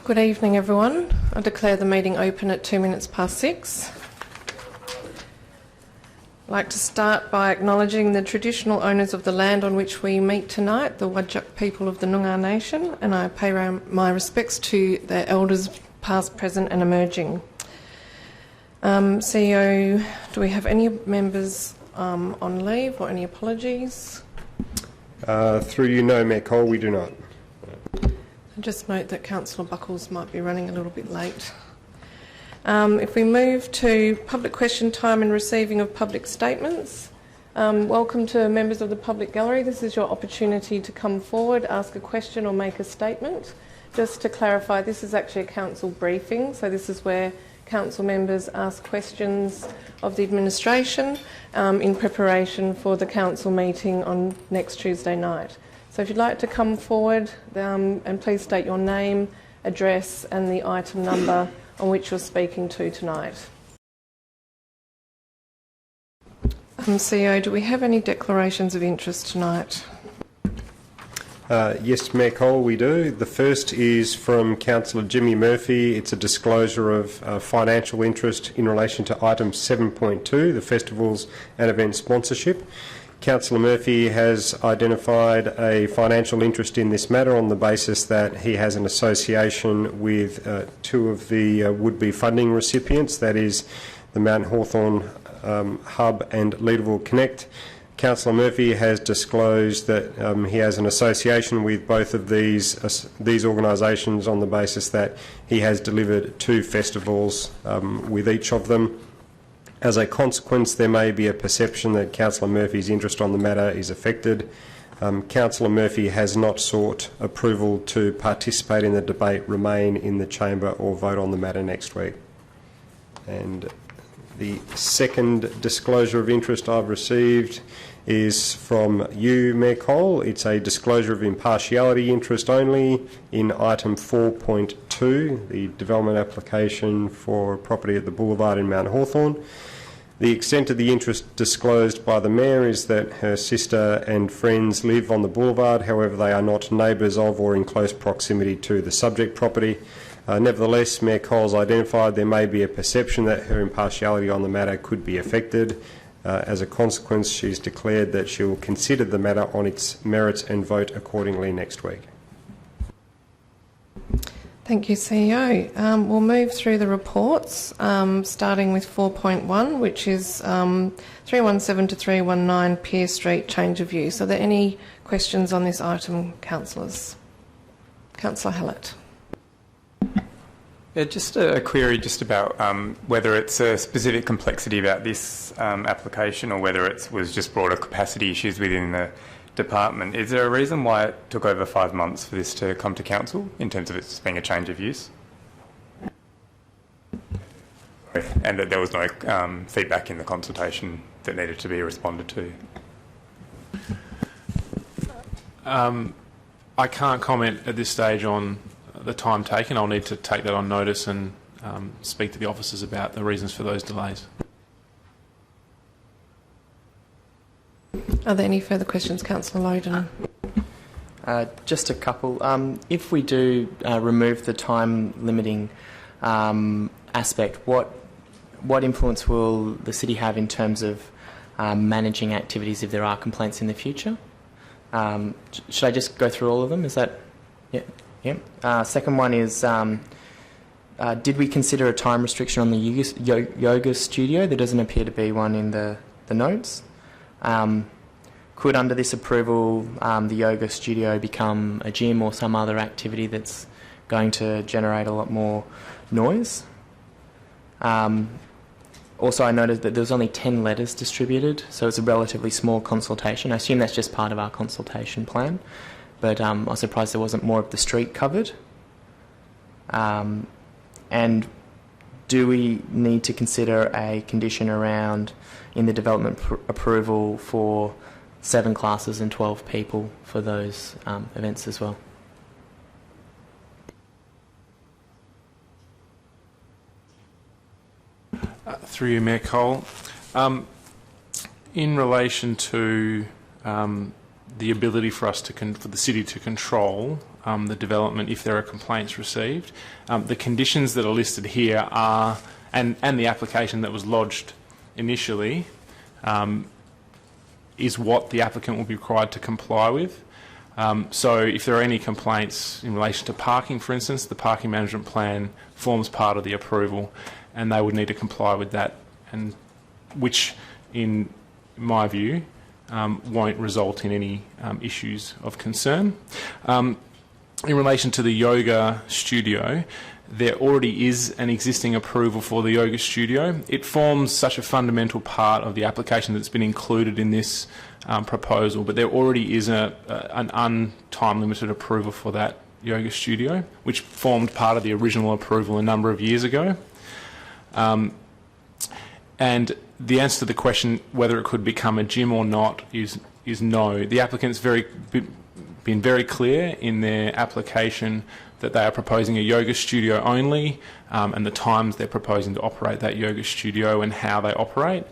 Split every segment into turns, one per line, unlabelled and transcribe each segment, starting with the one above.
Good evening, everyone. I declare the meeting open at 6:02. I'd like to start by acknowledging the traditional owners of the land on which we meet tonight, the Wadjuk people of the Noongar Nation, and I pay my respects to their elders past, present and emerging. CEO, do we have any members on leave or any apologies?
Through you, no, Mayor Cole, we do not.
Just note that Councillor Buckles might be running a little bit late. If we move to public question time and receiving of public statements, welcome to members of the public gallery. This is your opportunity to come forward, ask a question or make a statement. Just to clarify, this is actually a council briefing, so this is where council members ask questions of the administration in preparation for the council meeting on next Tuesday night. So if you'd like to come forward and please state your name, address and the item number on which you're speaking to tonight. CEO, do we have any declarations of interest tonight?
Yes, Mayor Cole, we do. The first is from Councillor Jimmy Murphy. It's a disclosure of financial interest in relation to item 7.2, the festivals and event sponsorship. Councillor Murphy has identified a financial interest in this matter on the basis that he has an association with two of the would-be funding recipients, that is the Mount Hawthorn Hub and Leederville Connect. Councillor Murphy has disclosed that he has an association with both of these organisations on the basis that he has delivered 2 festivals with each of them. As a consequence, there may be a perception that Councillor Murphy's interest on the matter is affected. Councillor Murphy has not sought approval to participate in the debate, remain in the chamber or vote on the matter next week. And the second disclosure of interest I've received is from you, Mayor Cole. It's a disclosure of impartiality interest only in item 4.2, the development application for property at the Boulevard in Mount Hawthorn. The extent of the interest disclosed by the Mayor is that her sister and friends live on the Boulevard, however they are not neighbours of or in close proximity to the subject property. Nevertheless, Mayor Cole's identified there may be a perception that her impartiality on the matter could be affected. As a consequence, she's declared that she will consider the matter on its merits and vote accordingly next week.
Thank you, CEO. We'll move through the reports, starting with 4.1, which is 317 to 319 Pier Street, change of use. Are there any questions on this item, councillors? Councillor Hallett.
Yeah, just a query just about whether it's a specific complexity about this application or whether it was just broader capacity issues within the department. Is there a reason why it took over 5 months for this to come to council in terms of it being a change of use? And that there was no feedback in the consultation that needed to be responded to?
I can't comment at this stage on the time taken. I'll need to take that on notice and speak to the officers about the reasons for those delays.
Are there any further questions, Councillor Loden?
Just a couple. If we do remove the time limiting aspect, what influence will the city have in terms of managing activities if there are complaints in the future? Should I just go through all of them? Is that... Yeah. Second one is, did we consider a time restriction on the yoga studio? There doesn't appear to be one in the notes. Could, under this approval, the yoga studio become a gym or some other activity that's going to generate a lot more noise? Also, I noted that there was only 10 letters distributed, so it's a relatively small consultation. I assume that's just part of our consultation plan, but I was surprised there wasn't more of the street covered. And do we need to consider a condition around in the development approval for 7 classes and 12 people for those events as well?
Through you, Mayor Cole. In relation to the ability for us for the city to control the development if there are complaints received. The conditions that are listed here are, and the application that was lodged initially, is what the applicant will be required to comply with. So if there are any complaints in relation to parking, for instance, the parking management plan forms part of the approval and they would need to comply with that, and which, in my view, won't result in any issues of concern. In relation to the yoga studio, there already is an existing approval for the yoga studio. It forms such a fundamental part of the application that's been included in this proposal, but there already is an time limited approval for that yoga studio, which formed part of the original approval a number of years ago. And the answer to the question whether it could become a gym or not is no. The applicant's been very clear in their application that they are proposing a yoga studio only, and the times they're proposing to operate that yoga studio and how they operate.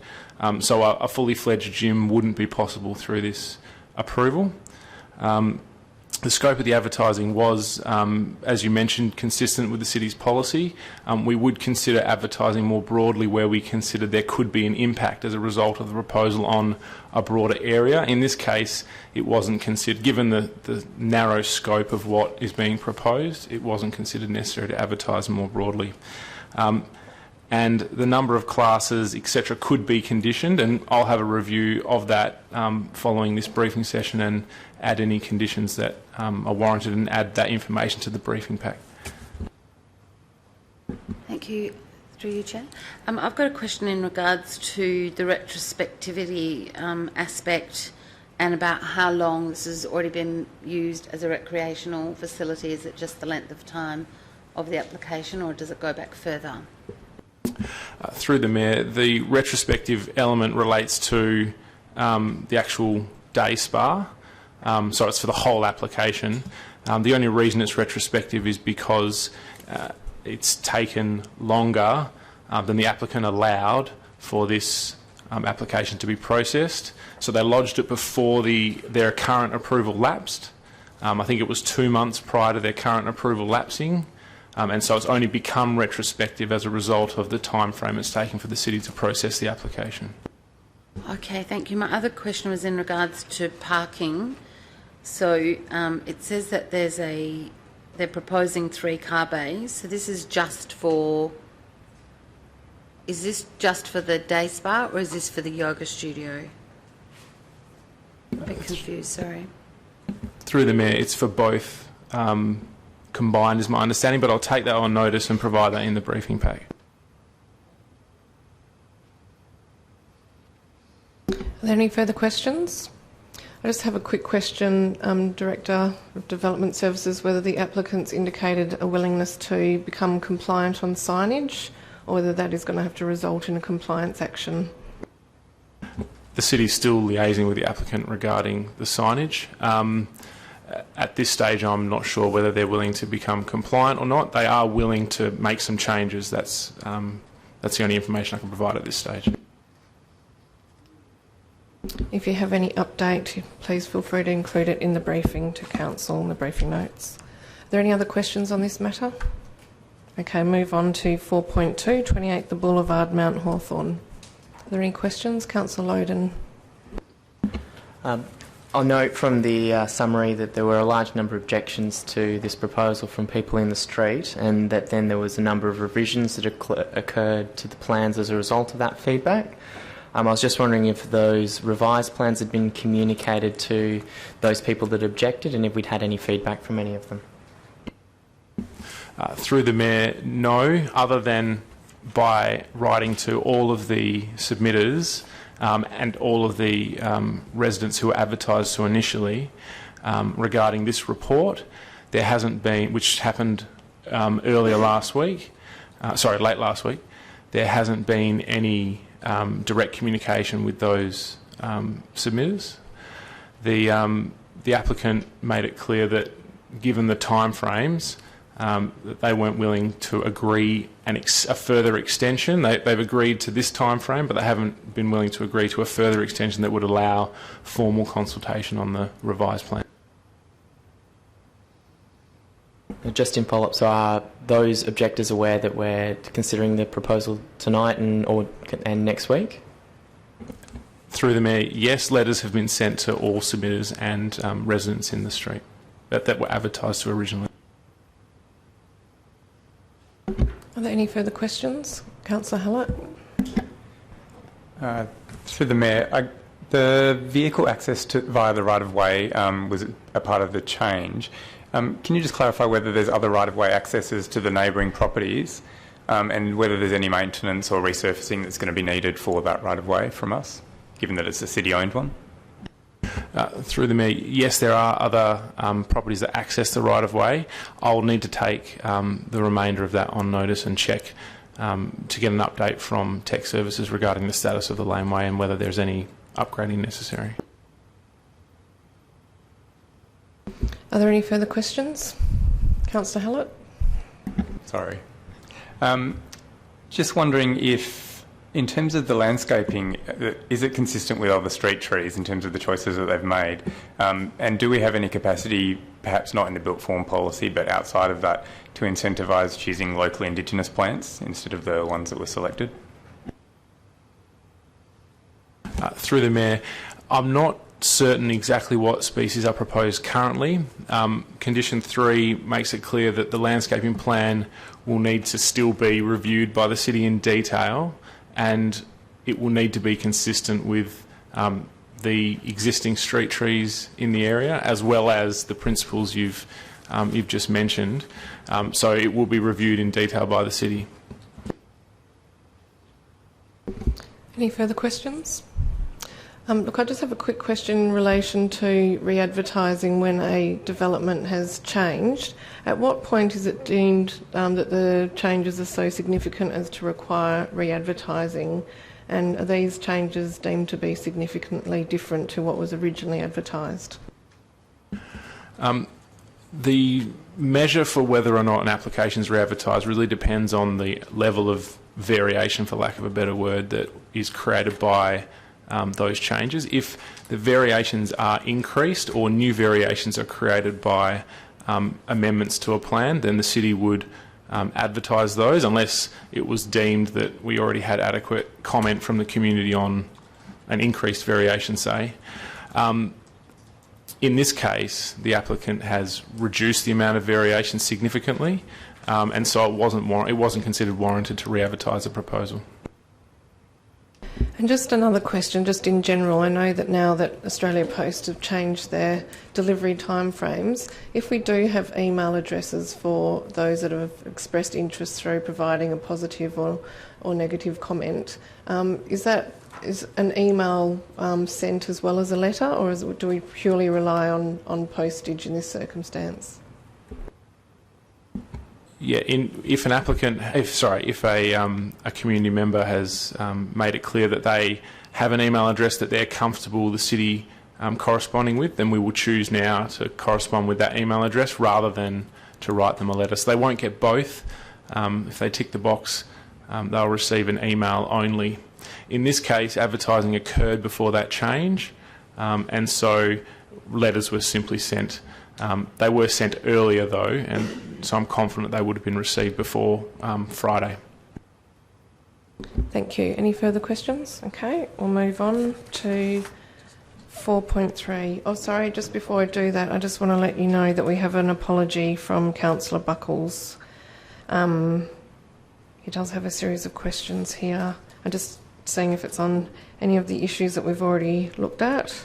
So a fully fledged gym wouldn't be possible through this approval. The scope of the advertising was, as you mentioned, consistent with the city's policy. We would consider advertising more broadly where we considered there could be an impact as a result of the proposal on a broader area. In this case, it wasn't considered, given the narrow scope of what is being proposed, it wasn't considered necessary to advertise more broadly. And the number of classes, etc., could be conditioned, and I'll have a review of that following this briefing session and add any conditions that are warranted and add that information to the briefing pack.
Thank you. Through you, Chair. I've got a question in regards to the retrospectivity aspect and about how long this has already been used as a recreational facility. Is it just the length of time of the application, or does it go back further?
Through the Mayor, the retrospective element relates to the actual day spa, so it's for the whole application. The only reason it's retrospective is because it's taken longer than the applicant allowed for this application to be processed. So they lodged it before their current approval lapsed. I think it was 2 months prior to their current approval lapsing. And so it's only become retrospective as a result of the time frame it's taken for the city to process the application.
Okay, thank you. My other question was in regards to parking. So it says that they're proposing 3 car bays. So this is just for... Is this just for the day spa, or is this for the yoga studio? I'm a bit confused, sorry.
Through the Mayor, it's for both combined, is my understanding, but I'll take that on notice and provide that in the briefing pack.
Are there any further questions? I just have a quick question, Director of Development Services, whether the applicants indicated a willingness to become compliant on signage, or whether that is going to have to result in a compliance action.
The city is still liaising with the applicant regarding the signage. At this stage, I'm not sure whether they're willing to become compliant or not. They are willing to make some changes. That's the only information I can provide at this stage.
If you have any update, please feel free to include it in the briefing to Council in the briefing notes. Are there any other questions on this matter? Okay, move on to 4.2, 28 The Boulevard, Mount Hawthorn. Are there any questions? Councillor Loden.
I'll note from the summary that there were a large number of objections to this proposal from people in the street, and that then there was a number of revisions that occurred to the plans as a result of that feedback. I was just wondering if those revised plans had been communicated to those people that objected, and if we'd had any feedback from any of them.
Through the Mayor, no, other than by writing to all of the submitters and all of the residents who were advertised to initially regarding this report. There hasn't been, which happened late last week, there hasn't been any direct communication with those submitters. The applicant made it clear that, given the timeframes, that they weren't willing to agree a further extension. They've agreed to this time frame, but they haven't been willing to agree to a further extension that would allow formal consultation on the revised plan.
Just in follow-up, so are those objectors aware that we're considering the proposal tonight and next week?
Through the Mayor, yes, letters have been sent to all submitters and residents in the street that were advertised to originally.
Are there any further questions? Councillor Hallett?
Through the Mayor, the vehicle access via the right-of-way was a part of the change. Can you just clarify whether there's other right-of-way accesses to the neighbouring properties and whether there's any maintenance or resurfacing that's going to be needed for that right-of-way from us, given that it's a city-owned one?
Through the Mayor, yes, there are other properties that access the right-of-way. I'll need to take the remainder of that on notice and check to get an update from Tech Services regarding the status of the laneway and whether there's any upgrading necessary.
Are there any further questions? Councillor Hallett?
Sorry. Just wondering if, in terms of the landscaping, is it consistent with other street trees in terms of the choices that they've made? And do we have any capacity, perhaps not in the built form policy, but outside of that, to incentivise choosing locally Indigenous plants instead of the ones that were selected?
Through the Mayor, I'm not certain exactly what species are proposed currently. Condition 3 makes it clear that the landscaping plan will need to still be reviewed by the city in detail, and it will need to be consistent with the existing street trees in the area, as well as the principles you've just mentioned. So it will be reviewed in detail by the city.
Any further questions? Look, I just have a quick question in relation to re-advertising when a development has changed. At what point is it deemed that the changes are so significant as to require re-advertising? And are these changes deemed to be significantly different to what was originally advertised?
The measure for whether or not an application is re-advertised really depends on the level of variation, for lack of a better word, that is created by those changes. If the variations are increased or new variations are created by amendments to a plan, then the city would advertise those, unless it was deemed that we already had adequate comment from the community on an increased variation, say. In this case, the applicant has reduced the amount of variation significantly, and so it wasn't considered warranted to re-advertise the proposal.
And just another question, just in general, I know that now that Australia Post have changed their delivery timeframes, if we do have email addresses for those that have expressed interest through providing a positive or negative comment, is an email sent as well as a letter, or do we purely rely on postage in this circumstance?
Yeah, if a community member has made it clear that they have an email address that they're comfortable the city corresponding with, then we will choose now to correspond with that email address rather than to write them a letter. So they won't get both. If they tick the box, they'll receive an email only. In this case, advertising occurred before that change, and so letters were simply sent. They were sent earlier though, and so I'm confident they would have been received before Friday.
Thank you. Any further questions? Okay, we'll move on to 4.3. Oh, sorry, just before I do that, I just want to let you know that we have an apology from Councillor Buckles. He does have a series of questions here. I'm just seeing if it's on any of the issues that we've already looked at.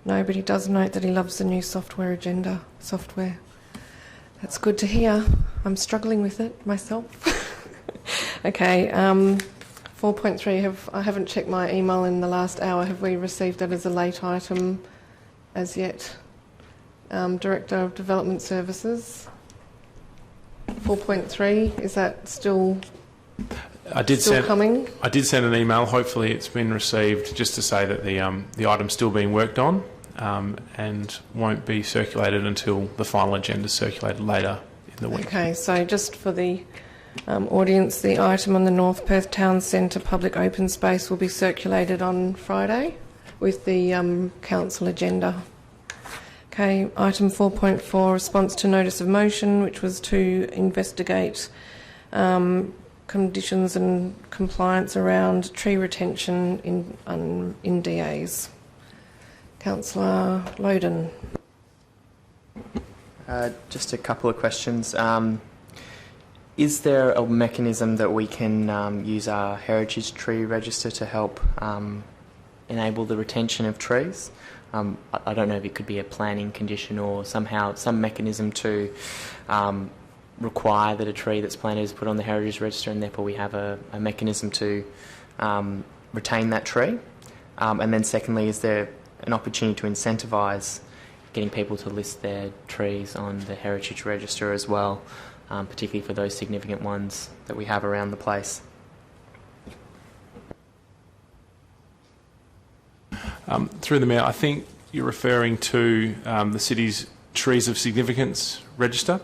No, but he does note that he loves the new software agenda software. That's good to hear. I'm struggling with it myself. Okay, 4.3, I haven't checked my email in the last hour. Have we received that as a late item as yet? Director of Development Services. 4.3, is that still coming?
I did send an email. Hopefully it's been received, just to say that the item's still being worked on and won't be circulated until the final agenda is circulated later in the week.
Okay, so just for the Audience, the item on the North Perth Town Centre public open space will be circulated on Friday with the council agenda. Okay, item 4.4, response to notice of motion, which was to investigate conditions and compliance around tree retention in DAs. Councillor Loden.
Just a couple of questions. Is there a mechanism that we can use our heritage tree register to help enable the retention of trees? I don't know if it could be a planning condition or somehow some mechanism to require that a tree that's planted is put on the heritage register, and therefore we have a mechanism to retain that tree. And then secondly, is there an opportunity to incentivise getting people to list their trees on the heritage register as well, particularly for those significant ones that we have around the place?
Through the Mayor, I think you're referring to the city's Trees of Significance register.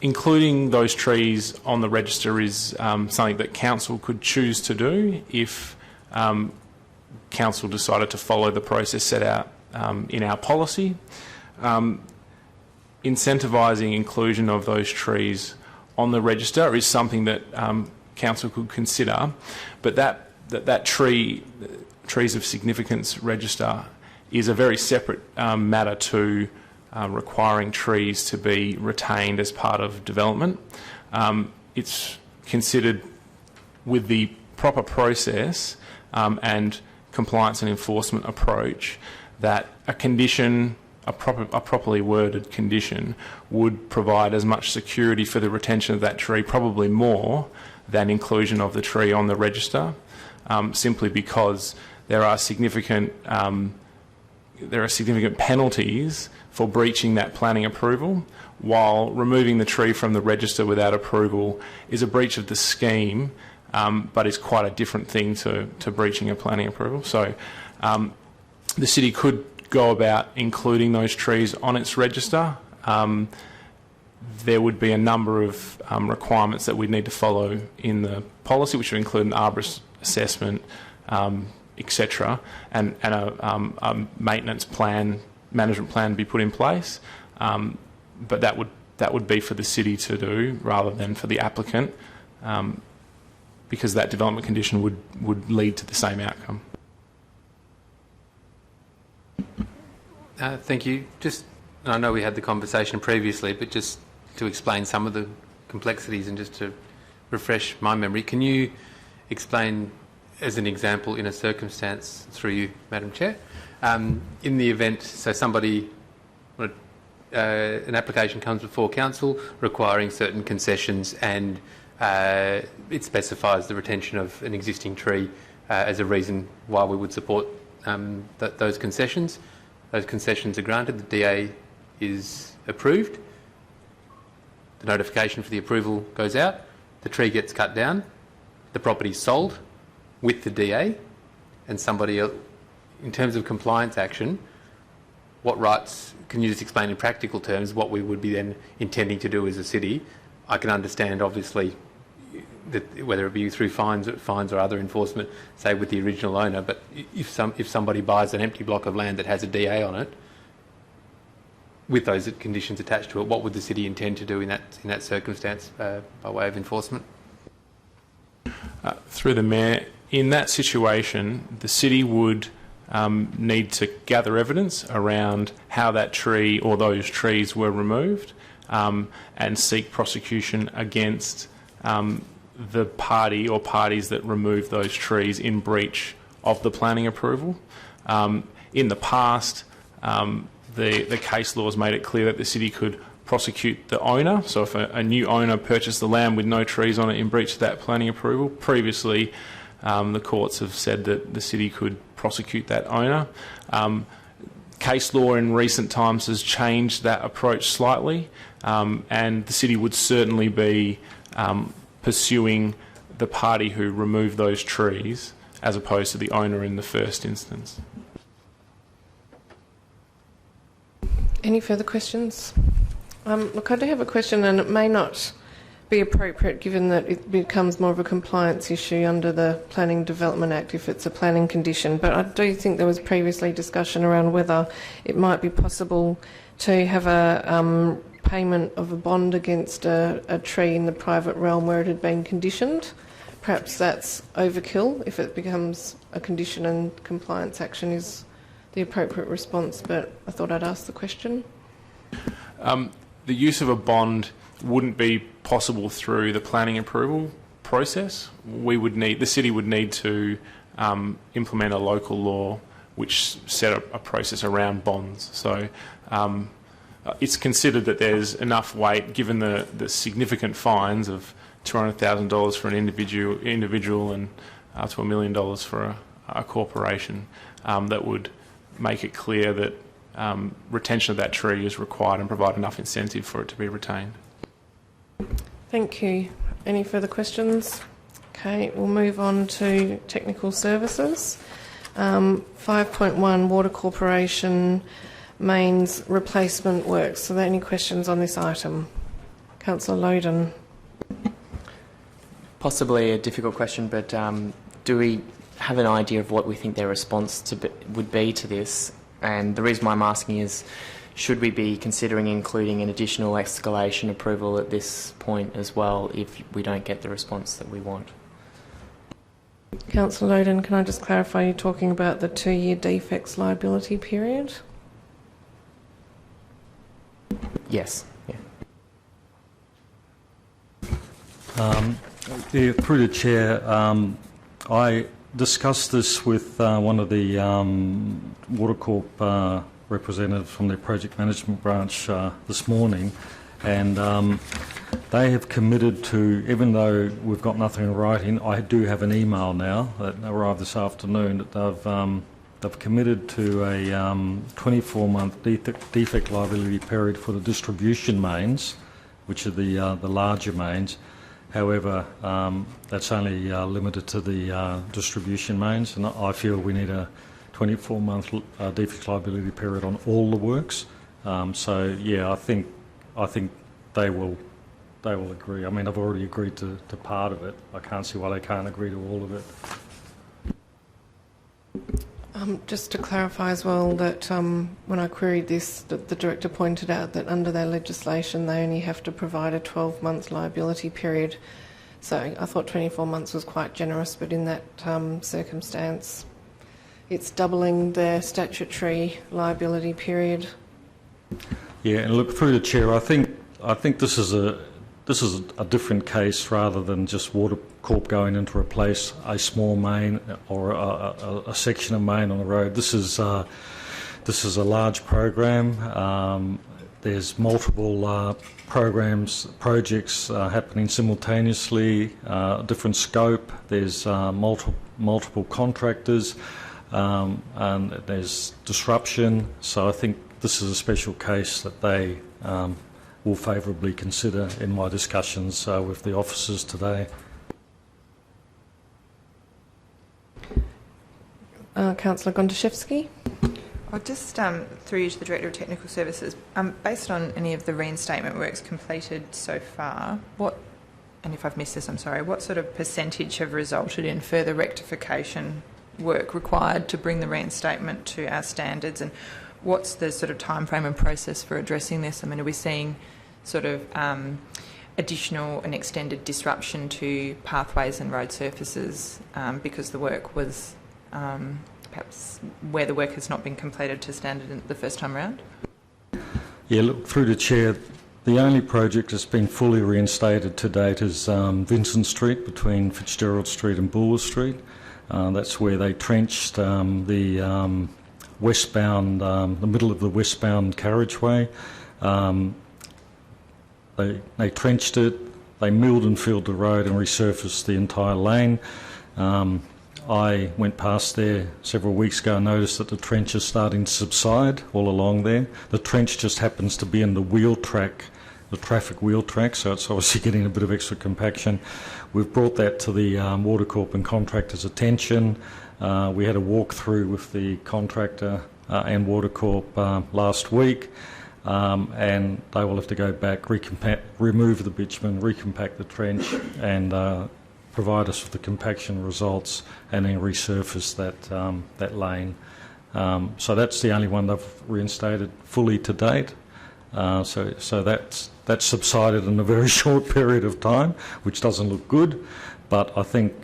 Including those trees on the register is something that council could choose to do if council decided to follow the process set out in our policy. Incentivising inclusion of those trees on the register is something that council could consider, but that Trees of Significance register is a very separate matter to requiring trees to be retained as part of development. It's considered with the proper process and compliance and enforcement approach that a condition, a properly worded condition, would provide as much security for the retention of that tree, probably more than inclusion of the tree on the register, simply because there are significant penalties for breaching that planning approval, while removing the tree from the register without approval is a breach of the scheme, but is quite a different thing to breaching a planning approval. So the city could go about including those trees on its register. There would be a number of requirements that we'd need to follow in the policy, which would include an arborist assessment, etc., and a maintenance plan, management plan be put in place. But that would be for the city to do rather than for the applicant, because that development condition would lead to the same outcome.
Thank you. I know we had the conversation previously, but just to explain some of the complexities and just to refresh my memory, can you explain, as an example, in a circumstance, through you, Madam Chair, in the event, so somebody, an application comes before council requiring certain concessions, and it specifies the retention of an existing tree as a reason why we would support those concessions. Those concessions are granted, the DA is approved, the notification for the approval goes out, the tree gets cut down, the property is sold with the DA, and somebody else, in terms of compliance action, what rights, can you just explain in practical terms what we would be then intending to do as a city? I can understand, obviously, that whether it be through fines or other enforcement, say with the original owner, but if somebody buys an empty block of land that has a DA on it, with those conditions attached to it, what would the city intend to do in that circumstance by way of enforcement?
Through the Mayor, in that situation, the city would need to gather evidence around how that tree or those trees were removed, and seek prosecution against the party or parties that removed those trees in breach of the planning approval. In the past, the case laws made it clear that the city could prosecute the owner. So if a new owner purchased the land with no trees on it in breach of that planning approval, previously the courts have said that the city could prosecute that owner. Case law in recent times has changed that approach slightly, and the city would certainly be pursuing the party who removed those trees as opposed to the owner in the first instance.
Any further questions? Look, I do have a question, and it may not be appropriate given that it becomes more of a compliance issue under the Planning Development Act if it's a planning condition, but I do think there was previously discussion around whether it might be possible to have a payment of a bond against a tree in the private realm where it had been conditioned. Perhaps that's overkill if it becomes a condition and compliance action is the appropriate response, but I thought I'd ask the question.
The use of a bond wouldn't be possible through the planning approval process. The city would need to implement a local law which set up a process around bonds. So it's considered that there's enough weight, given the significant fines of $200,000 for an individual and up to $1 million for a corporation, that would make it clear that retention of that tree is required and provide enough incentive for it to be retained.
Thank you. Any further questions? Okay, we'll move on to technical services. 5.1 Water Corporation mains replacement works. Are there any questions on this item? Councillor Loden.
Possibly a difficult question, but do we have an idea of what we think their response would be to this? And the reason why I'm asking is, should we be considering including an additional escalation approval at this point as well if we don't get the response that we want?
Councillor Loden, can I just clarify, you're talking about the 2-year defects liability period?
Yes.
Yeah. Through the Chair, I discussed this with one of the Water Corp representatives from their project management branch this morning, and they have committed to, even though we've got nothing in writing, I do have an email now that arrived this afternoon that they've committed to a 24-month defect liability period for the distribution mains, which are the larger mains. However, that's only limited to the distribution mains, and I feel we need a 24-month defect liability period on all the works. So yeah, I think they will agree. I mean, I've already agreed to part of it. I can't see why they can't agree to all of it.
Just to clarify as well that when I queried this, the Director pointed out that under their legislation they only have to provide a 12-month liability period. So I thought 24 months was quite generous, but in that circumstance it's doubling their statutory liability period.
Yeah, and look, through the Chair, I think this is a different case rather than just Water Corp going in to replace a small main or a section of main on the road. This is a large program. There's multiple projects happening simultaneously, different scope. There's multiple contractors, and there's disruption. So I think this is a special case that they will favourably consider in my discussions with the officers today.
Councillor Gondaszewski.
I'll just, through you to the Director of Technical Services, based on any of the reinstatement works completed so far, and if I've missed this, I'm sorry, what sort of percentage have resulted in further rectification work required to bring the reinstatement to our standards, and what's the sort of timeframe and process for addressing this? I mean, are we seeing sort of additional and extended disruption to pathways and road surfaces because the work was perhaps where the work has not been completed to standard the first time around?
Yeah, look, through the Chair, the only project that's been fully reinstated to date is Vincent Street between Fitzgerald Street and Bulwer Street. That's where they trenched the westbound, the middle of the westbound carriageway. They trenched it, they milled and filled the road and resurfaced the entire lane. I went past there several weeks ago and noticed that the trench is starting to subside all along there. The trench just happens to be in the wheel track, the traffic wheel track, so it's obviously getting a bit of extra compaction. We've brought that to the Water Corp and contractors' attention. We had a walk-through with the contractor and Water Corp last week. and they will have to go back, remove the bitumen, recompact the trench, and provide us with the compaction results, and then resurface that lane. So that's the only one they've reinstated fully to date. So that's subsided in a very short period of time, which doesn't look good. But I think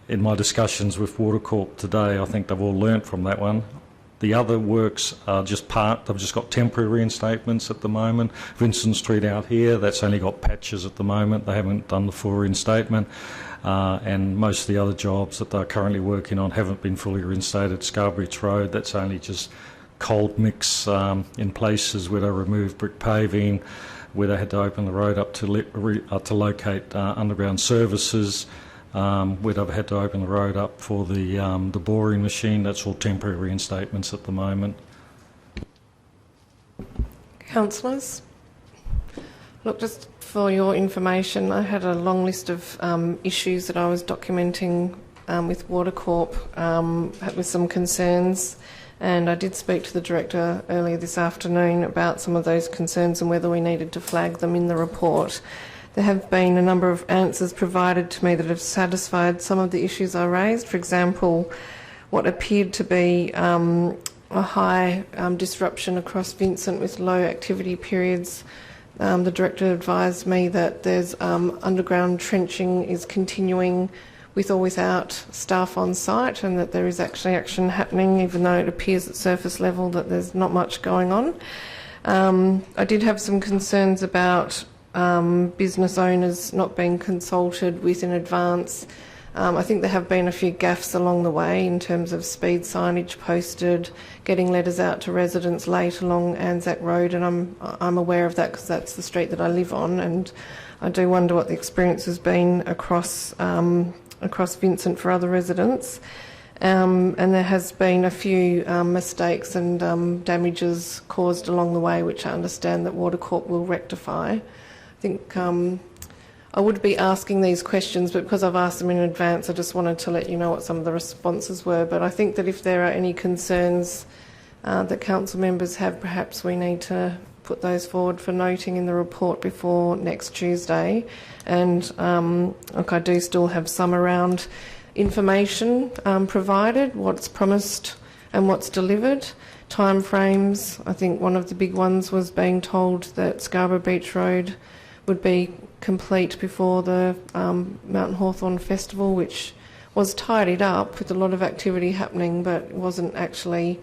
in my discussions with Watercorp today, I think they've all learnt from that one. The other works are just they've just got temporary reinstatements at the moment. Vincent Street out here, that's only got patches at the moment. They haven't done the full reinstatement. And most of the other jobs that they're currently working on haven't been fully reinstated. Scarborough Road, that's only just cold mix in places where they removed brick paving, where they had to open the road up to locate underground services, where they've had to open the road up for the boring machine. That's all temporary reinstatements at the moment.
Councillors? Look, just for your information, I had a long list of issues that I was documenting with Watercorp with some concerns, and I did speak to the Director earlier this afternoon about some of those concerns and whether we needed to flag them in the report. There have been a number of answers provided to me that have satisfied some of the issues I raised. For example, what appeared to be a high disruption across Vincent with low activity periods. The Director advised me that there's underground trenching is continuing with or without staff on site, and that there is actually action happening, even though it appears at surface level that there's not much going on. I did have some concerns about business owners not being consulted with in advance. I think there have been a few gaffes along the way in terms of speed signage posted, getting letters out to residents late along Anzac Road, and I'm aware of that because that's the street that I live on, and I do wonder what the experience has been across Vincent for other residents. And there has been a few mistakes and damages caused along the way, which I understand that Watercorp will rectify. I think I would be asking these questions, but because I've asked them in advance, I just wanted to let you know what some of the responses were. But I think that if there are any concerns that council members have, perhaps we need to put those forward for noting in the report before next Tuesday. And look, I do still have some around information provided, what's promised and what's delivered, timeframes. I think one of the big ones was being told that Scarborough Beach Road would be complete before the Mountain Hawthorn Festival, which was tidied up with a lot of activity happening, but wasn't actually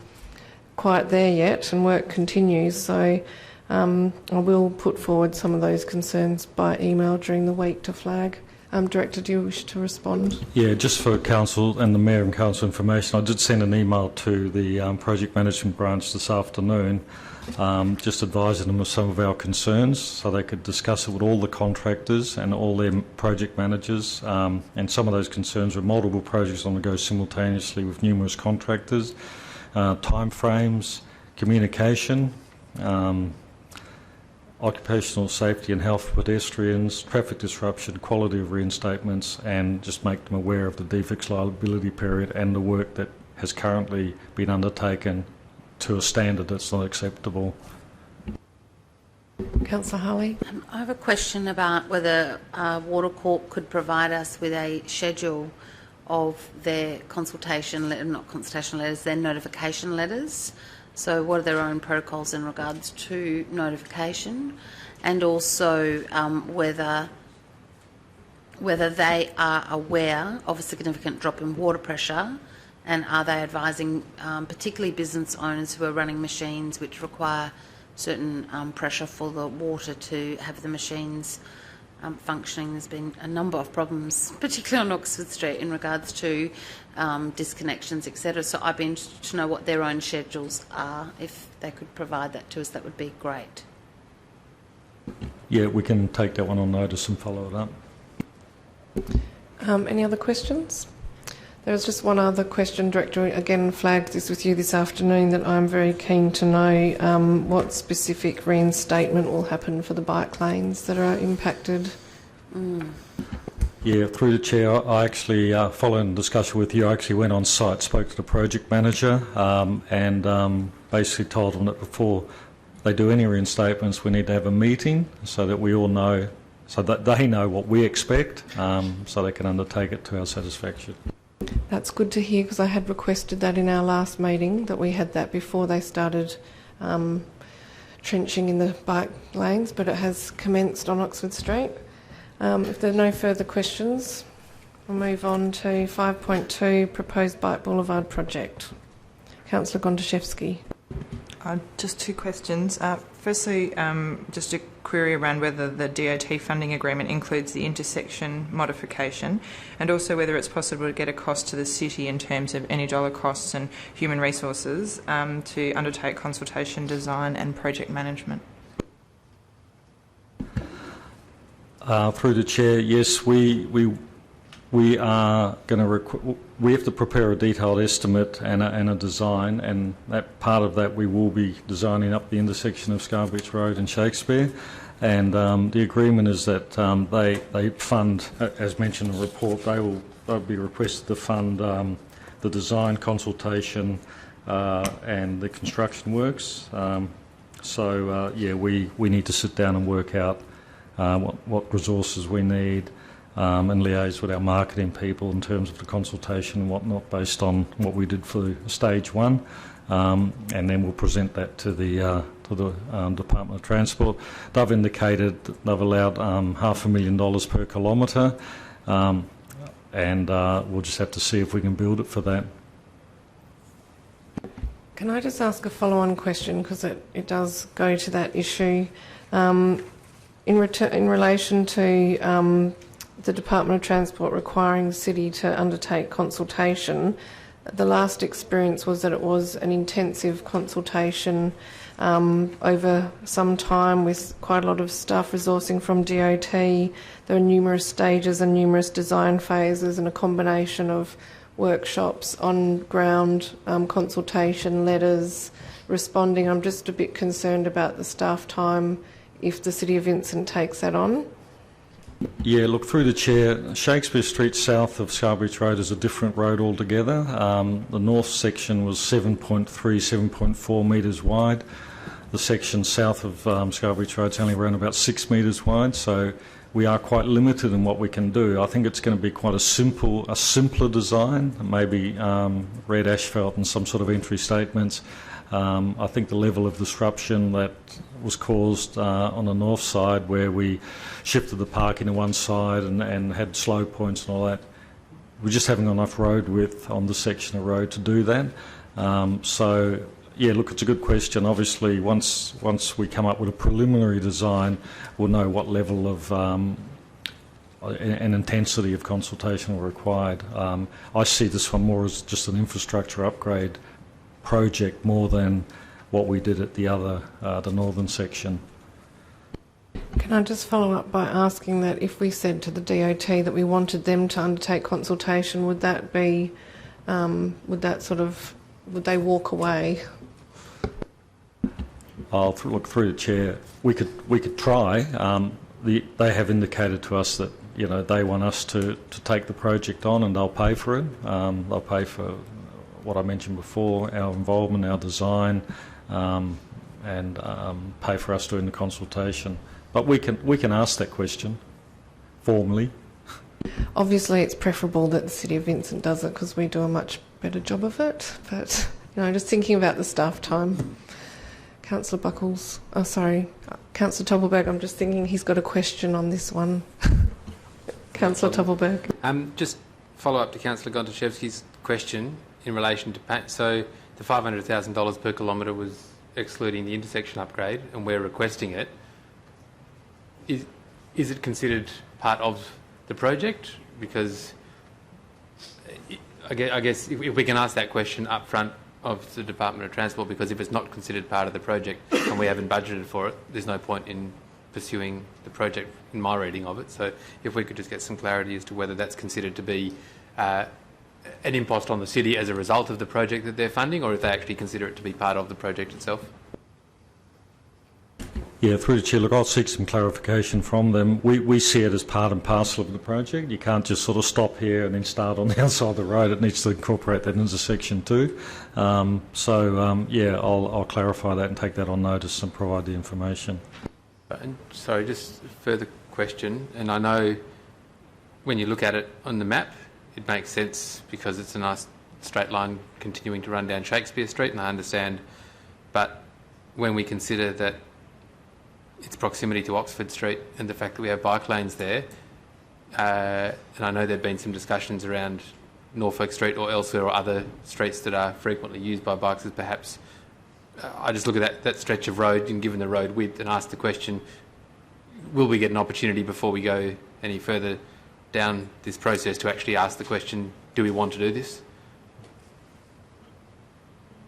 quite there yet, and work continues. So I will put forward some of those concerns by email during the week to flag. Director, do you wish to respond? Yeah,
just for Council and the Mayor and Council information, I did send an email to the Project Management Branch this afternoon, just advising them of some of our concerns so they could discuss it with all the contractors and all their project managers. And some of those concerns were multiple projects on the go simultaneously with numerous contractors, timeframes, communication, occupational safety and health for pedestrians, traffic disruption, quality of reinstatements, and just make them aware of the defects liability period and the work that has currently been undertaken to a standard that's not acceptable.
Councillor Harley?
I have a question about whether Watercorp could provide us with a schedule of their consultation, not consultation letters, their notification letters. So what are their own protocols in regards to notification, and also whether they are aware of a significant drop in water pressure, and are they advising particularly business owners who are running machines which require certain pressure for the water to have the machines functioning. There's been a number of problems, particularly on Oxford Street, in regards to disconnections, etc. So I'd be interested to know what their own schedules are. If they could provide that to us, that would be great.
Yeah, we can take that one on notice and follow it up.
Any other questions? There was just one other question, Director, again flagged this with you this afternoon, that I'm very keen to know what specific reinstatement will happen for the bike lanes that are impacted.
Yeah, through the Chair, I actually, following the discussion with you, I actually went on site, spoke to the project manager and basically told them that before they do any reinstatements, we need to have a meeting so that we all know, so that they know what we expect, so they can undertake it to our satisfaction.
That's good to hear, because I had requested that in our last meeting, that we had that before they started trenching in the bike lanes, but it has commenced on Oxford Street. If there are no further questions, we'll move on to 5.2, Proposed Bike Boulevard Project. Councillor Gondaszewski.
Just two questions. Firstly, just a query around whether the DOT funding agreement includes the intersection modification, and also whether it's possible to get a cost to the city in terms of any dollar costs and human resources to undertake consultation, design and project management.
Through the chair, yes, we are going to we have to prepare a detailed estimate and a design, and that part of that we will be designing up the intersection of Scarborough Road and Shakespeare. And the agreement is that they fund, as mentioned in the report, they'll be requested to fund the design, consultation, and the construction works. Yeah, we need to sit down and work out what resources we need. And liaise with our marketing people in terms of the consultation and whatnot, based on what we did for stage one, and then we'll present that to the Department of Transport. They've indicated that they've allowed $500,000 per kilometre, and we'll just have to see if we can build it for that.
Can I just ask a follow-on question, because it does go to that issue in relation to the Department of Transport requiring the city to undertake consultation. The last experience was that it was an intensive consultation over some time, with quite a lot of staff resourcing from DOT. There were numerous stages and numerous design phases, and a combination of workshops, on-ground consultation, letters, responding. I'm just a bit concerned about the staff time if the City of Vincent takes that on.
Yeah, look, through the chair, Shakespeare Street south of Scarborough Road is a different road altogether. The north section was 7.4 metres wide. The section south of Scarborough Road is only around about 6 metres wide, so we are quite limited in what we can do. I think it's going to be quite a simpler design, maybe red asphalt and some sort of entry statements. I think the level of disruption that was caused on the north side, where we shifted the parking to one side and had slow points and all that, we just haven't got enough road width on the section of road to do that. So, yeah, look, it's a good question. Obviously, once we come up with a preliminary design, we'll know what level of and intensity of consultation are required. I see this one more as just an infrastructure upgrade project more than what we did at the northern section.
Can I just follow up by asking that if we said to the DOT that we wanted them to undertake consultation, would that be, would they walk away?
I'll look through the chair. We could try. They have indicated to us that they want us to take the project on, and they'll pay for it. They'll pay for what I mentioned before, our involvement, our design, and pay for us doing the consultation. But we can ask that question formally.
Obviously, it's preferable that the City of Vincent does it, because we do a much better job of it. But just thinking about the staff time. Councillor Buckles, Councillor Toppelberg, I'm just thinking he's got a question on this one. Councillor Toppelberg.
Just follow up to Councillor Gondaszewski's question in relation to so the $500,000 per kilometre was excluding the intersection upgrade, and we're requesting it. Is it considered part of the project? Because I guess if we can ask that question up front of the Department of Transport, because if it's not considered part of the project and we haven't budgeted for it, there's no point in pursuing the project, in my reading of it. So if we could just get some clarity as to whether that's considered to be an impost on the city as a result of the project that they're funding, or if they actually consider it to be part of the project itself.
Yeah, through the Chair, look, I'll seek some clarification from them. We see it as part and parcel of the project. You can't just sort of stop here and then start on the outside of the road. It needs to incorporate that into section 2. Yeah, I'll clarify that and take that on notice and provide the information.
And sorry, just a further question. And I know when you look at it on the map, it makes sense because it's a nice straight line continuing to run down Shakespeare Street, and I understand. But when we consider that its proximity to Oxford Street and the fact that we have bike lanes there, and I know there have been some discussions around Norfolk Street or elsewhere or other streets that are frequently used by bikers, perhaps I just look at that stretch of road and given the road width and ask the question, will we get an opportunity before we go any further down this process to actually ask the question, do we want to do this?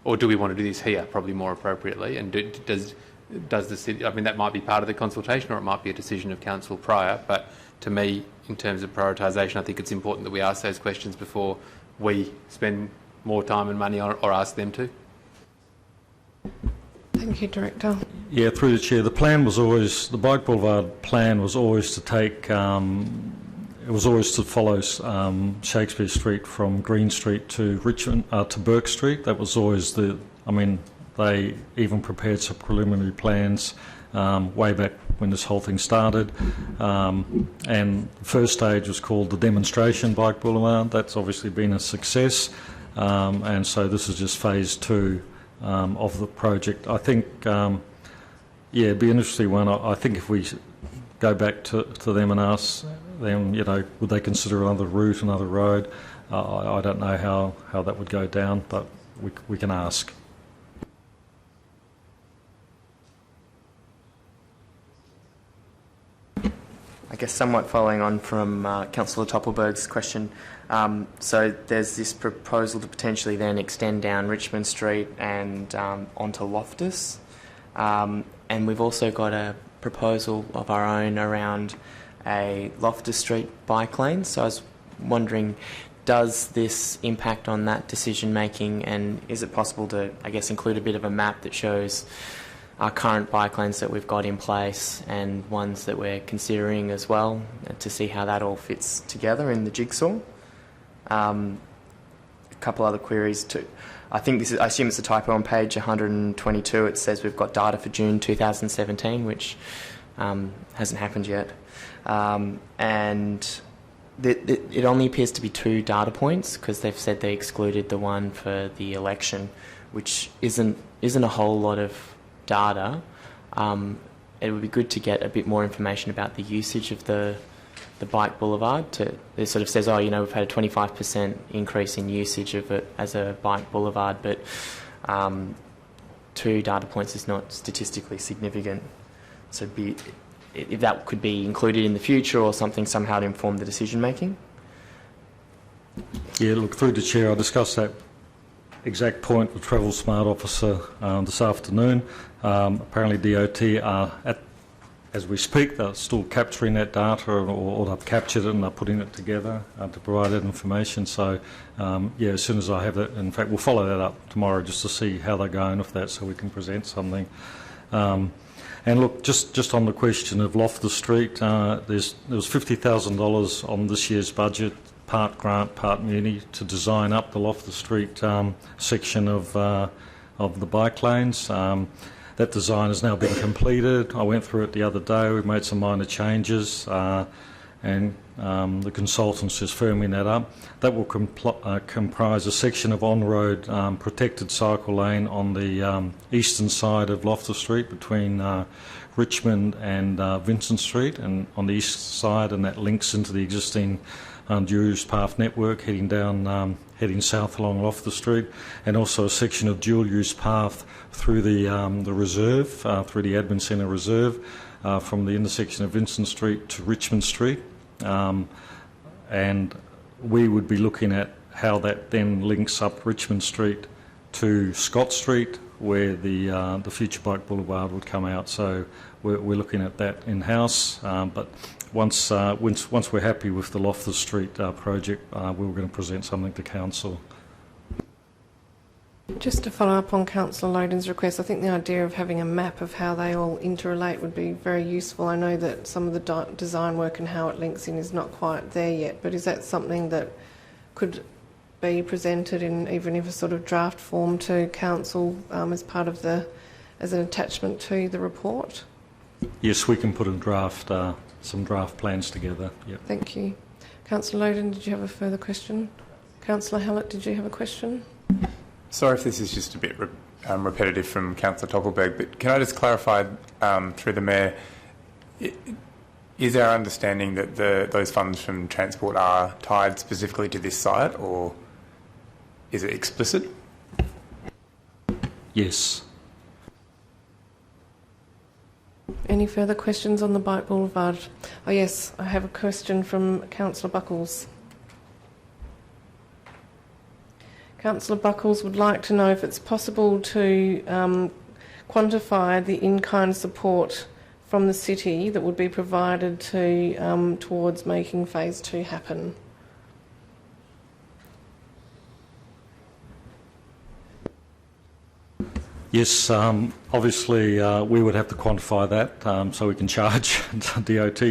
Or do we want to do this here, probably more appropriately? And does the city, I mean, that might be part of the consultation or it might be a decision of council prior, but to me, in terms of prioritisation, I think it's important that we ask those questions before we spend more time and money on it or ask them to.
Thank you, Director.
Yeah, through the Chair, the plan was always, the Bike Boulevard plan was always to take, it was always to follow Shakespeare Street from Green Street to Richmond, to Burke Street. That was always they even prepared some preliminary plans way back when this whole thing started. And the first stage was called the Demonstration Bike Boulevard. That's obviously been a success. And so this is just phase 2 of the project. I think, yeah, it'd be an interesting one. I think if we go back to them and ask them, you know, would they consider another route, another road? I don't know how that would go down, but we can ask.
I guess somewhat following on from Councillor Toppelberg's question, so there's this proposal to potentially then extend down Richmond Street and onto Loftus, and we've also got a proposal of our own around a Loftus Street bike lane. So I was wondering, does this impact on that decision making, and is it possible to, I guess, include a bit of a map that shows our current bike lanes that we've got in place and ones that we're considering as well, to see how that all fits together in the jigsaw? A couple other queries too. I assume it's a typo on page 122. It says we've got data for June 2017, which hasn't happened yet. And it only appears to be 2 data points because they've said they excluded the one for the election, which isn't a whole lot of data. It would be good to get a bit more information about the usage of the bike boulevard. It sort of says, oh, you know, we've had a 25% increase in usage of it as a bike boulevard, but 2 data points is not statistically significant. So if that could be included in the future or something somehow to inform the decision making. Yeah, look, through the Chair, I discussed that exact point with Travel Smart Officer this afternoon. Apparently DOT are, as we speak, they're still capturing that data, or they've captured it and they're putting it together to provide that information. So, yeah, as soon as I have that, in fact, we'll follow that up tomorrow just to see how they're going with that so we can present something. And look, just on the question of Loftus Street, there was $50,000 on this year's budget, part grant, part muni, to design up the Loftus Street section of the bike lanes. That design has now been completed. I went through it the other day. We've made some minor changes, and the consultant's just firming that up. That will comprise a section of on-road protected cycle lane on the eastern side of Loftus Street between Richmond and Vincent Street, and on the east side, and that links into the existing dual-use path network heading south along Loftus Street, and also a section of dual-use path through the reserve, through the admin centre reserve, from the intersection of Vincent Street to Richmond Street. And we would be looking at how that then links up Richmond Street to Scott Street, where the future bike boulevard would come out. So we're looking at that in-house, but once we're happy with the Loftus Street project, we were going to present something to Council.
Just to follow up on Councillor Loden's request, I think the idea of having a map of how they all interrelate would be very useful. I know that some of the design work and how it links in is not quite there yet, but is that something that could be presented in even if a sort of draft form to Council as part of as an attachment to the report?
Yes, we can put a some draft plans together. Yep.
Thank you. Councillor Loden, did you have a further question? Councillor Hallett, did you have a question?
Sorry if this is just a bit repetitive from Councillor Toppelberg, but can I just clarify through the Mayor, is our understanding that those funds from transport are tied specifically to this site, or is it explicit?
Yes.
Any further questions on the Bike Boulevard? Oh yes, I have a question from Councillor Buckles. Councillor Buckles would like to know if it's possible to quantify the in-kind support from the city that would be provided towards making Phase 2 happen.
Yes, obviously we would have to quantify that so we can charge DOT.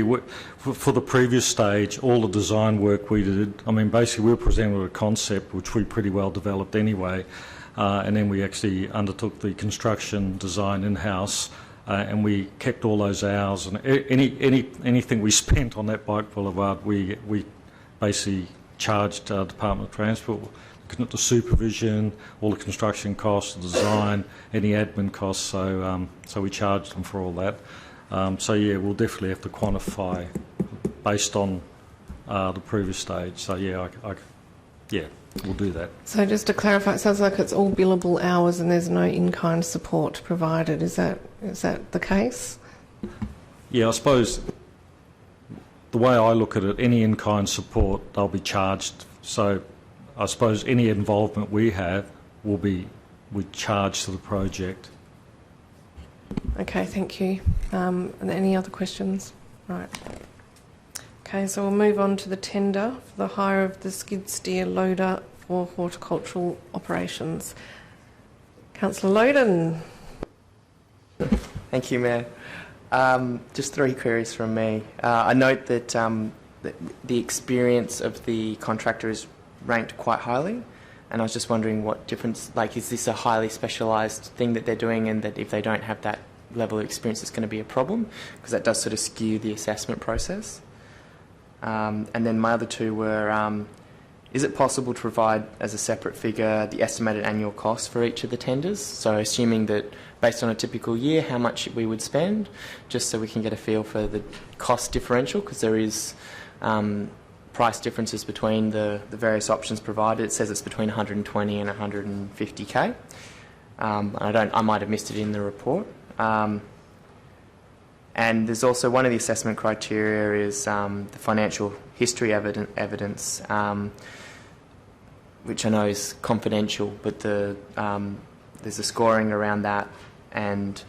For the previous stage, all the design work we did, I mean, basically we were presented with a concept which we pretty well developed anyway, and then we actually undertook the construction design in-house, and we kept all those hours, and anything we spent on that bike boulevard, we basically charged Department of Transport. The supervision, all the construction costs, the design, any admin costs, so we charged them for all that. So yeah, we'll definitely have to quantify based on the previous stage. So yeah, yeah, we'll do that.
So just to clarify, it sounds like it's all billable hours and there's no in-kind support provided. Is that the case?
Yeah, I suppose the way I look at it, any in-kind support, they'll be charged. So I suppose any involvement we have will be charged to the project.
Okay, thank you. And any other questions? Right. Okay, so we'll move on to the tender for the hire of the skid steer loader for horticultural operations. Councillor Loden.
Thank you, Mayor. Just 3 queries from me. I note that the experience of the contractor is ranked quite highly, and I was just wondering what difference, like, is this a highly specialised thing that they're doing, and that if they don't have that level of experience it's going to be a problem, because that does sort of skew the assessment process. And then my other 2 were, is it possible to provide as a separate figure the estimated annual cost for each of the tenders, so assuming that based on a typical year how much we would spend, just so we can get a feel for the cost differential, because there is price differences between the various options provided. It says it's between 120 and 150k. I might have missed it in the report. And there's also one of the assessment criteria is the financial history evidence, which I know is confidential, but there's a scoring around that. And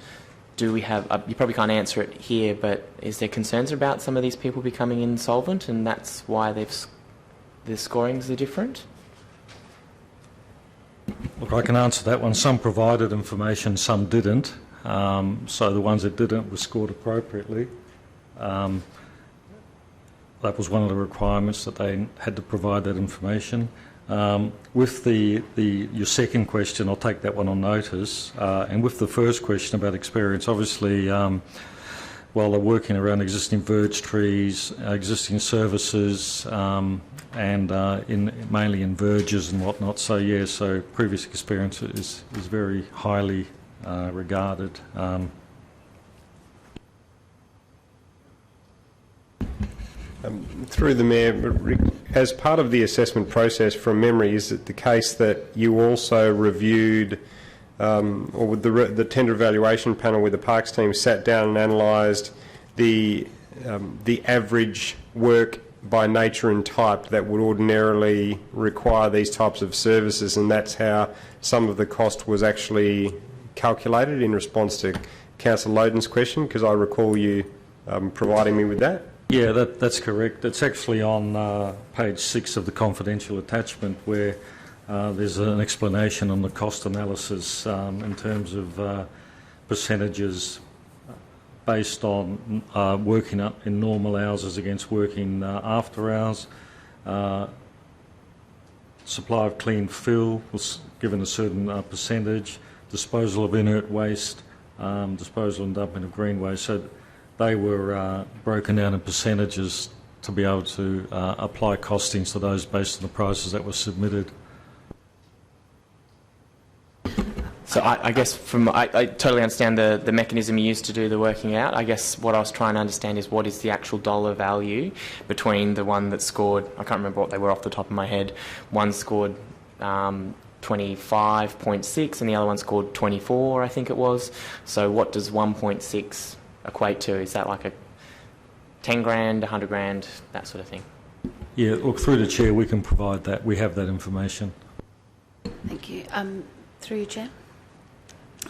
do we have, you probably can't answer it here, but is there concerns about some of these people becoming insolvent, and that's why their scorings are different?
Look, I can answer that one. Some provided information, some didn't. So the ones that didn't were scored appropriately. That was one of the requirements, that they had to provide that information. With your second question, I'll take that one on notice. And with the first question about experience, obviously, while they're working around existing verge trees, existing services, and mainly in verges and whatnot. So yeah, so previous experience is very highly regarded.
Through the Mayor, as part of the assessment process, from memory, is it the case that you also reviewed, or with the tender evaluation panel with the Parks team sat down and analysed the average work by nature and type that would ordinarily require these types of services, and that's how some of the cost was actually calculated in response to Councillor Loden's question, because I recall you providing me with that?
Yeah, that's correct. It's actually on page 6 of the confidential attachment, where there's an explanation on the cost analysis in terms of percentages based on working up in normal hours as against working after hours. Supply of clean fill was given a certain percentage, disposal of inert waste, disposal and dumping of green waste. So they were broken down in percentages to be able to apply costings to those based on the prices that were submitted.
So I guess I totally understand the mechanism you used to do the working out. I guess what I was trying to understand is what is the actual dollar value between the one that scored, I can't remember what they were off the top of my head, one scored 25.6 and the other one scored 24, I think it was. So what does 1.6 equate to? Is that like a 10 grand, 100 grand, that sort of thing?
Yeah, look, through the Chair, we can provide that. We have that information.
Thank you. Through you, Chair.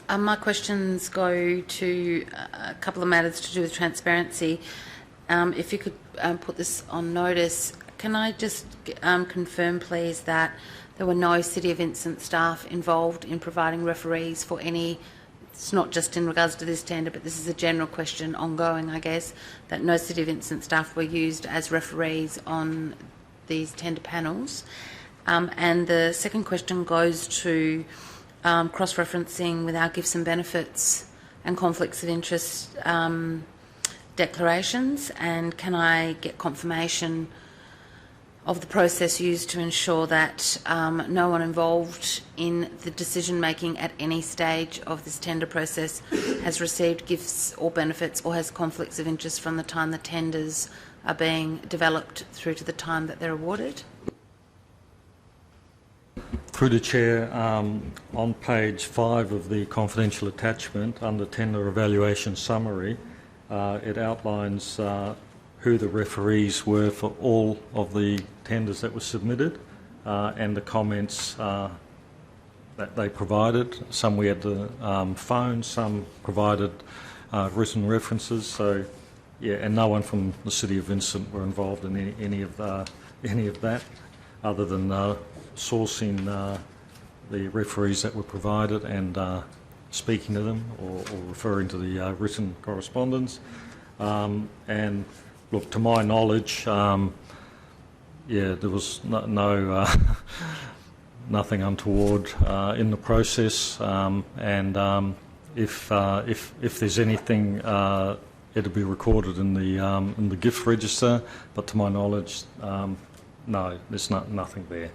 My questions go to a couple of matters to do with transparency. If you could put this on notice, can I just confirm, please, that there were no City of Vincent staff involved in providing referees for any, it's not just in regards to this tender, but this is a general question ongoing, I guess, that no City of Vincent staff were used as referees on these tender panels. And the second question goes to cross-referencing with our gifts and benefits and conflicts of interest declarations, and can I get confirmation of the process used to ensure that no one involved in the decision-making at any stage of this tender process has received gifts or benefits or has conflicts of interest from the time the tenders are being developed through to the time that they're awarded?
Through the Chair, on page 5 of the confidential attachment under tender evaluation summary, it outlines who the referees were for all of the tenders that were submitted and the comments that they provided. Some we had to phone, some provided written references. So, yeah, and no one from the City of Vincent were involved in any of that, other than sourcing the referees that were provided and speaking to them or referring to the written correspondence. And look, to my knowledge, there was nothing untoward in the process. If there's anything, it'll be recorded in the gift register. But to my knowledge, no, there's nothing there.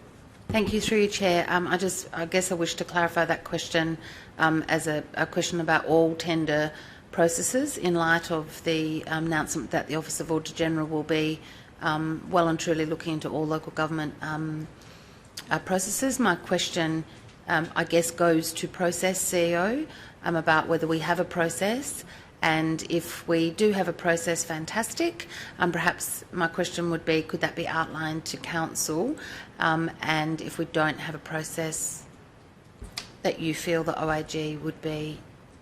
Thank you. Through you, Chair. I guess I wish to clarify that question as a question about all tender processes in light of the announcement that the Office of Auditor General will be well and truly looking into all local government processes. My question, I guess, goes to process, CEO, about whether we have a process. And if we do have a process, fantastic. Perhaps my question would be, could that be outlined to Council? And if we don't have a process that you feel the OAG would be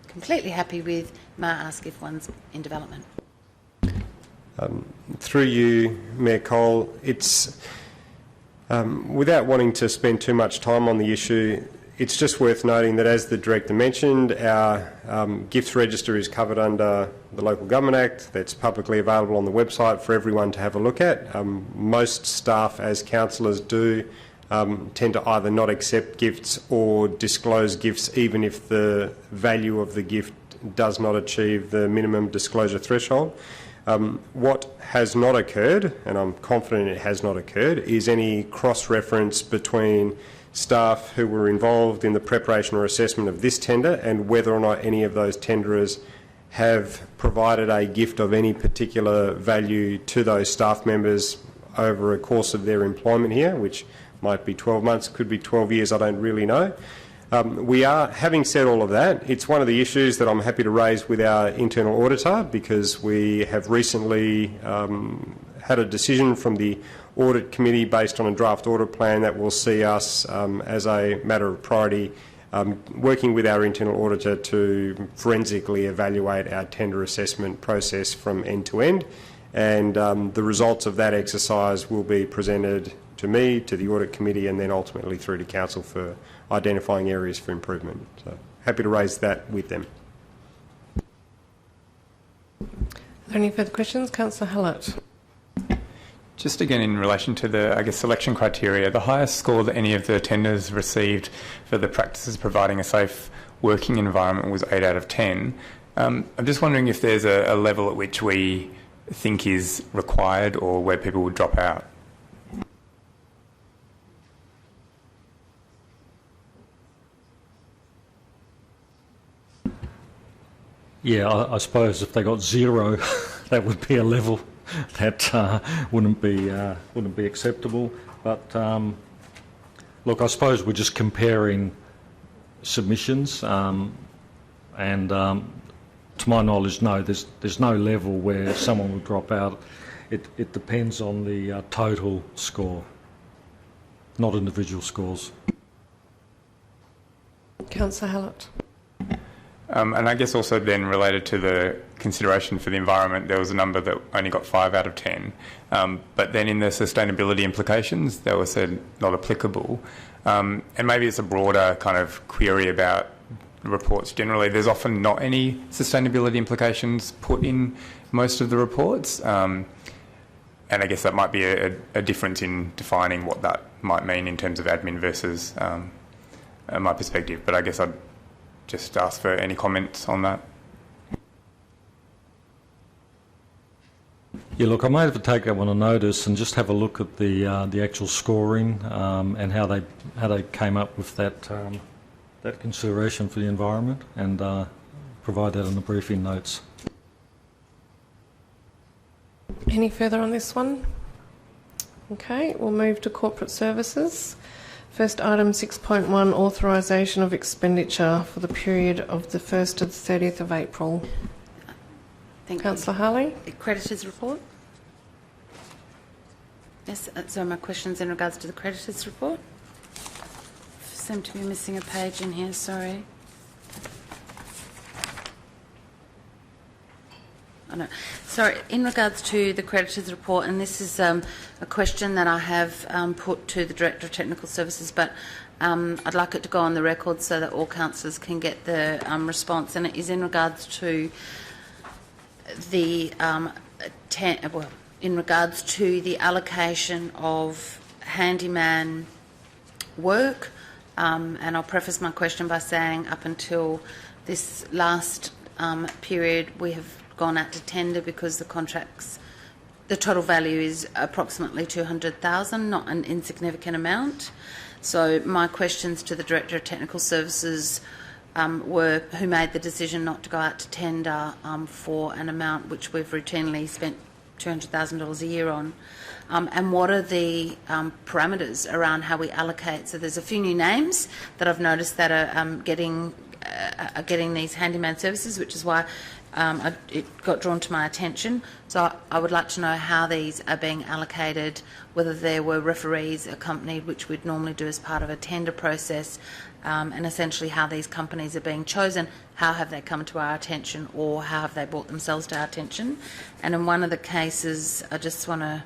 completely happy with, may I ask if one's in development?
Through you, Mayor Cole, it's without wanting to spend too much time on the issue, it's just worth noting that, as the Director mentioned, our gifts register is covered under the Local Government Act. That's publicly available on the website for everyone to have a look at. Most staff, as councillors do, tend to either not accept gifts or disclose gifts even if the value of the gift does not achieve the minimum disclosure threshold. What has not occurred, and I'm confident it has not occurred, is any cross-reference between staff who were involved in the preparation or assessment of this tender and whether or not any of those tenderers have provided a gift of any particular value to those staff members over a course of their employment here, which might be 12 months, could be 12 years, I don't really know. Having said all of that, it's one of the issues that I'm happy to raise with our internal auditor, because we have recently had a decision from the Audit Committee based on a draft audit plan that will see us, as a matter of priority, working with our internal auditor to forensically evaluate our tender assessment process from end to end. And the results of that exercise will be presented to me, to the Audit Committee, and then ultimately through to Council for identifying areas for improvement. So happy to raise that with them.
Are there any further questions? Councillor Hallett.
Just again in relation to the, I guess, selection criteria, the highest score that any of the tenders received for the practices providing a safe working environment was 8 out of 10. I'm just wondering if there's a level at which we think is required or where people would drop out.
Yeah, I suppose if they got 0, that would be a level that wouldn't be acceptable. But look, I suppose we're just comparing submissions, and to my knowledge, no, there's no level where someone would drop out. It depends on the total score, not individual scores.
Councillor Hallett.
And I guess also then related to the consideration for the environment, there was a number that only got 5 out of 10. But then in the sustainability implications, they were said not applicable. And maybe it's a broader kind of query about reports generally. There's often not any sustainability implications put in most of the reports. And I guess that might be a difference in defining what that might mean in terms of admin versus my perspective. But I guess I'd just ask for any comments on that.
Yeah, look, I might have to take that one on notice and just have a look at the actual scoring and how they came up with that consideration for the environment, and provide that in the briefing notes.
Any further on this one? Okay, we'll move to corporate services. First item 6.1, authorisation of expenditure for the period of the 1st to the 30th of April.
Thank
Councillor Harley.
you. Creditors report. Yes, so my questions in regards to the creditors report. Seem to be missing a page in here, sorry. Oh, no. Sorry, in regards to the creditors report, and this is a question that I have put to the Director of Technical Services, but I'd like it to go on the record so that all councillors can get the response, and it is in regards to the in regards to the allocation of handyman work, and I'll preface my question by saying up until this last period we have gone out to tender because the total value is approximately 200,000, not an insignificant amount. So my questions to the Director of Technical Services were who made the decision not to go out to tender for an amount which we've routinely spent $200,000 a year on, and what are the parameters around how we allocate. So there's a few new names that I've noticed that are getting these handyman services, which is why it got drawn to my attention. So I would like to know how these are being allocated, whether there were referees accompanied, which we'd normally do as part of a tender process, and essentially how these companies are being chosen, how have they come to our attention, or how have they brought themselves to our attention. And in one of the cases, I just want to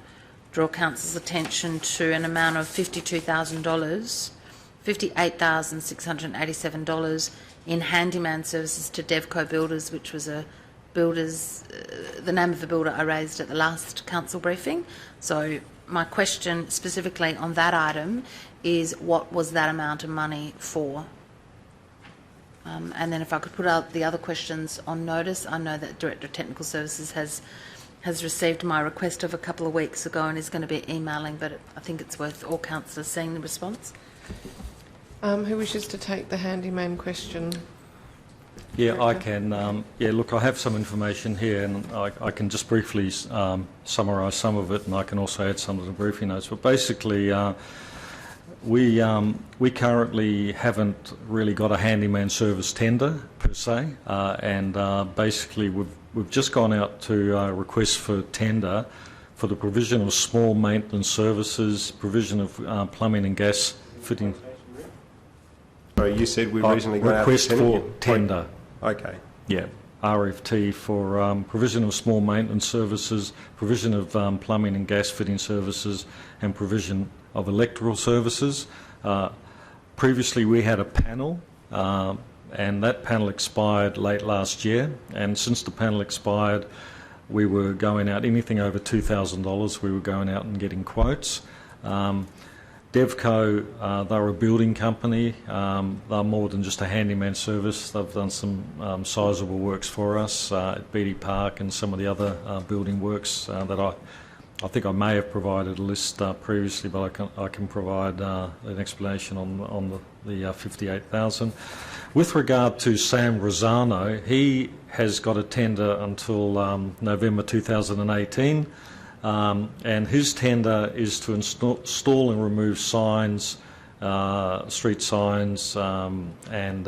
draw council's attention to an amount of $52,000, $58,687 in handyman services to Devco Builders, which was a builders, the name of the builder I raised at the last council briefing. So my question specifically on that item is, what was that amount of money for? And then if I could put out the other questions on notice. I know that Director of Technical Services has received my request of a couple of weeks ago and is going to be emailing, but I think it's worth all councillors seeing the response.
Who wishes to take the handyman question?
Yeah, I can. Yeah, look, I have some information here, and I can just briefly summarise some of it, and I can also add some of the briefing notes. But basically, we currently haven't really got a handyman service tender per se, and basically we've just gone out to request for tender for the provision of small maintenance services, provision of plumbing and gas fitting.
Sorry, you said we've recently gone out to
request for tender.
Okay.
Yeah. RFT for provision of small maintenance services, provision of plumbing and gas fitting services, and provision of electrical services. Previously we had a panel, and that panel expired late last year, and since the panel expired we were going out, anything over $2,000 we were going out and getting quotes. Devco, they're a building company. They're more than just a handyman service. They've done some sizable works for us at Beatty Park and some of the other building works that I think I may have provided a list previously, but I can provide an explanation on the 58,000. With regard to Sam Rosano, he has got a tender until November 2018. And his tender is to install and remove signs, street signs and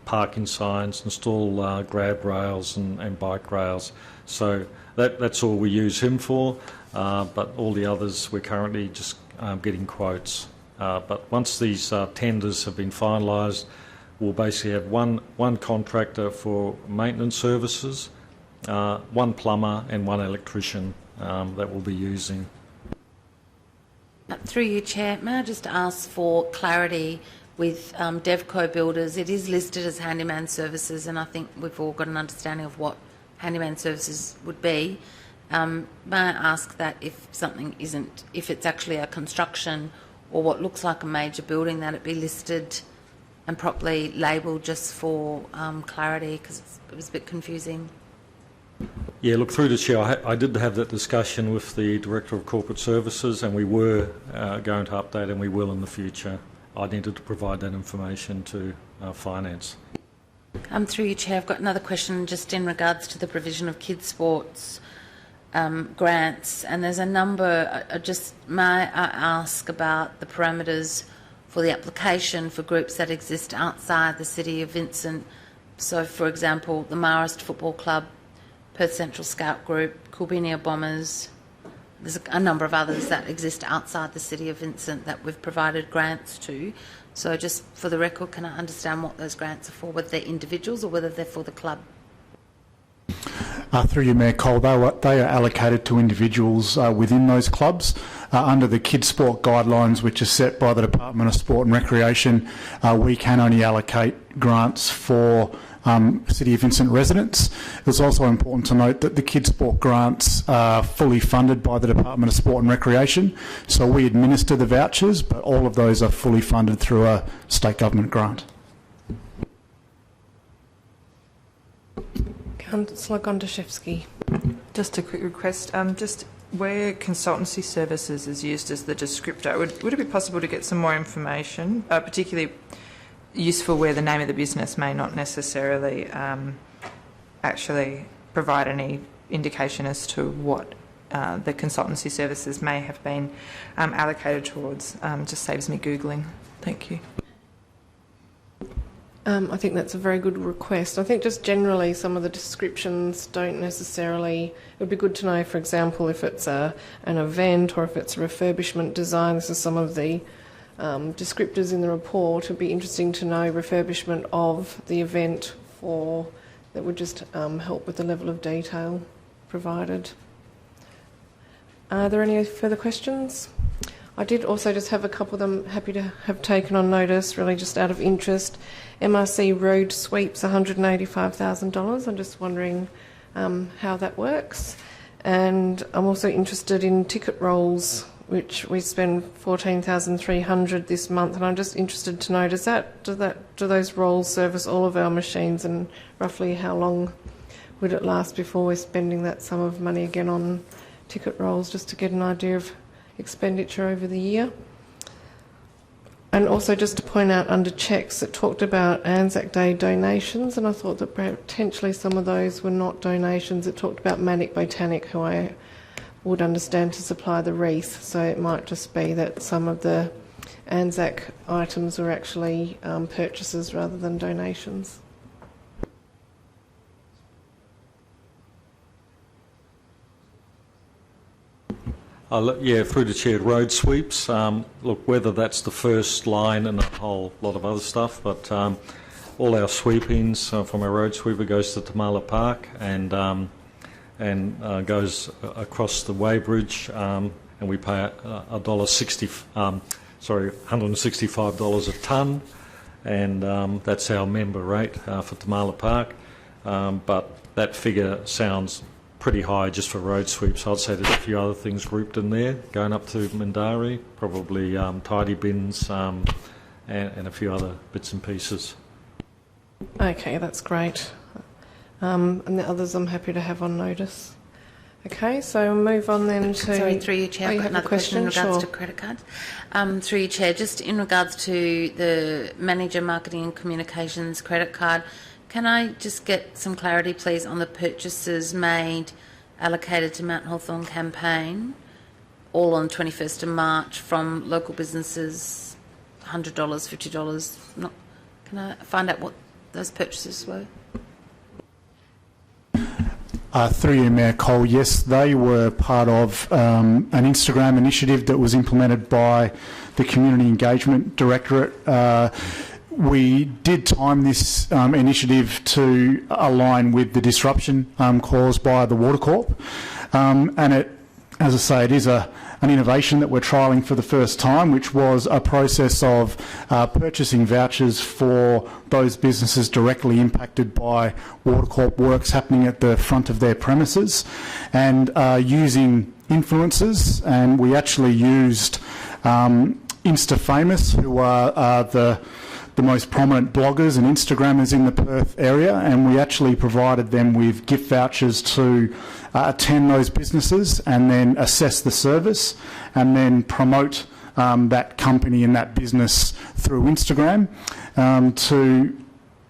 parking signs, install grab rails and bike rails. So that's all we use him for, but all the others we're currently just getting quotes. But once these tenders have been finalised, we'll basically have one contractor for maintenance services, one plumber and one electrician that we'll be using.
Through you, Chair, may I just ask for clarity with Devco Builders? It is listed as handyman services, and I think we've all got an understanding of what handyman services would be. May I ask that if something isn't, if it's actually a construction or what looks like a major building, that it be listed and properly labelled just for clarity, because it was a bit confusing.
Yeah, look, through the Chair, I did have that discussion with the Director of Corporate Services, and we were going to update, and we will in the future. I needed to provide that information to Finance.
Through you, Chair, I've got another question just in regards to the provision of kids' sports grants, and there's a number. May I ask about the parameters for the application for groups that exist outside the City of Vincent? So, for example, the Marist Football Club, Perth Central Scout Group, Coolbenia Bombers. There's a number of others that exist outside the City of Vincent that we've provided grants to. So just for the record, can I understand what those grants are for, whether they're individuals or whether they're for the club?
Through you, Mayor Cole, they are allocated to individuals within those clubs. Under the kids' sport guidelines, which are set by the Department of Sport and Recreation, we can only allocate grants for City of Vincent residents. It's also important to note that the kids' sport grants are fully funded by the Department of Sport and Recreation, so we administer the vouchers, but all of those are fully funded through a state government grant.
Councillor Gondaszewski.
Just a quick request. Just where consultancy services is used as the descriptor, would it be possible to get some more information, particularly useful where the name of the business may not necessarily actually provide any indication as to what the consultancy services may have been allocated towards? Just saves me Googling. Thank you.
I think that's a very good request. I think just generally some of the descriptions don't necessarily... It would be good to know, for example, if it's an event or if it's a refurbishment design. This is some of the descriptors in the report. It would be interesting to know refurbishment of the event that would just help with the level of detail provided. Are there any further questions? I did also just have a couple of them happy to have taken on notice, really just out of interest. MRC road sweeps, $185,000. I'm just wondering how that works. And I'm also interested in ticket rolls, which we spend $14,300 this month, and I'm just interested to know, do those rolls service all of our machines, and roughly how long would it last before we're spending that sum of money again on ticket rolls, just to get an idea of expenditure over the year? And also just to point out, under checks, it talked about Anzac Day donations, and I thought that potentially some of those were not donations. It talked about Manic Botanic, who I would understand to supply the wreath, so it might just be that some of the Anzac items were actually purchases rather than donations.
Yeah, through the Chair, road sweeps. Look, whether that's the first line and a whole lot of other stuff, but all our sweepings from our road sweeper goes to Tamala Park and goes across the weighbridge, and we pay $165 a tonne, and that's our member rate for Tamala Park. But that figure sounds pretty high just for road sweeps. I'd say there's a few other things grouped in there, going up to Mindarie, probably tidy bins and a few other bits and pieces.
Okay, that's great. And the others I'm happy to have on notice. Okay, so we'll move on then to...
Sorry, through you, Chair, I've got another question in regards to credit cards. Through you, Chair, just in regards to the Manager Marketing and Communications credit card, can I just get some clarity, please, on the purchases made allocated to Mount Hawthorn campaign, all on 21st of March from local businesses, $100, $50? Can I find out what those purchases were?
Through you, Mayor Cole, yes, they were part of an Instagram initiative that was implemented by the Community Engagement Directorate. We did time this initiative to align with the disruption caused by the Water Corp. And it, as I say, it is an innovation that we're trialling for the first time, which was a process of purchasing vouchers for those businesses directly impacted by Water Corp works happening at the front of their premises, and using influencers. And we actually used Insta Famous, who are the most prominent bloggers and Instagrammers in the Perth area, and we actually provided them with gift vouchers to attend those businesses and then assess the service and then promote that company and that business through Instagram to,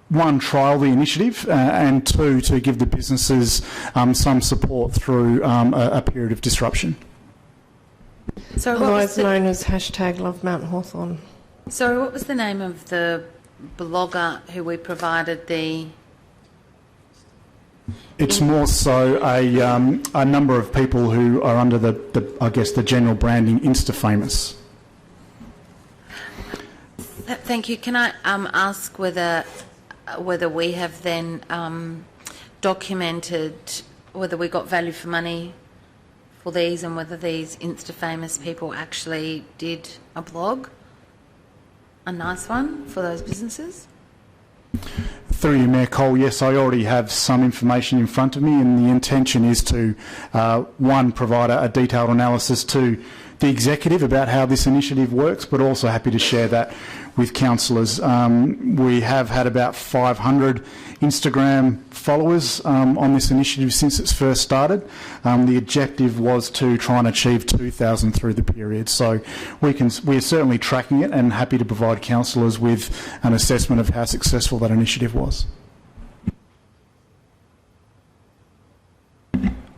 one, trial the initiative and two, to give the businesses some support through a period of disruption.
So
otherwise known as #LoveMountHawthorn.
Sorry, what was the name of the blogger who we provided the...
It's more so a number of people who are under the I guess, the general branding Insta Famous.
Thank you. Can I ask whether we have then documented whether we got value for money for these and whether these Insta Famous people actually did a blog? A nice one for those businesses?
Through you, Mayor Cole, yes, I already have some information in front of me, and the intention is to, one, provide a detailed analysis to the executive about how this initiative works, but also happy to share that with councillors. We have had about 500 Instagram followers on this initiative since it's first started. The objective was to try and achieve 2,000 through the period. So we're certainly tracking it and happy to provide councillors with an assessment of how successful that initiative was.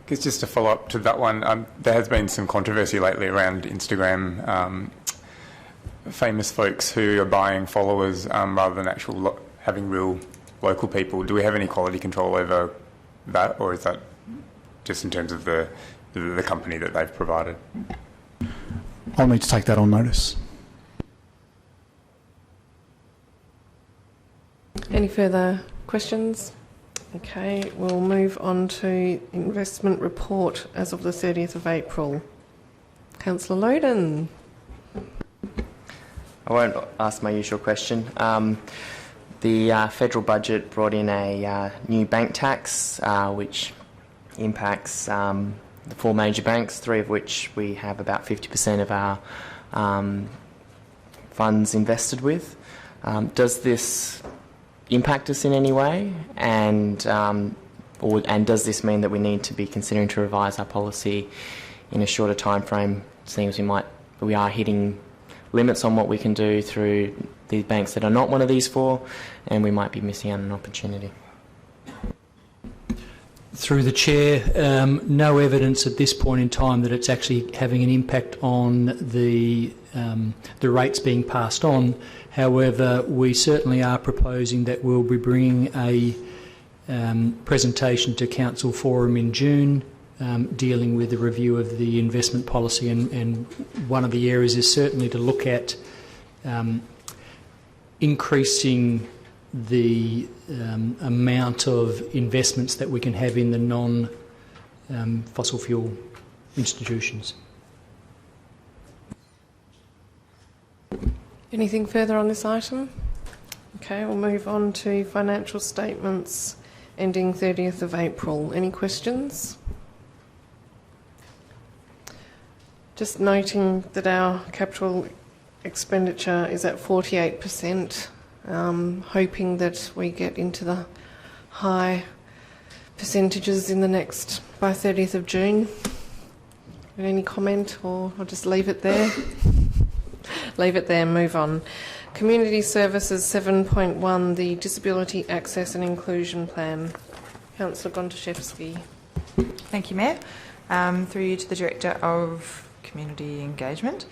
Just to follow up to that one, there has been some controversy lately around Instagram, famous folks who are buying followers rather than actual having real local people. Do we have any quality control over that, or is that just in terms of the company that they've provided?
I'll need to take that on notice.
Any further questions? Okay, we'll move on to investment report as of the 30th of April. Councillor Loden.
I won't ask my usual question. The federal budget brought in a new bank tax, which impacts the four major banks, three of which we have about 50% of our funds invested with. Does this impact us in any way, and does this mean that we need to be considering to revise our policy in a shorter time frame, seeing as we are hitting limits on what we can do through the banks that are not one of these four, and we might be missing out on an opportunity?
Through the Chair, no evidence at this point in time that it's actually having an impact on the rates being passed on. However, we certainly are proposing that we'll be bringing a presentation to Council Forum in June dealing with the review of the investment policy, and one of the areas is certainly to look at increasing the amount of investments that we can have in the non-fossil fuel institutions.
Anything further on this item? Okay, we'll move on to financial statements ending 30th of April. Any questions? Just noting that our capital expenditure is at 48%, hoping that we get into the high percentages in the next, by 30th of June. Any comment, or I'll just leave it there? Leave it there and move on. Community Services 7.1, the Disability Access and Inclusion Plan. Councillor Gontaszewski.
Thank you, Mayor. Through you to the Director of Community Engagement.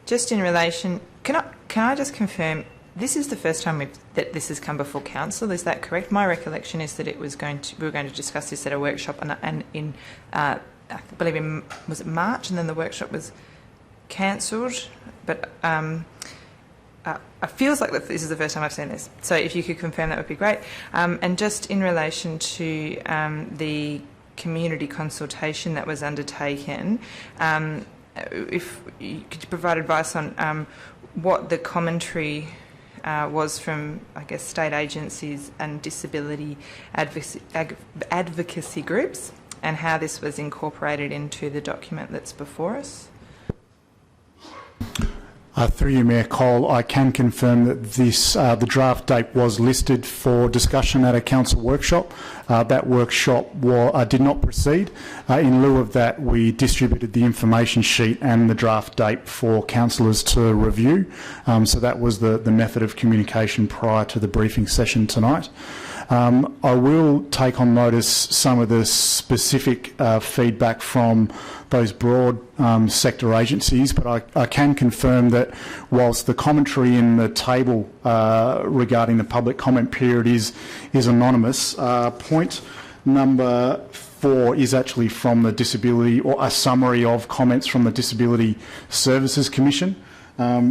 Just in relation, can I just confirm, this is the first time that this has come before Council, is that correct? My recollection is that we were going to discuss this at a workshop and in, I believe was it March, and then the workshop was cancelled, but it feels like this is the first time I've seen this. So if you could confirm, that would be great. And just in relation to the community consultation that was undertaken, if you could provide advice on what the commentary was from, I guess, state agencies and disability advocacy groups, and how this was incorporated into the document that's before us.
Through you, Mayor Cole, I can confirm that this, the draft date was listed for discussion at a council workshop. That workshop did not proceed. In lieu of that, we distributed the information sheet and the draft date for councillors to review. So that was the method of communication prior to the briefing session tonight. I will take on notice some of the specific feedback from those broad sector agencies, but I can confirm that whilst the commentary in the table regarding the public comment period is anonymous, point number 4 is actually from the Disability, or a summary of comments from the Disability Services Commission,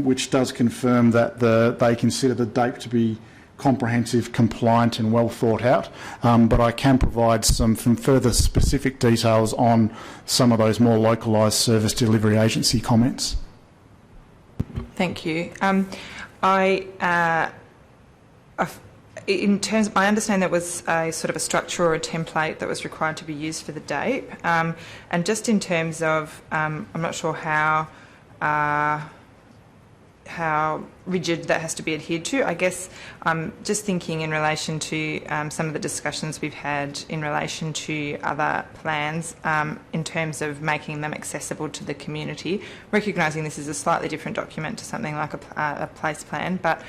which does confirm that they consider the date to be comprehensive, compliant and well thought out, but I can provide some further specific details on some of those more localised service delivery agency comments.
Thank you. In terms, I understand there was a sort of a structure or a template that was required to be used for the DAPE, and just in terms of, I'm not sure how rigid that has to be adhered to. I guess I'm just thinking in relation to some of the discussions we've had in relation to other plans in terms of making them accessible to the community, recognising this is a slightly different document to something like a place plan, but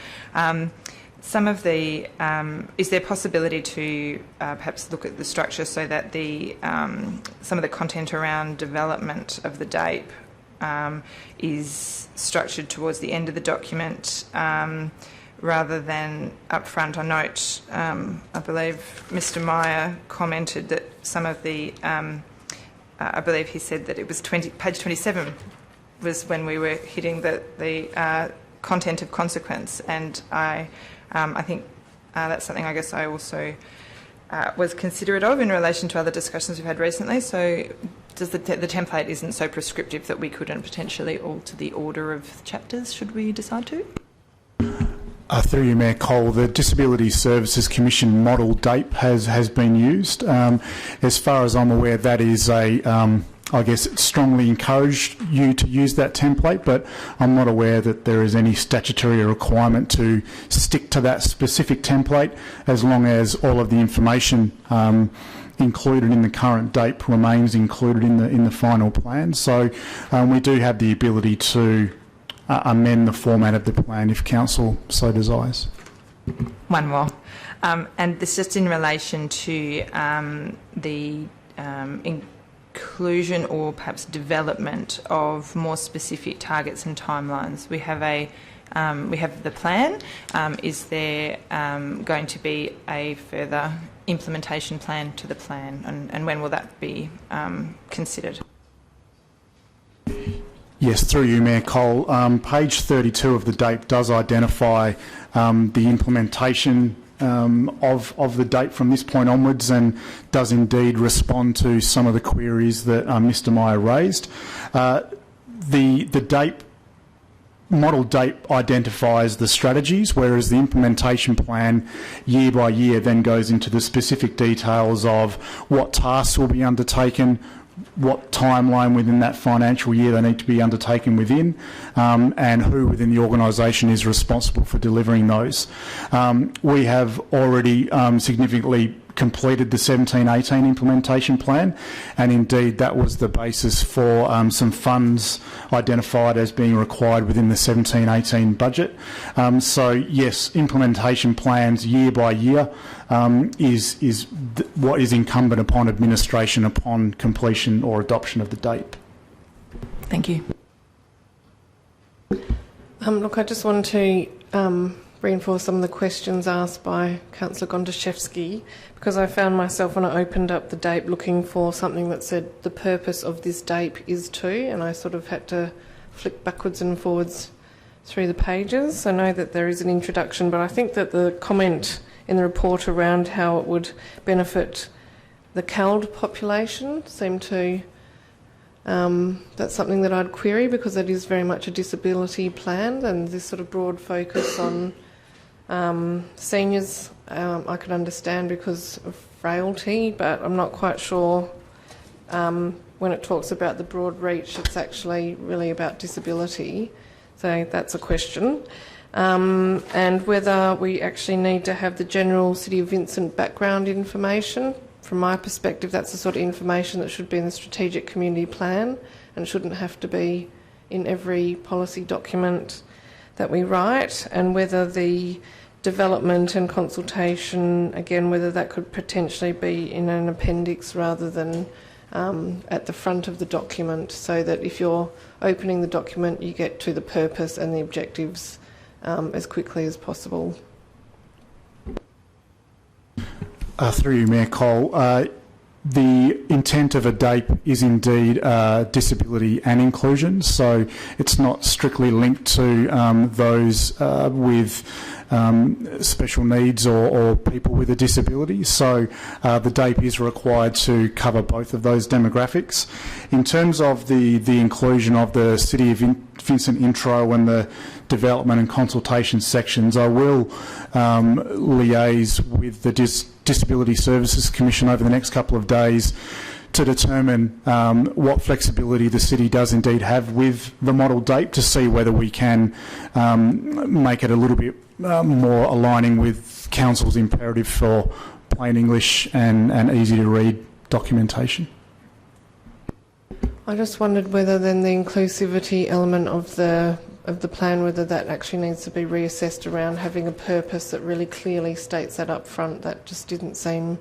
some of the, is there possibility to perhaps look at the structure so that the some of the content around development of the DAPE is structured towards the end of the document rather than up front? I note, I believe Mr Meyer commented that some of the, I believe he said that it was page 27 was when we were hitting the content of consequence, and I think that's something I guess I also was considerate of in relation to other discussions we've had recently. So does the template isn't so prescriptive that we couldn't potentially alter the order of chapters should we decide to?
Through you, Mayor Cole, the Disability Services Commission model DAPE has been used. As far as I'm aware, that is I guess it strongly encouraged you to use that template, but I'm not aware that there is any statutory requirement to stick to that specific template, as long as all of the information included in the current DAPE remains included in the final plan. So we do have the ability to amend the format of the plan if council so desires.
One more, and this is just in relation to the inclusion or perhaps development of more specific targets and timelines. We have the plan. Is there going to be a further implementation plan to the plan, and when will that be considered?
Yes, through you, Mayor Cole. Page 32 of the DAPE does identify the implementation of the date from this point onwards, and does indeed respond to some of the queries that Mr Meyer raised. The date, model date, identifies the strategies, whereas the implementation plan year by year then goes into the specific details of what tasks will be undertaken, what timeline within that financial year they need to be undertaken within, and who within the organisation is responsible for delivering those. We have already significantly completed the 17-18 implementation plan, and indeed that was the basis for some funds identified as being required within the 17-18 budget. So yes, implementation plans year by year is what is incumbent upon administration upon completion or adoption of the date.
Thank you.
Look, I just want to reinforce some of the questions asked by Councillor Gondaszewski, because I found myself, when I opened up the DAPE, looking for something that said the purpose of this DAPE is to, and I sort of had to flick backwards and forwards through the pages. I know that there is an introduction, but I think that the comment in the report around how it would benefit the CALD population seemed to, that's something that I'd query, because it is very much a disability plan, and this sort of broad focus on seniors I could understand because of frailty, but I'm not quite sure when it talks about the broad reach, it's actually really about disability. So that's a question. And whether we actually need to have the general City of Vincent background information. From my perspective, that's the sort of information that should be in the strategic community plan and shouldn't have to be in every policy document that we write, and whether the development and consultation, again, whether that could potentially be in an appendix rather than at the front of the document, so that if you're opening the document you get to the purpose and the objectives as quickly as possible.
Through you, Mayor Cole, the intent of a DAPE is indeed disability and inclusion, so it's not strictly linked to those with special needs or people with a disability. So the DAPE is required to cover both of those demographics. In terms of the inclusion of the City of Vincent intro and the development and consultation sections, I will liaise with the Disability Services Commission over the next couple of days to determine what flexibility the city does indeed have with the model DAPE, to see whether we can make it a little bit more aligning with Council's imperative for plain English and easy to read documentation.
I just wondered whether then the inclusivity element of the plan, whether that actually needs to be reassessed around having a purpose that really clearly states that up front. That just didn't seem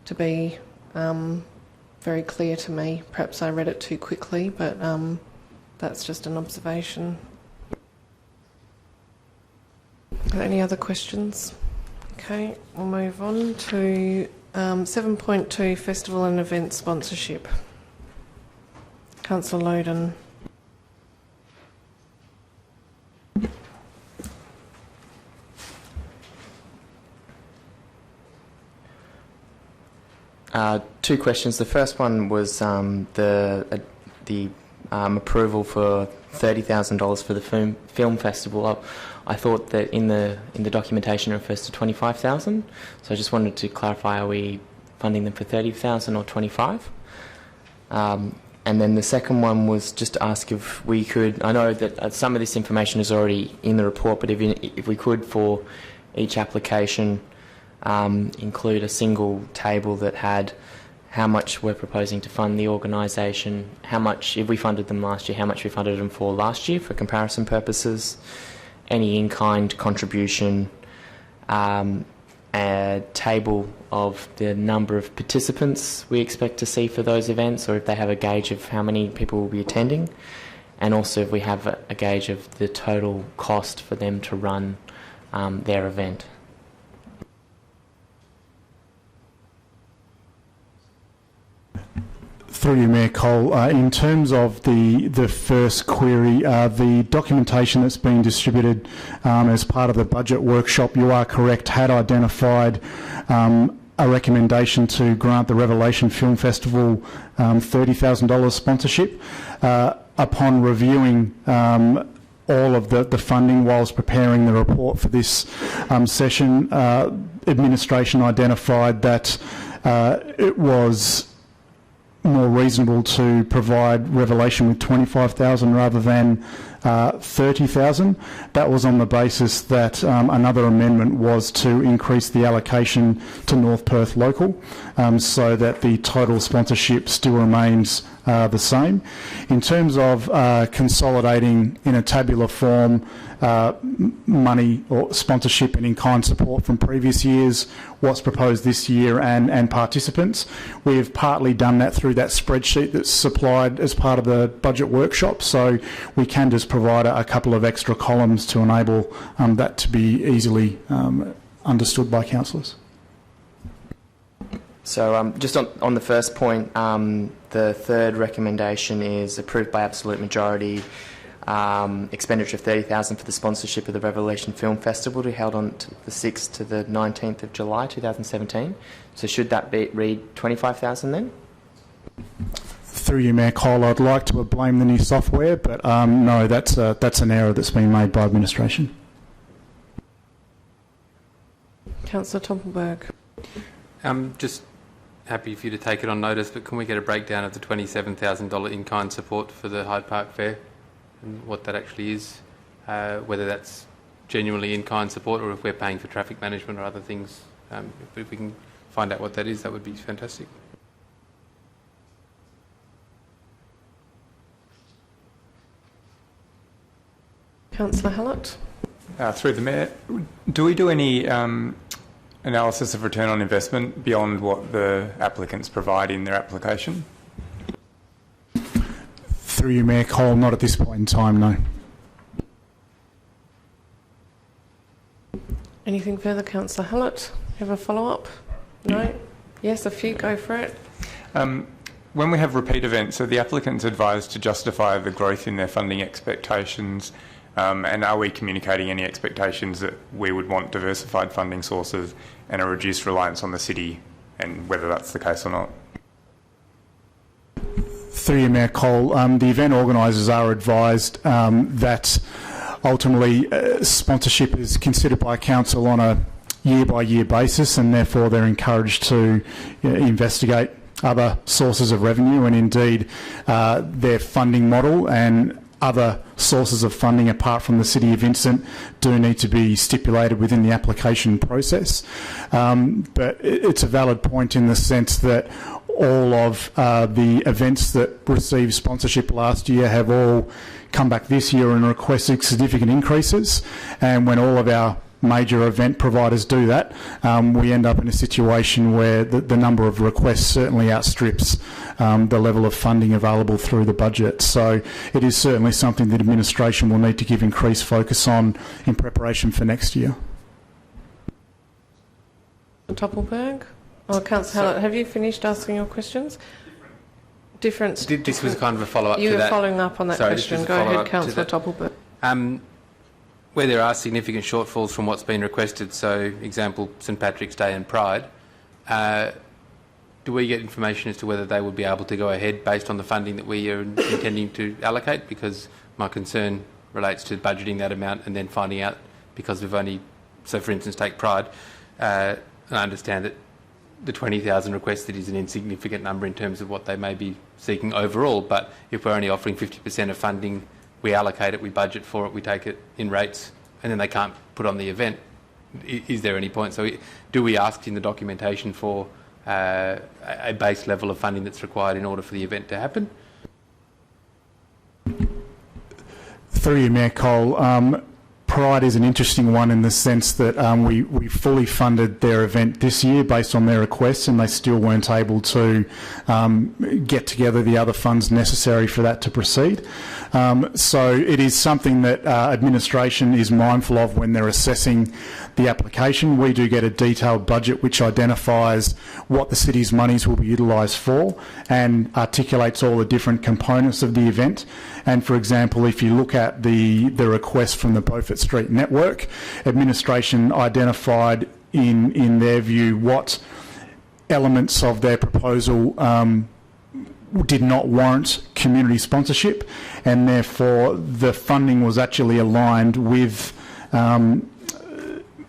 to be very clear to me. Perhaps I read it too quickly, but that's just an observation. Are there any other questions? Okay, we'll move on to 7.2, Festival and Event Sponsorship. Councillor Loden.
Two questions. The first one was the approval for $30,000 for the film festival. I thought that in the documentation it refers to $25,000. So I just wanted to clarify: are we funding them for $30,000 or $25,000? And then the second one was just to ask if we could. I know that some of this information is already in the report, but if we could, for each application, include a single table that had how much we're proposing to fund the organisation, how much, if we funded them last year, how much we funded them for last year for comparison purposes, any in-kind contribution, a table of the number of participants we expect to see for those events, or if they have a gauge of how many people will be attending, and also if we have a gauge of the total cost for them to run their event.
Through you, Mayor Cole, in terms of the first query, the documentation that's been distributed as part of the budget workshop, you are correct, had identified a recommendation to grant the Revelation Film Festival $30,000 sponsorship. Upon reviewing all of the funding whilst preparing the report for this session, administration identified that it was more reasonable to provide Revelation with $25,000 rather than $30,000. That was on the basis that another amendment was to increase the allocation to North Perth Local, so that the total sponsorship still remains the same. In terms of consolidating in a tabular form money or sponsorship and in-kind support from previous years, what's proposed this year and participants, we have partly done that through that spreadsheet that's supplied as part of the budget workshop, so we can just provide a couple of extra columns to enable that to be easily understood by councillors.
So just on the first point, the third recommendation is approved by absolute majority, expenditure of $30,000 for the sponsorship of the Revelation Film Festival to be held on the 6th to the 19th of July 2017. So should that read $25,000 then?
Through you, Mayor Cole, I'd like to blame the new software, but no, that's an error that's been made by administration.
Councillor Toppelberg.
Just happy for you to take it on notice, but can we get a breakdown of the $27,000 in-kind support for the Hyde Park Fair and what that actually is, whether that's genuinely in-kind support or if we're paying for traffic management or other things? If we can find out what that is, that would be fantastic.
Councillor Hallett.
Through the Mayor, do we do any analysis of return on investment beyond what the applicants provide in their application?
Through you, Mayor Cole, not at this point in time, no.
Anything further, Councillor Hallett? Have a follow-up? No? Yes, a few, go for it.
When we have repeat events, are the applicants advised to justify the growth in their funding expectations, and are we communicating any expectations that we would want diversified funding sources and a reduced reliance on the city, and whether that's the case or not?
Through you, Mayor Cole, the event organisers are advised that ultimately sponsorship is considered by council on a year-by-year basis, and therefore they're encouraged to investigate other sources of revenue, and indeed their funding model and other sources of funding apart from the City of Vincent do need to be stipulated within the application process. But it's a valid point in the sense that all of the events that received sponsorship last year have all come back this year and requested significant increases, and when all of our major event providers do that, we end up in a situation where the number of requests certainly outstrips the level of funding available through the budget. So it is certainly something that administration will need to give increased focus on in preparation for next year.
Toppelberg? Councillor Hallett, have you finished asking your questions? Different.
This was kind of a follow-up to that.
You were following up on that question. Go ahead, Councillor Toppelberg.
Where there are significant shortfalls from what's been requested, so example St Patrick's Day and Pride, do we get information as to whether they would be able to go ahead based on the funding that we are intending to allocate? Because my concern relates to budgeting that amount and then finding out, because we've only, so for instance take Pride, and I understand that the 20,000 requested is an insignificant number in terms of what they may be seeking overall, but if we're only offering 50% of funding, we allocate it, we budget for it, we take it in rates, and then they can't put on the event. Is there any point? So do we ask in the documentation for a base level of funding that's required in order for the event to happen?
Through you, Mayor Cole, Pride is an interesting one in the sense that we fully funded their event this year based on their requests, and they still weren't able to get together the other funds necessary for that to proceed. So it is something that administration is mindful of when they're assessing the application. We do get a detailed budget which identifies what the city's monies will be utilised for and articulates all the different components of the event. And for example, if you look at the request from the Beaufort Street Network, administration identified in their view what elements of their proposal did not warrant community sponsorship, and therefore the funding was actually aligned with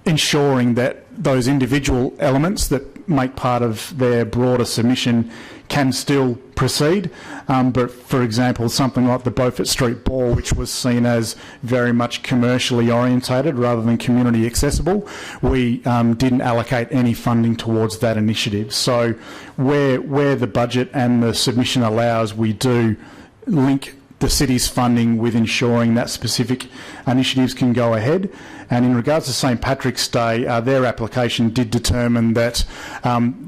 ensuring that those individual elements that make part of their broader submission can still proceed. But for example, something like the Beaufort Street Ball, which was seen as very much commercially orientated rather than community accessible, we didn't allocate any funding towards that initiative. So where the budget and the submission allows, we do link the city's funding with ensuring that specific initiatives can go ahead. And in regards to St Patrick's Day, their application did determine that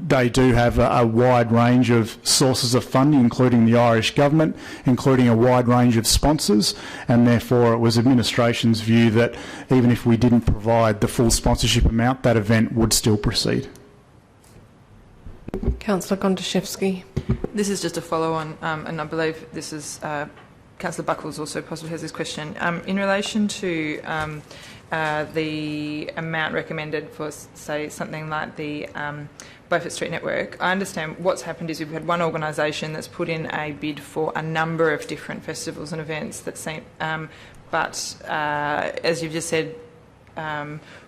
they do have a wide range of sources of funding, including the Irish government, including a wide range of sponsors, and therefore it was administration's view that even if we didn't provide the full sponsorship amount, that event would still proceed.
Councillor Gondaszewski.
This is just a follow-on, and I believe this is Councillor Buckles also possibly has this question. In relation to the amount recommended for, say, something like the Beaufort Street Network, I understand what's happened is we've had one organisation that's put in a bid for a number of different festivals and events that seem, but as you've just said,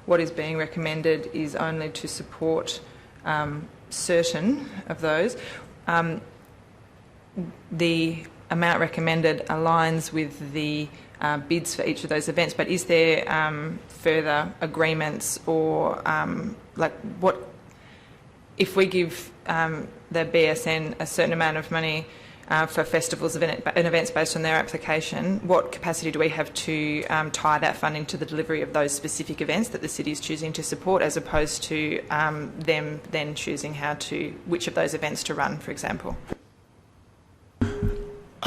what is being recommended is only to support certain of those. The amount recommended aligns with the bids for each of those events, but is there further agreements or like what if we give the BSN a certain amount of money for festivals and events based on their application, what capacity do we have to tie that funding to the delivery of those specific events that the city is choosing to support, as opposed to them then choosing which of those events to run, for example?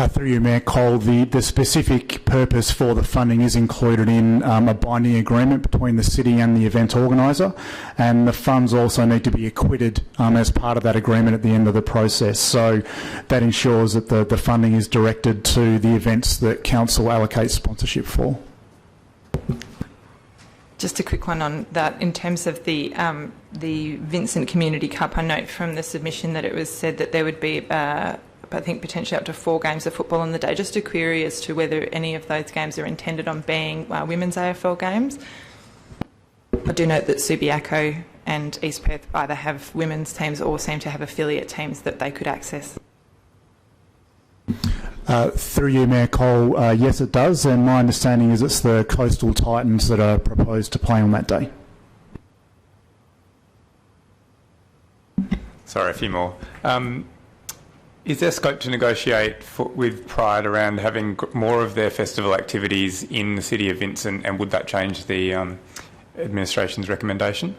Through you, Mayor Cole, the specific purpose for the funding is included in a binding agreement between the city and the event organiser, and the funds also need to be acquitted as part of that agreement at the end of the process. So that ensures that the funding is directed to the events that council allocates sponsorship for.
Just a quick one on that. In terms of the Vincent Community Cup, I note from the submission that it was said that there would be I think potentially up to 4 games of football on the day. Just a query as to whether any of those games are intended on being women's AFL games. I do note that Subiaco and East Perth either have women's teams or seem to have affiliate teams that they could access.
Through you, Mayor Cole, yes it does, and my understanding is it's the Coastal Titans that are proposed to play on that day.
Sorry, a few more. Is there scope to negotiate with Pride around having more of their festival activities in the city of Vincent, and would that change the administration's recommendation?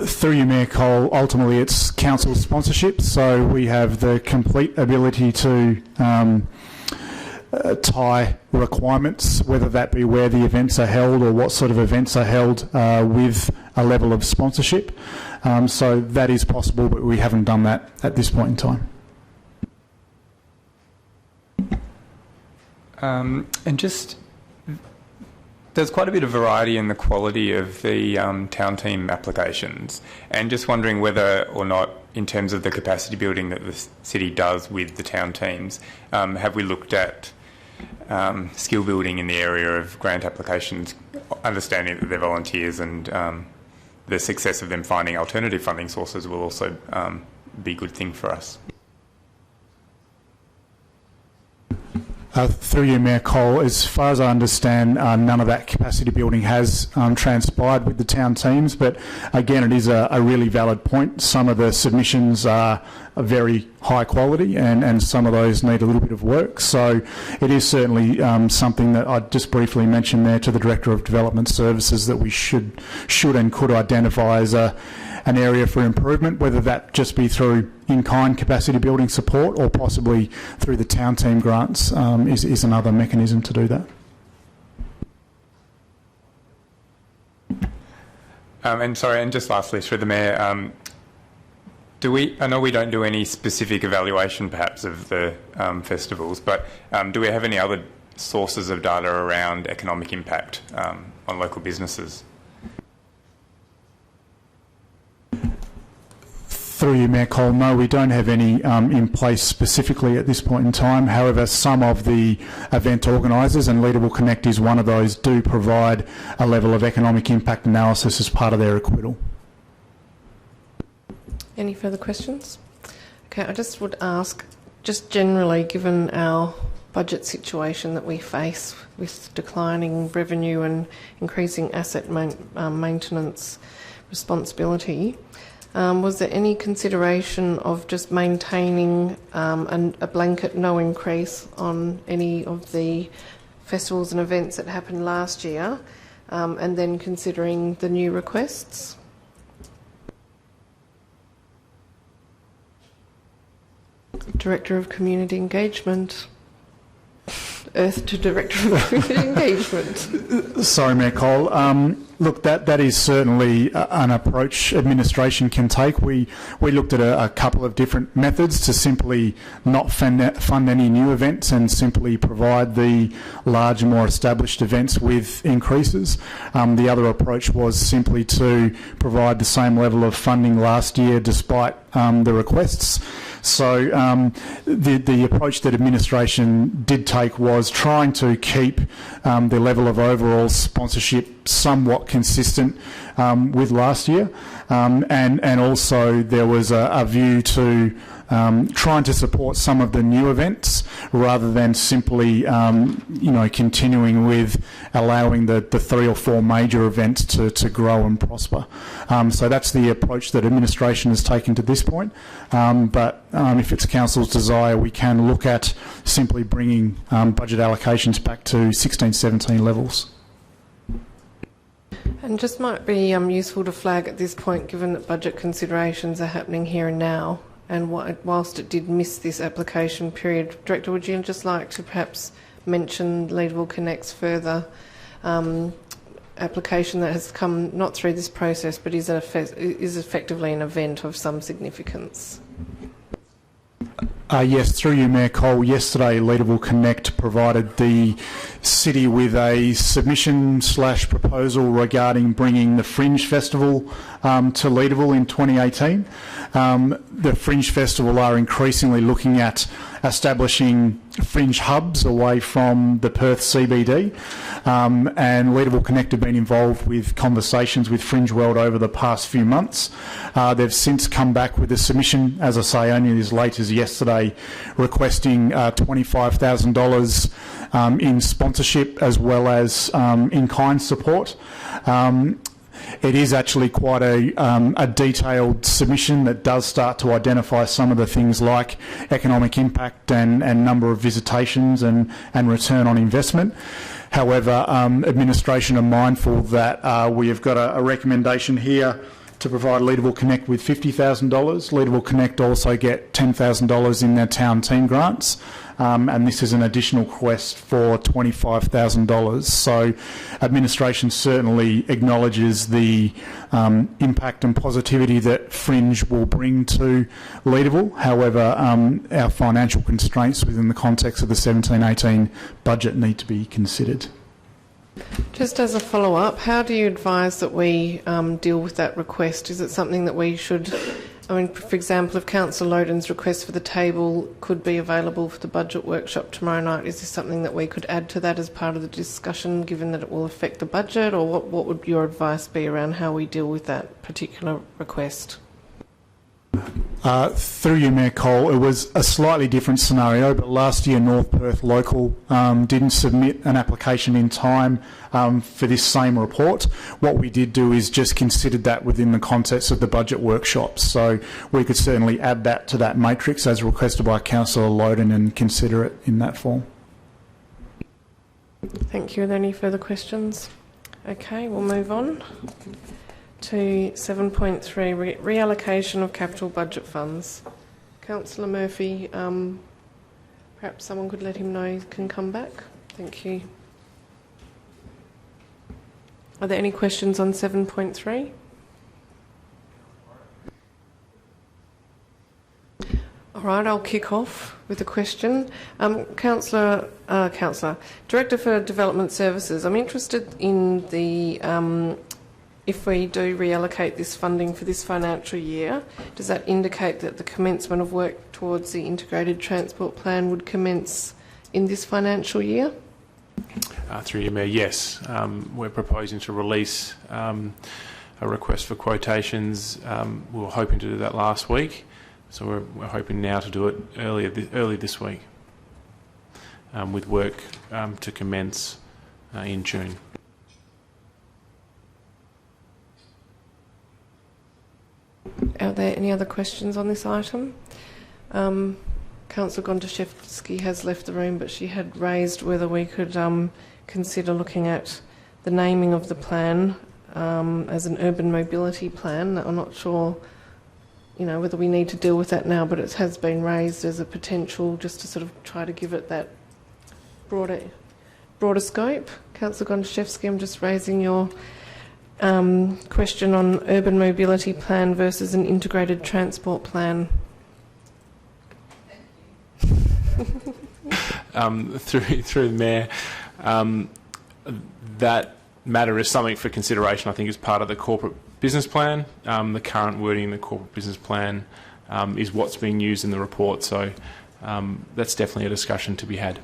Through you, Mayor Cole, ultimately it's council sponsorship, so we have the complete ability to tie requirements, whether that be where the events are held or what sort of events are held, with a level of sponsorship. So that is possible, but we haven't done that at this point in time.
And just, there's quite a bit of variety in the quality of the town team applications, and just wondering whether or not, in terms of the capacity building that the city does with the town teams, have we looked at skill building in the area of grant applications, understanding that they're volunteers, and the success of them finding alternative funding sources will also be a good thing for us?
Through you, Mayor Cole, as far as I understand, none of that capacity building has transpired with the town teams, but again, it is a really valid point. Some of the submissions are very high quality and some of those need a little bit of work. So it is certainly something that I'd just briefly mention there to the Director of Development Services that we should and could identify as an area for improvement, whether that just be through in-kind capacity building support or possibly through the town team grants is another mechanism to do that.
And just lastly, through the Mayor, I know we don't do any specific evaluation perhaps of the festivals, but do we have any other sources of data around economic impact on local businesses?
Through you, Mayor Cole, no, we don't have any in place specifically at this point in time. However, some of the event organisers, and Leederville Connect is one of those, do provide a level of economic impact analysis as part of their acquittal.
Any further questions? Okay, I just would ask, just generally, given our budget situation that we face with declining revenue and increasing asset maintenance responsibility, was there any consideration of just maintaining a blanket no increase on any of the festivals and events that happened last year, and then considering the new requests? Director of Community Engagement. Earth to Director of Community Engagement.
Sorry, Mayor Cole. Look, that is certainly an approach administration can take. We looked at a couple of different methods to simply not fund any new events and simply provide the large, more established events with increases. The other approach was simply to provide the same level of funding last year despite the requests. So the approach that administration did take was trying to keep the level of overall sponsorship somewhat consistent with last year, and also there was a view to trying to support some of the new events rather than simply continuing with allowing the 3 or 4 major events to grow and prosper. So that's the approach that administration has taken to this point, but if it's council's desire, we can look at simply bringing budget allocations back to 16-17 levels.
And just might be useful to flag at this point, given that budget considerations are happening here and now, and whilst it did miss this application period, Director, would you just like to perhaps mention Leederville Connect's further application that has come not through this process but is effectively an event of some significance?
Yes, through you, Mayor Cole. Yesterday, Leederville Connect provided the city with a submission/proposal regarding bringing the Fringe Festival to Leederville in 2018. The Fringe Festival are increasingly looking at establishing fringe hubs away from the Perth CBD, and Leederville Connect have been involved with conversations with Fringe World over the past few months. They've since come back with a submission, as I say, only as late as yesterday, requesting $25,000 in sponsorship as well as in-kind support. It is actually quite a detailed submission that does start to identify some of the things like economic impact and number of visitations and return on investment. However, administration are mindful that we have got a recommendation here to provide Leederville Connect with $50,000. Leederville Connect also get $10,000 in their town team grants, and this is an additional request for $25,000. So administration certainly acknowledges the impact and positivity that Fringe will bring to Leederville. However, our financial constraints within the context of the 17-18 budget need to be considered.
Just as a follow-up, how do you advise that we deal with that request? Is it something that we should, for example, if Councillor Loden's request for the table could be available for the budget workshop tomorrow night, is this something that we could add to that as part of the discussion, given that it will affect the budget, or what would your advice be around how we deal with that particular request?
Through you, Mayor Cole, it was a slightly different scenario, but last year North Perth Local didn't submit an application in time for this same report. What we did do is just considered that within the context of the budget workshops. So we could certainly add that to that matrix as requested by Councillor Loden and consider it in that form.
Thank you. Are there any further questions? Okay, we'll move on to 7.3, reallocation of capital budget funds. Councillor Murphy, perhaps someone could let him know he can come back. Thank you. Are there any questions on 7.3? All right, I'll kick off with a question. Councillor, Director for Development Services, I'm interested in the if we do reallocate this funding for this financial year, does that indicate that the commencement of work towards the integrated transport plan would commence in this financial year?
Through you, Mayor, yes. We're proposing to release a request for quotations. We were hoping to do that last week, so we're hoping now to do it early this week, with work to commence in June.
Are there any other questions on this item? Councillor Gontaszewski has left the room, but she had raised whether we could consider looking at the naming of the plan as an urban mobility plan. I'm not sure, whether we need to deal with that now, but it has been raised as a potential just to sort of try to give it that broader scope. Councillor Gontaszewski, I'm just raising your question on urban mobility plan versus an integrated transport plan.
Through the Mayor, that matter is something for consideration. I think as part of the corporate business plan. The current wording in the corporate business plan is what's being used in the report, so that's definitely a discussion to be had.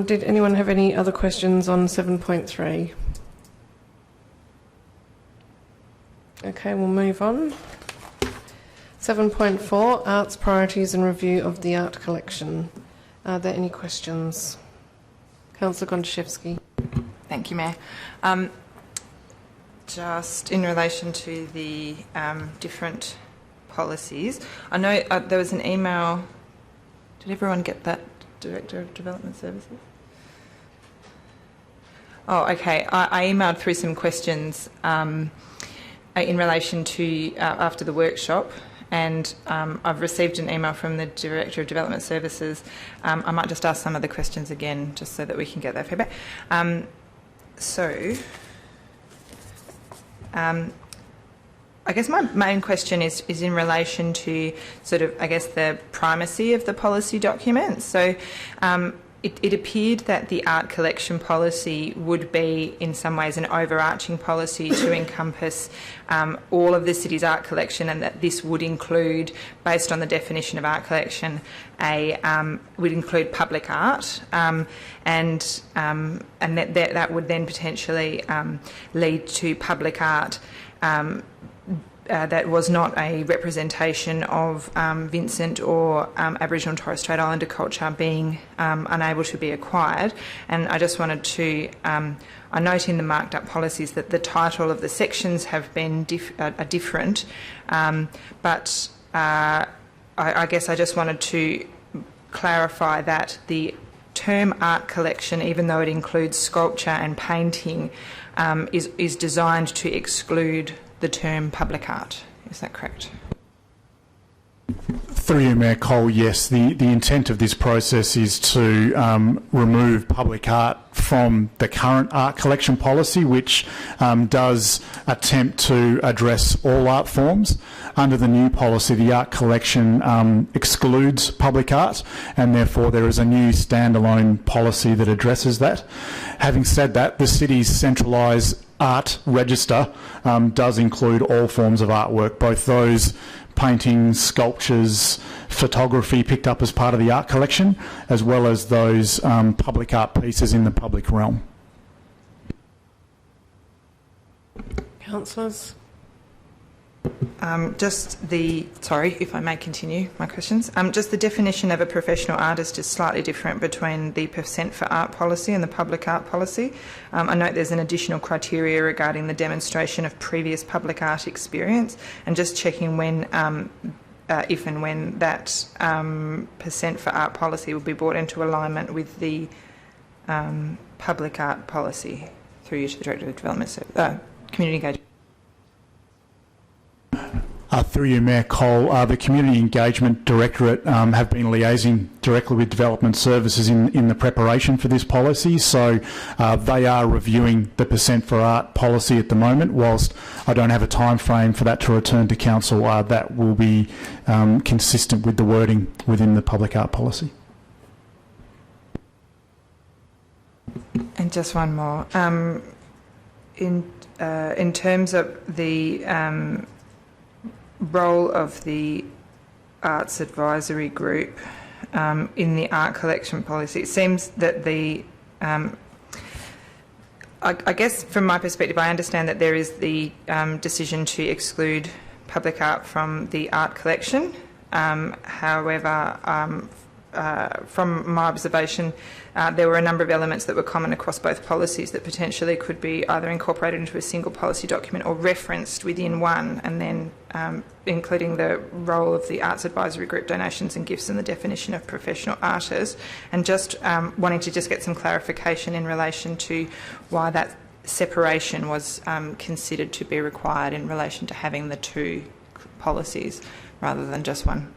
Did anyone have any other questions on 7.3? Okay, we'll move on. 7.4, Arts Priorities and Review of the Art Collection. Are there any questions? Councillor Gontaszewski.
Thank you, Mayor. Just in relation to the different policies, I know there was an email. Did everyone get that, Director of Development Services? Oh, okay. I emailed through some questions in relation to after the workshop, and I've received an email from the Director of Development Services. I might just ask some of the questions again, just so that we can get that feedback. I guess my main question is in relation to sort of, I guess, the primacy of the policy documents. So it appeared that the art collection policy would be in some ways an overarching policy to encompass all of the city's art collection, and that this would include, based on the definition of art collection, would include public art, and that would then potentially lead to public art that was not a representation of Vincent or Aboriginal and Torres Strait Islander culture being unable to be acquired. And I just wanted to, I note in the marked up policies that the title of the sections have been different, but I guess I just wanted to clarify that the term art collection, even though it includes sculpture and painting, is designed to exclude the term public art. Is that correct?
Through you, Mayor Cole, yes. The intent of this process is to remove public art from the current art collection policy, which does attempt to address all art forms. Under the new policy, the art collection excludes public art, and therefore there is a new standalone policy that addresses that. Having said that, the city's centralised art register does include all forms of artwork, both those paintings, sculptures, photography picked up as part of the art collection, as well as those public art pieces in the public realm.
Councillors?
Sorry, if I may continue my questions. Just the definition of a professional artist is slightly different between the percent for art policy and the public art policy. I note there's an additional criteria regarding the demonstration of previous public art experience, and just checking when, if and when that percent for art policy will be brought into alignment with the public art policy, through you to the Director of Development, Community Engagement.
Through you, Mayor Cole, the Community Engagement Directorate have been liaising directly with Development Services in the preparation for this policy, so they are reviewing the percent for art policy at the moment. Whilst I don't have a time frame for that to return to Council, that will be consistent with the wording within the public art policy.
And just one more. In terms of the role of the Arts Advisory Group in the art collection policy, it seems that the I guess from my perspective, I understand that there is the decision to exclude public art from the art collection. However, from my observation, there were a number of elements that were common across both policies that potentially could be either incorporated into a single policy document or referenced within one, and then including the role of the Arts Advisory Group, donations and gifts, and the definition of professional artist, and just wanting to just get some clarification in relation to why that separation was considered to be required in relation to having the two policies rather than just one.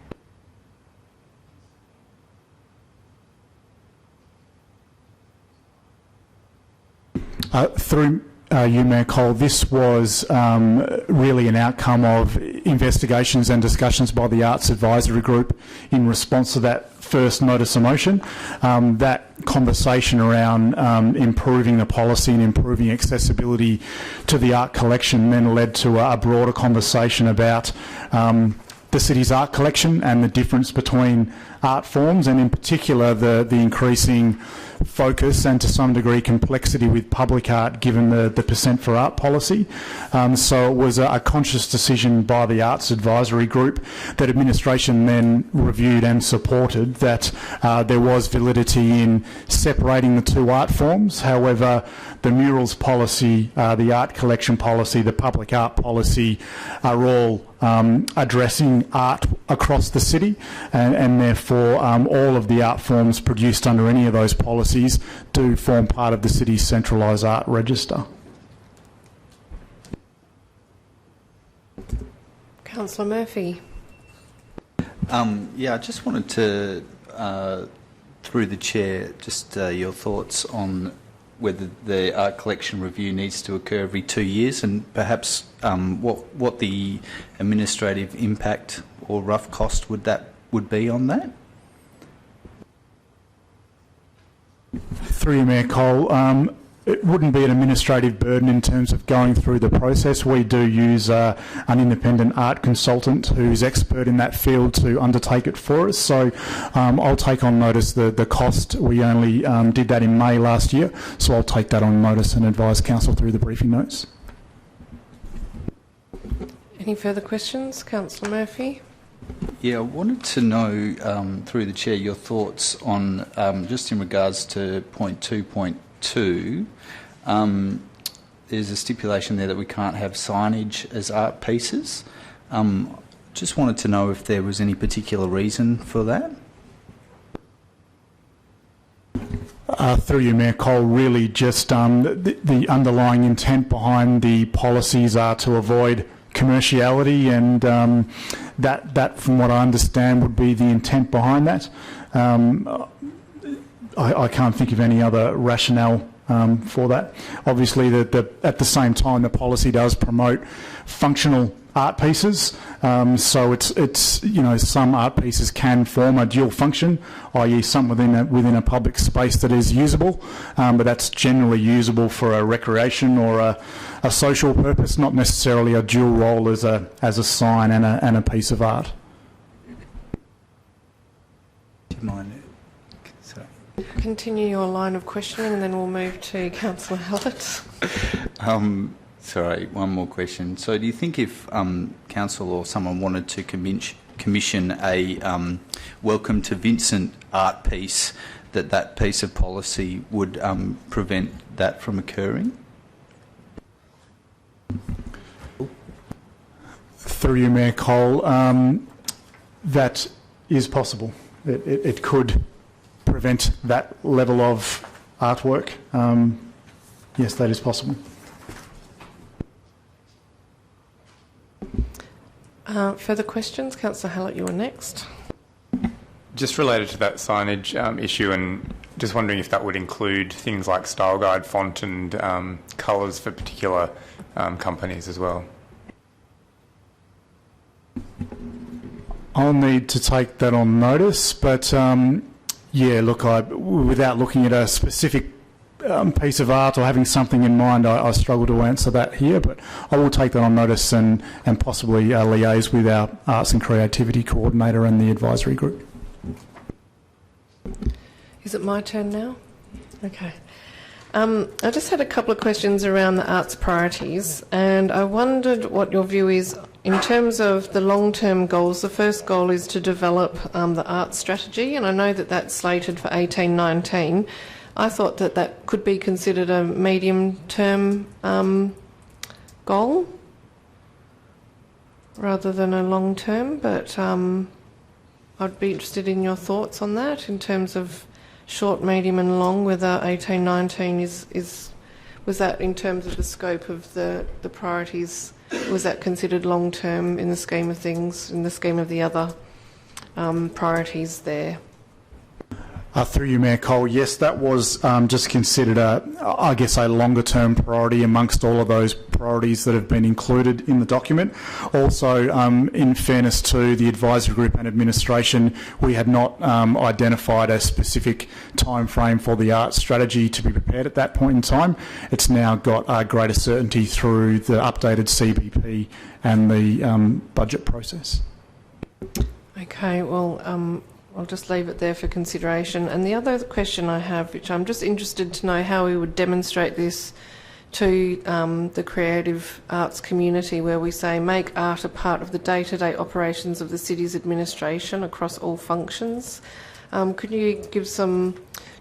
Through you, Mayor Cole, this was really an outcome of investigations and discussions by the Arts Advisory Group in response to that first notice of motion. That conversation around improving the policy and improving accessibility to the art collection then led to a broader conversation about the city's art collection and the difference between art forms, and in particular the increasing focus and to some degree complexity with public art given the percent for art policy. So it was a conscious decision by the Arts Advisory Group that administration then reviewed and supported, that there was validity in separating the two art forms. However, the murals policy, the art collection policy, the public art policy are all addressing art across the city, and therefore all of the art forms produced under any of those policies do form part of the city's centralised art register.
Councillor Murphy.
Yeah, I just wanted to, through the chair, just your thoughts on whether the art collection review needs to occur every 2 years, and perhaps what the administrative impact or rough cost would be on that.
Through you, Mayor Cole, it wouldn't be an administrative burden in terms of going through the process. We do use an independent art consultant who's expert in that field to undertake it for us. So I'll take on notice the cost. We only did that in May last year, so I'll take that on notice and advise Council through the briefing notes.
Any further questions? Councillor Murphy.
Yeah, I wanted to know, through the chair, your thoughts on, just in regards to point 2.2, there's a stipulation there that we can't have signage as art pieces. Just wanted to know if there was any particular reason for that.
Through you, Mayor Cole, really just the underlying intent behind the policies are to avoid commerciality, and that, from what I understand, would be the intent behind that. I can't think of any other rationale for that. Obviously, at the same time, the policy does promote functional art pieces. So it's some art pieces can form a dual function, i.e. something within a public space that is usable, but that's generally usable for a recreation or a social purpose, not necessarily a dual role as a sign and a piece of art.
Do you mind?
Continue your line of questioning and then we'll move to Councillor Hallett.
Sorry, one more question. So do you think if council or someone wanted to commission a Welcome to Vincent art piece, that piece of policy would prevent that from occurring?
Through you, Mayor Cole, that is possible. It could prevent that level of artwork. Yes, that is possible.
Further questions? Councillor Hallett, you are next.
Just related to that signage issue, and just wondering if that would include things like style guide, font and colours for particular companies as well.
I'll need to take that on notice, but yeah, look, without looking at a specific piece of art or having something in mind, I struggle to answer that here, but I will take that on notice and possibly liaise with our Arts and Creativity Coordinator and the advisory group.
Is it my turn now? Okay. I just had a couple of questions around the arts priorities, and I wondered what your view is in terms of the long-term goals. The first goal is to develop the arts strategy, and I know that that's slated for 18-19. I thought that that could be considered a medium-term goal rather than a long-term, but I'd be interested in your thoughts on that in terms of short, medium and long, whether 18-19 was that in terms of the scope of the priorities, was that considered long-term in the scheme of things, in the scheme of the other priorities there?
Through you, Mayor Cole, yes, that was just considered I guess a longer-term priority amongst all of those priorities that have been included in the document. Also, in fairness to the advisory group and administration, we had not identified a specific time frame for the arts strategy to be prepared at that point in time. It's now got greater certainty through the updated CBP and the budget process.
Okay, well, I'll just leave it there for consideration. And the other question I have, which I'm just interested to know how we would demonstrate this to the creative arts community, where we say make art a part of the day-to-day operations of the city's administration across all functions. Could you give some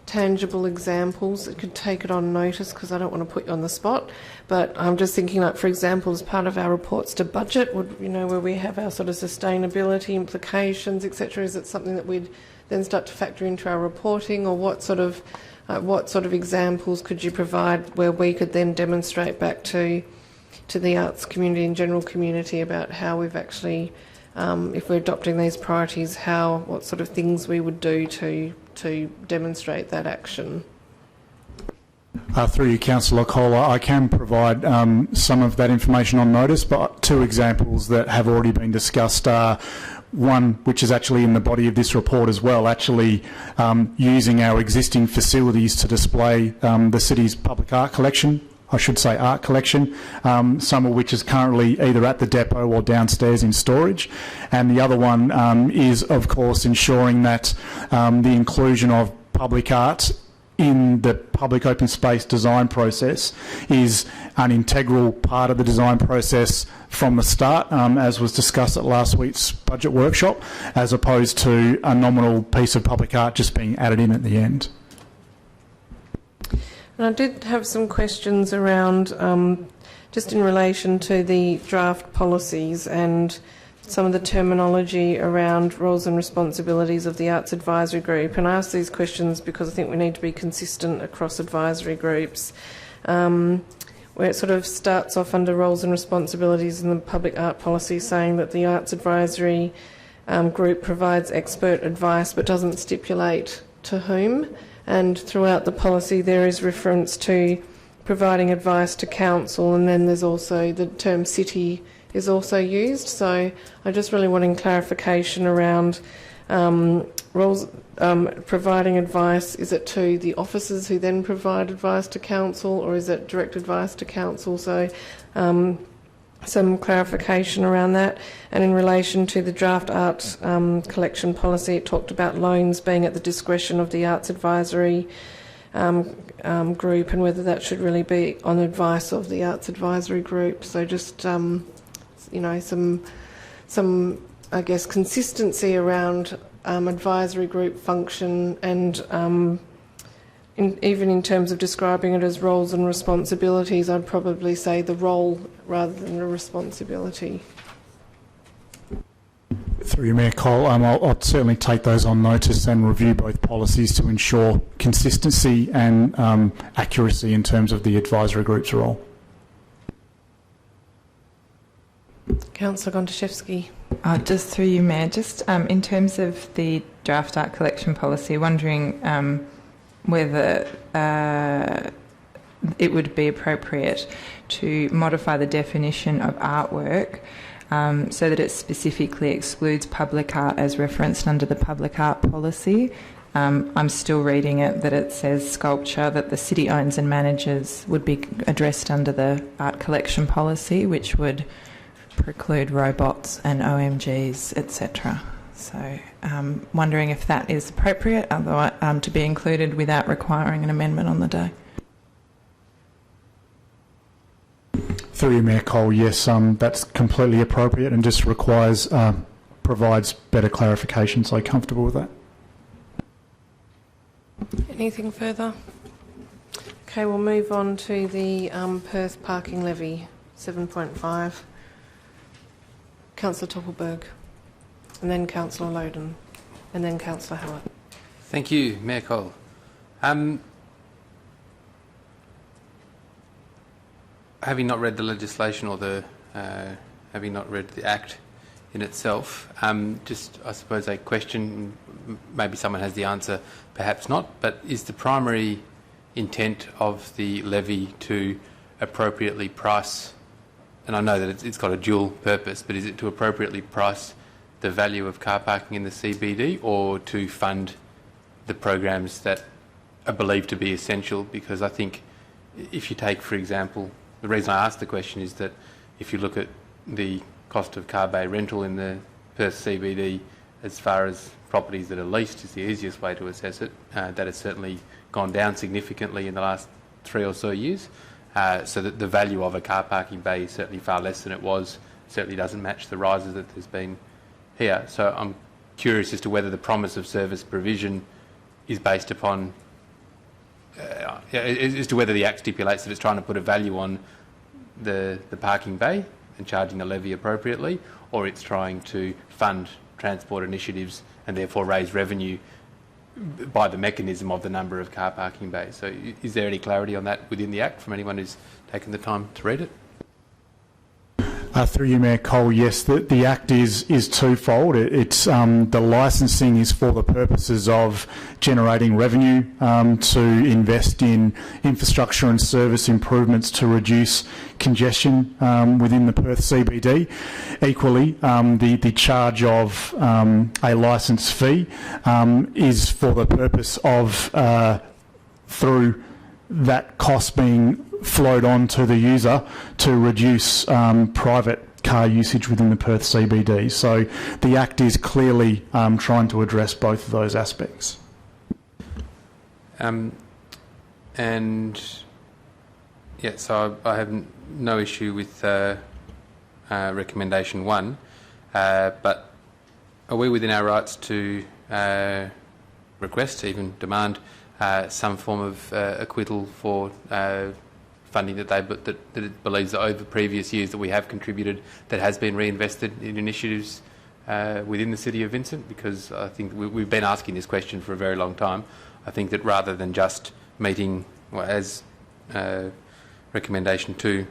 tangible examples that could take it on notice, because I don't want to put you on the spot, but I'm just thinking, like, for example, as part of our reports to budget, would, you know, where we have our sort of sustainability implications, etc., is it something that we'd then start to factor into our reporting, or what sort of examples could you provide where we could then demonstrate back to the arts community and general community about how we've actually, if we're adopting these priorities, what sort of things we would do to demonstrate that action?
Through you, Councillor Cole, I can provide some of that information on notice, but two examples that have already been discussed are one, which is actually in the body of this report as well, actually using our existing facilities to display the city's public art collection. I should say art collection, some of which is currently either at the depot or downstairs in storage. And the other one is, of course, ensuring that the inclusion of public art in the public open space design process is an integral part of the design process from the start, as was discussed at last week's budget workshop, as opposed to a nominal piece of public art just being added in at the end.
And I did have some questions around just in relation to the draft policies and some of the terminology around roles and responsibilities of the Arts Advisory Group. And I ask these questions because I think we need to be consistent across advisory groups, where it sort of starts off under roles and responsibilities in the public art policy, saying that the Arts Advisory Group provides expert advice but doesn't stipulate to whom. And throughout the policy there is reference to providing advice to council, and then there's also the term city is also used. So I just really wanting clarification around roles, providing advice. Is it to the officers who then provide advice to council, or is it direct advice to council? So some clarification around that. And in relation to the draft art collection policy, it talked about loans being at the discretion of the Arts Advisory group, and whether that should really be on advice of the Arts Advisory Group. So just, you know, some I guess, consistency around advisory group function, and even in terms of describing it as roles and responsibilities, I'd probably say the role rather than the responsibility.
Through you, Mayor Cole, I'll certainly take those on notice and review both policies to ensure consistency and accuracy in terms of the advisory group's role.
Councillor Gontaszewski.
Just through you, Mayor, just in terms of the draft art collection policy, wondering whether it would be appropriate to modify the definition of artwork so that it specifically excludes public art as referenced under the public art policy. I'm still reading it that it says sculpture that the city owns and manages would be addressed under the art collection policy, which would preclude robots and OMGs, etc. So wondering if that is appropriate to be included without requiring an amendment on the day.
Through you, Mayor Cole, yes, that's completely appropriate and just requires, provides better clarification, so comfortable with that.
Anything further? Okay, we'll move on to the Perth parking levy, 7.5. Councillor Toppelberg, and then Councillor Loden, and then Councillor Howard.
Thank you, Mayor Cole. Having not read the legislation or having not read the Act in itself, just I suppose a question, maybe someone has the answer, perhaps not, but is the primary intent of the levy to appropriately price, and I know that it's got a dual purpose, but is it to appropriately price the value of car parking in the CBD, or to fund the programs that are believed to be essential? Because I think if you take, for example, the reason I asked the question is that if you look at the cost of car bay rental in the Perth CBD, as far as properties that are leased is the easiest way to assess it, that has certainly gone down significantly in the last 3 or so years. So that the value of a car parking bay is certainly far less than it was, certainly doesn't match the rises that there's been here. So I'm curious as to whether the promise of service provision is based upon, as to whether the Act stipulates that it's trying to put a value on the parking bay and charging the levy appropriately, or it's trying to fund transport initiatives and therefore raise revenue by the mechanism of the number of car parking bays. So is there any clarity on that within the Act from anyone who's taken the time to read it?
Through you, Mayor Cole, yes, the Act is twofold. It's the licensing is for the purposes of generating revenue to invest in infrastructure and service improvements to reduce congestion within the Perth CBD. Equally, the charge of a licence fee is for the purpose of, through that cost being flowed on to the user, to reduce private car usage within the Perth CBD. So the Act is clearly trying to address both of those aspects.
And yeah, so I have no issue with recommendation 1, but are we within our rights to request, even demand, some form of acquittal for funding that it believes that over previous years that we have contributed that has been reinvested in initiatives within the City of Vincent? Because I think we've been asking this question for a very long time. I think that rather than just meeting, well, as recommendation 2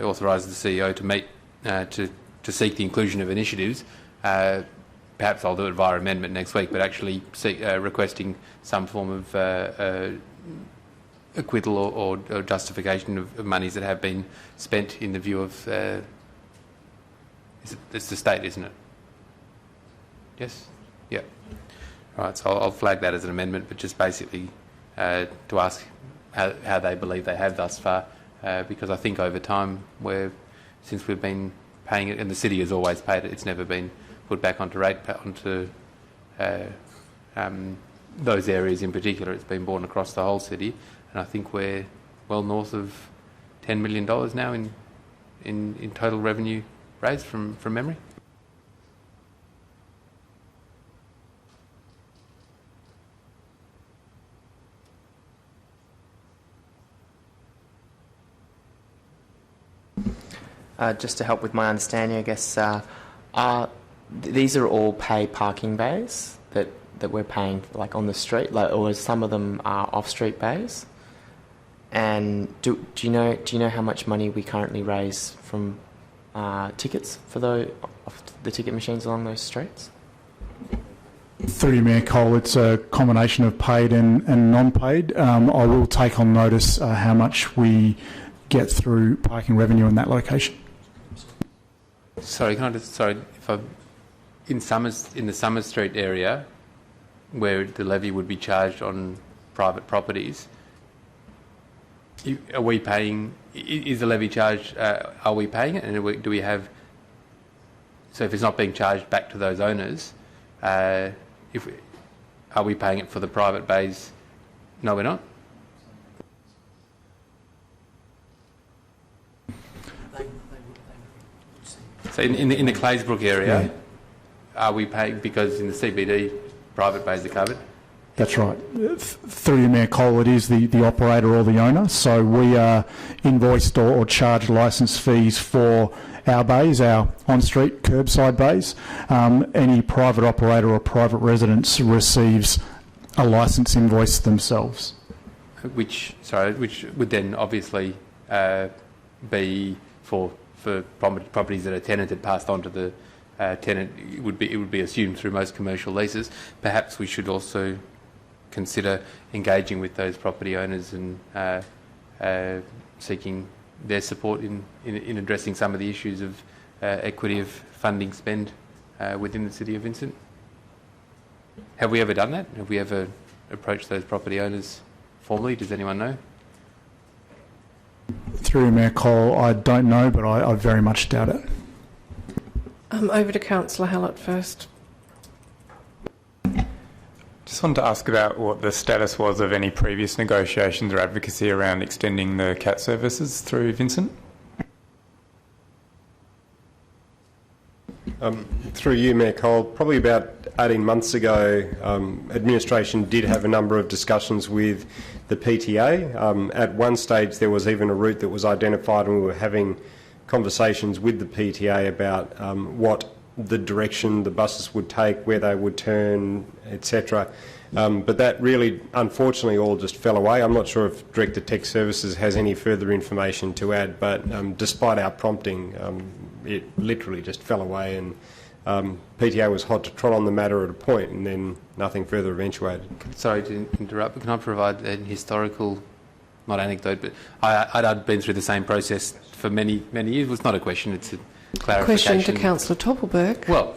authorises the CEO to meet to seek the inclusion of initiatives, perhaps I'll do it via amendment next week, but actually requesting some form of acquittal or justification of monies that have been spent in the view of... it's the state, isn't it? Yes? Yeah. All right, so I'll flag that as an amendment, but just basically to ask how they believe they have thus far, because I think over time, since we've been paying it, and the city has always paid it, it's never been put back onto those areas in particular. It's been borne across the whole city, and I think we're well north of $10 million now in total revenue raised from memory.
Just to help with my understanding, I guess, these are all paid parking bays that we're paying, like, on the street, like, or some of them are off-street bays. And do you know how much money we currently raise from tickets for the ticket machines along those streets?
Through you, Mayor Cole, it's a combination of paid and non-paid. I will take on notice how much we get through parking revenue in that location.
Sorry, can I just, if I, in the Summers Street area, where the levy would be charged on private properties, are we paying? Is the levy charged? Are we paying it? And do we have? So if it's not being charged back to those owners, are we paying it for the private bays? No, we're not. So in the Claysbrook area, are we paying, because in the CBD private bays are covered?
That's right. Through you, Mayor Cole, it is the operator or the owner. So we are invoiced or charged licence fees for our bays, our on-street curbside bays. Any private operator or private residence receives a licence invoice themselves. Which
would then obviously be for properties that are tenanted, passed on to the tenant. It would be assumed through most commercial leases. Perhaps we should also consider engaging with those property owners and seeking their support in addressing some of the issues of equity of funding spend within the City of Vincent. Have we ever done that? Have we ever approached those property owners formally? Does anyone know?
Through Mayor Cole, I don't know, but I very much doubt it.
Over to Councillor Hallett first.
Just wanted to ask about what the status was of any previous negotiations or advocacy around extending the CAT services through Vincent.
Through you, Mayor Cole, probably about 18 months ago, administration did have a number of discussions with the PTA. At one stage, there was even a route that was identified, and we were having conversations with the PTA about what the direction the buses would take, where they would turn, etc. But that really, unfortunately, all just fell away. I'm not sure if Director Tech Services has any further information to add, but despite our prompting, it literally just fell away, and PTA was hot to trot on the matter at a point, and then nothing further eventuated.
Sorry to interrupt, but can I provide an historical, not anecdote, but I'd been through the same process for many years. It's not a question, it's a clarification.
Question to Councillor Toppelberg.
Well,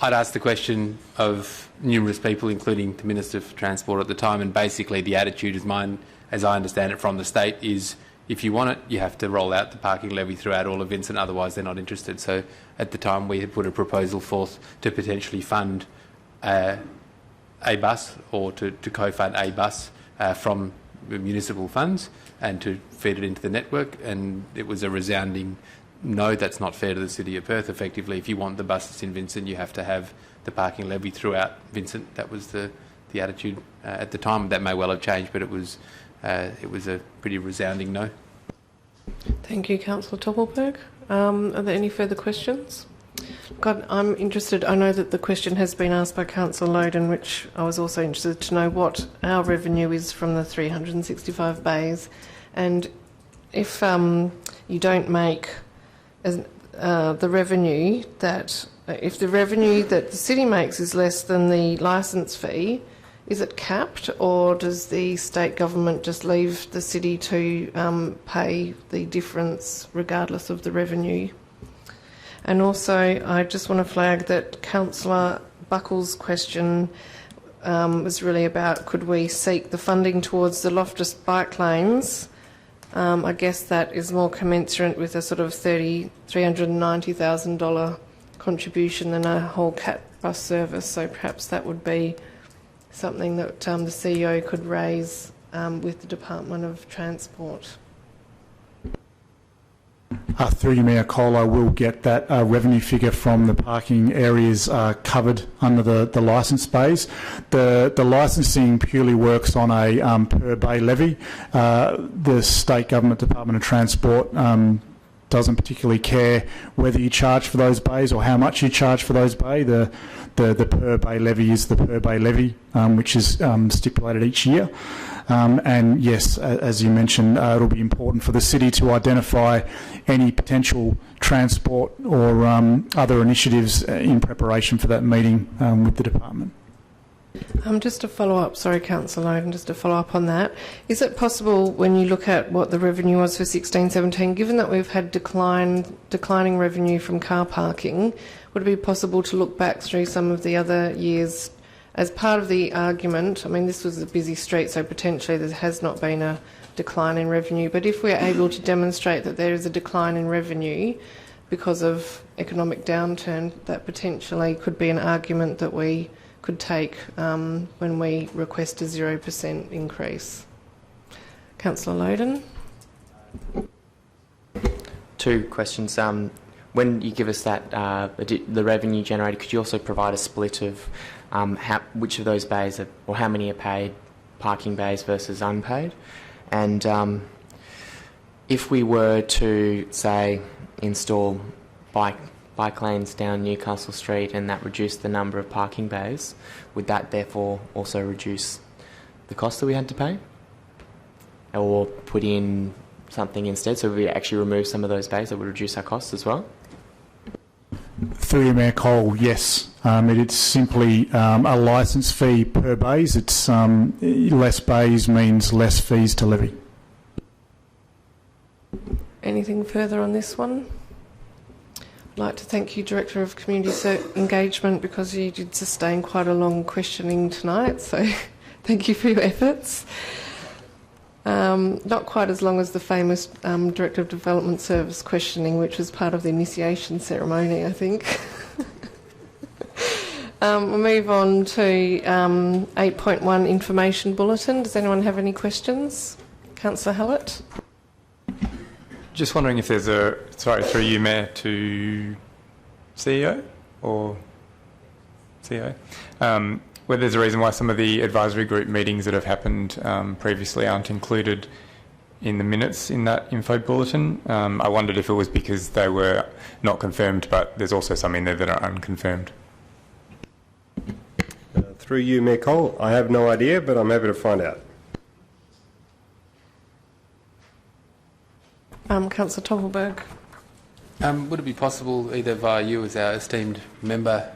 I'd asked the question of numerous people, including the Minister for Transport at the time, and basically the attitude is mine, as I understand it from the state, is if you want it, you have to roll out the parking levy throughout all of Vincent, otherwise they're not interested. So at the time we had put a proposal forth to potentially fund a bus, or to co-fund a bus from municipal funds and to feed it into the network, and it was a resounding no, that's not fair to the City of Perth. Effectively, if you want the buses in Vincent, you have to have the parking levy throughout Vincent. That was the attitude at the time. That may well have changed, but it was a pretty resounding no.
Thank you, Councillor Toppelberg. Are there any further questions? God, I'm interested. I know that the question has been asked by Councillor Loden, which I was also interested to know what our revenue is from the 365 bays, and if you don't make the revenue that, if the revenue that the city makes is less than the licence fee, is it capped, or does the state government just leave the city to pay the difference regardless of the revenue? And also, I just want to flag that Councillor Buckles' question was really about, could we seek the funding towards the Loftus bike lanes? I guess that is more commensurate with a sort of $390,000 contribution than a whole CAT bus service, so perhaps that would be something that the CEO could raise with the Department of Transport.
Through you, Mayor Cole, I will get that revenue figure from the parking areas covered under the licence bays. The licensing purely works on a per bay levy. The State Government Department of Transport doesn't particularly care whether you charge for those bays or how much you charge for those bays. The per bay levy is the per bay levy, which is stipulated each year. And yes, as you mentioned, it'll be important for the city to identify any potential transport or other initiatives in preparation for that meeting with the department.
Just to follow up, sorry, Councillor Loden, just to follow up on that, is it possible when you look at what the revenue was for 16-17, given that we've had declining revenue from car parking, would it be possible to look back through some of the other years as part of the argument? I mean, this was a busy street, so potentially there has not been a decline in revenue, but if we're able to demonstrate that there is a decline in revenue because of economic downturn, that potentially could be an argument that we could take when we request a 0% increase. Councillor Loden.
Two questions. When you give us that the revenue generated, could you also provide a split of which of those bays or how many are paid parking bays versus unpaid? And if we were to, say, install bike lanes down Newcastle Street and that reduced the number of parking bays, would that therefore also reduce the cost that we had to pay? Or put in something instead, so we actually remove some of those bays that would reduce our costs as well?
Through you, Mayor Cole, yes. It's simply a licence fee per bays. It's less bays means less fees to levy.
Anything further on this one? I'd like to thank you, Director of Community Engagement, because you did sustain quite a long questioning tonight, so thank you for your efforts. Not quite as long as the famous Director of Development Service questioning, which was part of the initiation ceremony, I think. We'll move on to 8.1 Information Bulletin. Does anyone have any questions? Councillor Hallett.
Just wondering if there's through you, Mayor, to CEO or CEO, whether there's a reason why some of the advisory group meetings that have happened previously aren't included in the minutes in that info bulletin. I wondered if it was because they were not confirmed, but there's also some in there that are unconfirmed.
Through you, Mayor Cole, I have no idea, but I'm happy to find out.
Councillor Tovelberg.
Would it be possible, either via you as our esteemed member,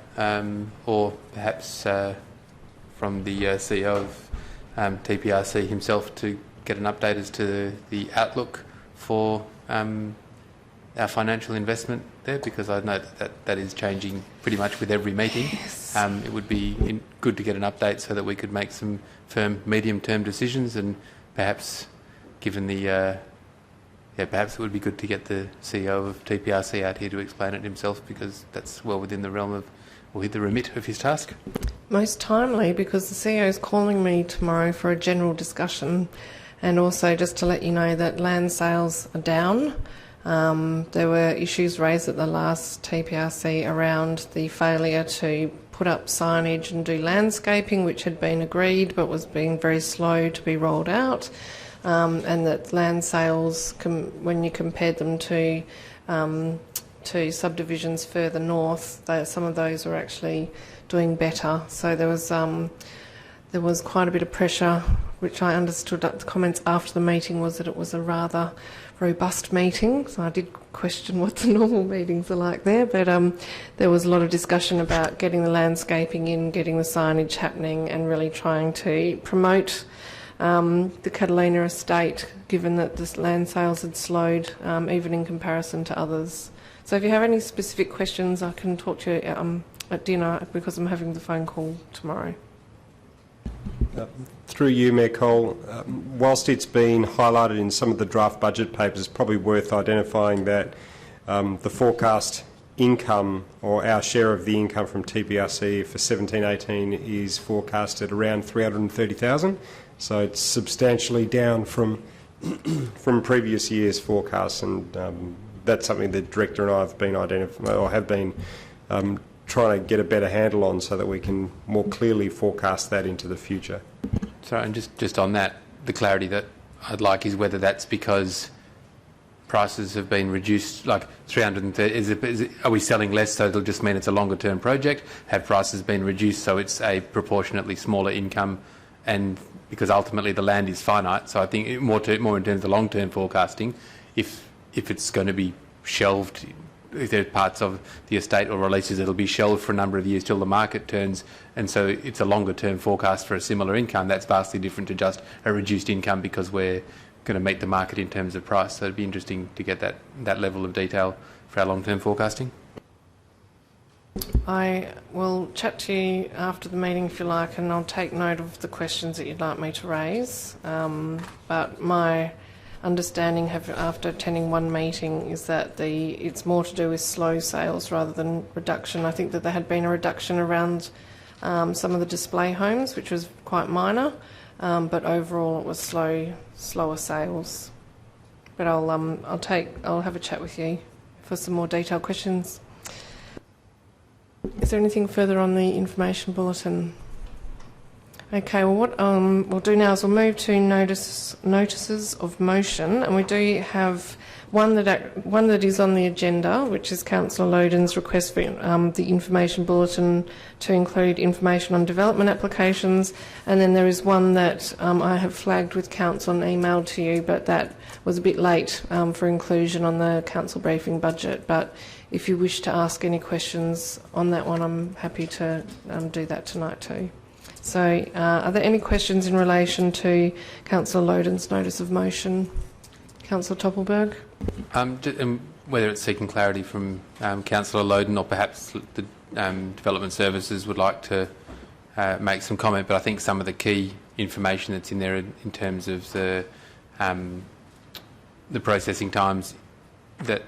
or perhaps from the CEO of TPRC himself, to get an update as to the outlook for our financial investment there? Because I know that is changing pretty much with every meeting.
Yes.
It would be good to get an update so that we could make some firm medium-term decisions, and perhaps, given the perhaps it would be good to get the CEO of TPRC out here to explain it himself, because that's well within the realm of, or the remit of his task.
Most timely, because the CEO is calling me tomorrow for a general discussion, and also just to let you know that land sales are down. There were issues raised at the last TPRC around the failure to put up signage and do landscaping, which had been agreed but was being very slow to be rolled out. And that land sales, when you compared them to subdivisions further north, some of those were actually doing better. So there was quite a bit of pressure, which I understood at the comments after the meeting was that it was a rather robust meeting. So I did question what the normal meetings are like there, but there was a lot of discussion about getting the landscaping in, getting the signage happening, and really trying to promote the Catalina estate, given that the land sales had slowed, even in comparison to others. So if you have any specific questions, I can talk to you at dinner, because I'm having the phone call tomorrow.
Through you, Mayor Cole, whilst it's been highlighted in some of the draft budget papers, it's probably worth identifying that the forecast income, or our share of the income from TPRC for 17-18 is forecast at around 330,000. So it's substantially down from previous years' forecasts, and that's something the director and I have been trying to get a better handle on, so that we can more clearly forecast that into the future.
Sorry, and just on that, the clarity that I'd like is whether that's because prices have been reduced, like 330. Are we selling less, so it'll just mean it's a longer term project? Have prices been reduced, so it's a proportionately smaller income? And because ultimately the land is finite, so I think more in terms of long term forecasting, if it's going to be shelved, if there are parts of the estate or releases, it'll be shelved for a number of years till the market turns, and so it's a longer term forecast for a similar income. That's vastly different to just a reduced income because we're going to meet the market in terms of price. So it'd be interesting to get that level of detail for our long term forecasting.
I will chat to you after the meeting if you like, and I'll take note of the questions that you'd like me to raise. But my understanding after attending one meeting is that it's more to do with slow sales rather than reduction. I think that there had been a reduction around some of the display homes, which was quite minor, but overall it was slower sales. But I'll have a chat with you for some more detailed questions. Is there anything further on the information bulletin? Okay, well, what we'll do now is we'll move to notices of motion, and we do have one that is on the agenda, which is Councillor Loden's request for the information bulletin to include information on development applications, and then there is one that I have flagged with council and emailed to you, but that was a bit late for inclusion on the council briefing budget. But if you wish to ask any questions on that one, I'm happy to do that tonight too. So are there any questions in relation to Councillor Loden's notice of motion? Councillor Toppelberg?
Whether it's seeking clarity from Councillor Loden, or perhaps the Development Services would like to make some comment, but I think some of the key information that's in there in terms of the processing times that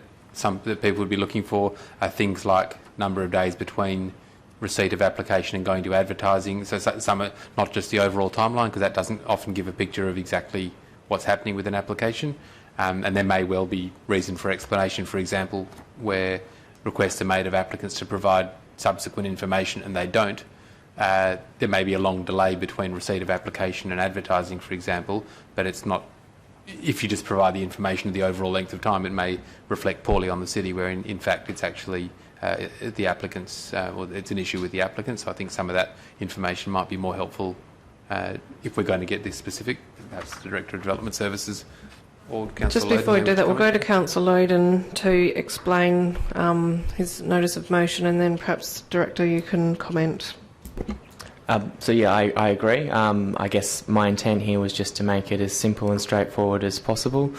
people would be looking for are things like number of days between receipt of application and going to advertising. So some are not just the overall timeline, because that doesn't often give a picture of exactly what's happening with an application. And there may well be reason for explanation, for example, where requests are made of applicants to provide subsequent information and they don't. There may be a long delay between receipt of application and advertising, for example, but it's not. If you just provide the information of the overall length of time, it may reflect poorly on the city, where in fact it's actually the applicants, or it's an issue with the applicants. So I think some of that information might be more helpful if we're going to get this specific, perhaps the Director of Development Services or Councillor Loden.
Just before we do that, we'll go to Councillor Loden to explain his notice of motion, and then perhaps, Director, you can comment.
So yeah, I agree. I guess my intent here was just to make it as simple and straightforward as possible.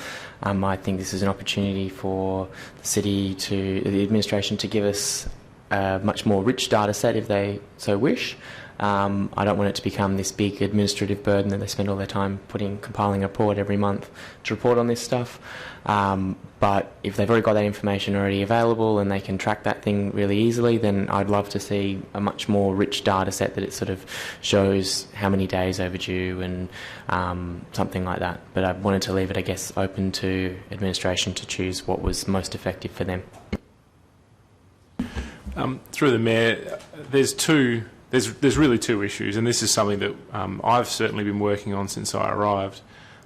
I think this is an opportunity for the city the administration to give us a much more rich data set if they so wish. I don't want it to become this big administrative burden that they spend all their time compiling a report every month to report on this stuff. But if they've already got that information already available and they can track that thing really easily, then I'd love to see a much more rich data set that it sort of shows how many days overdue and something like that. But I wanted to leave it, I guess, open to administration to choose what was most effective for them.
Through the Mayor, there's really two issues, and this is something that I've certainly been working on since I arrived.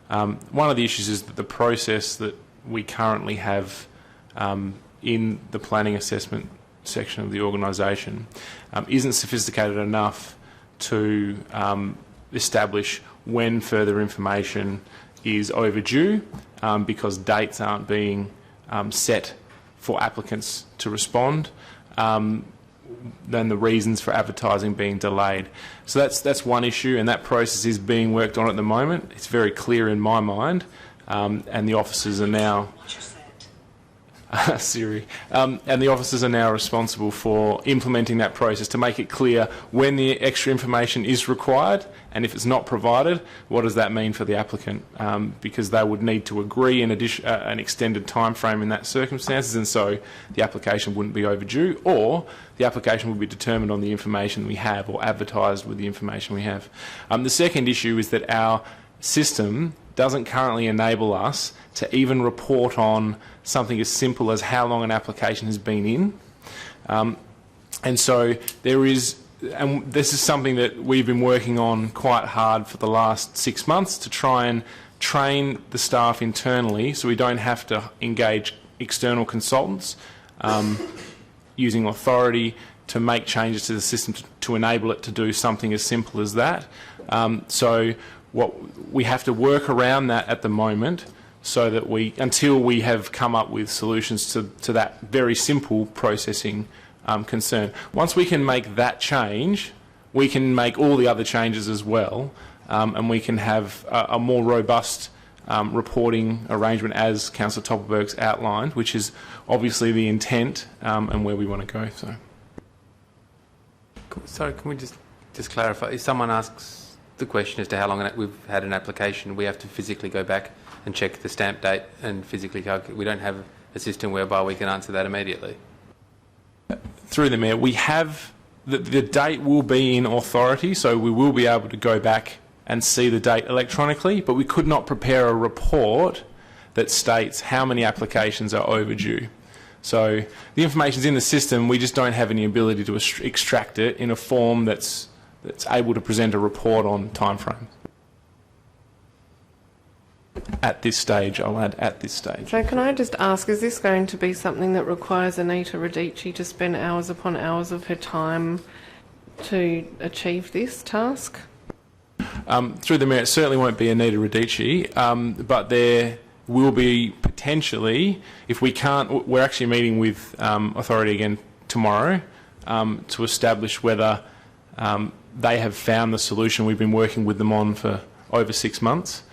One of the issues is that the process that we currently have in the planning assessment section of the organisation isn't sophisticated enough to establish when further information is overdue, because dates aren't being set for applicants to respond. Than the reasons for advertising being delayed. So that's one issue, and that process is being worked on at the moment. It's very clear in my mind, and the officers are now... Siri. And the officers are now responsible for implementing that process to make it clear when the extra information is required, and if it's not provided, what does that mean for the applicant? Because they would need to agree an extended time frame in that circumstances, and so the application wouldn't be overdue, or the application would be determined on the information we have or advertised with the information we have. The second issue is that our system doesn't currently enable us to even report on something as simple as how long an application has been in. And so there is, and this is something that we've been working on quite hard for the last 6 months to try and train the staff internally so we don't have to engage external consultants using authority to make changes to the system to enable it to do something as simple as that. So what we have to work around that at the moment, so that until we have come up with solutions to that very simple processing concern. Once we can make that change, we can make all the other changes as well, and we can have a more robust reporting arrangement as Councillor Toppelberg's outlined, which is obviously the intent and where we want to go. So,
sorry, can we just clarify? If someone asks the question as to how long we've had an application, we have to physically go back and check the stamp date and physically calculate. We don't have a system whereby we can answer that immediately.
Through the Mayor, we have the date will be in authority, so we will be able to go back and see the date electronically, but we could not prepare a report that states how many applications are overdue. So the information's in the system, we just don't have any ability to extract it in a form that's able to present a report on timeframes. At this stage, I'll add at this stage.
So can I just ask, is this going to be something that requires Anita Radici to spend hours upon hours of her time to achieve this task?
Through the Mayor, it certainly won't be Anita Radici, but there will be potentially, if we can't, we're actually meeting with authority again tomorrow to establish whether they have found the solution we've been working with them on for over 6 months.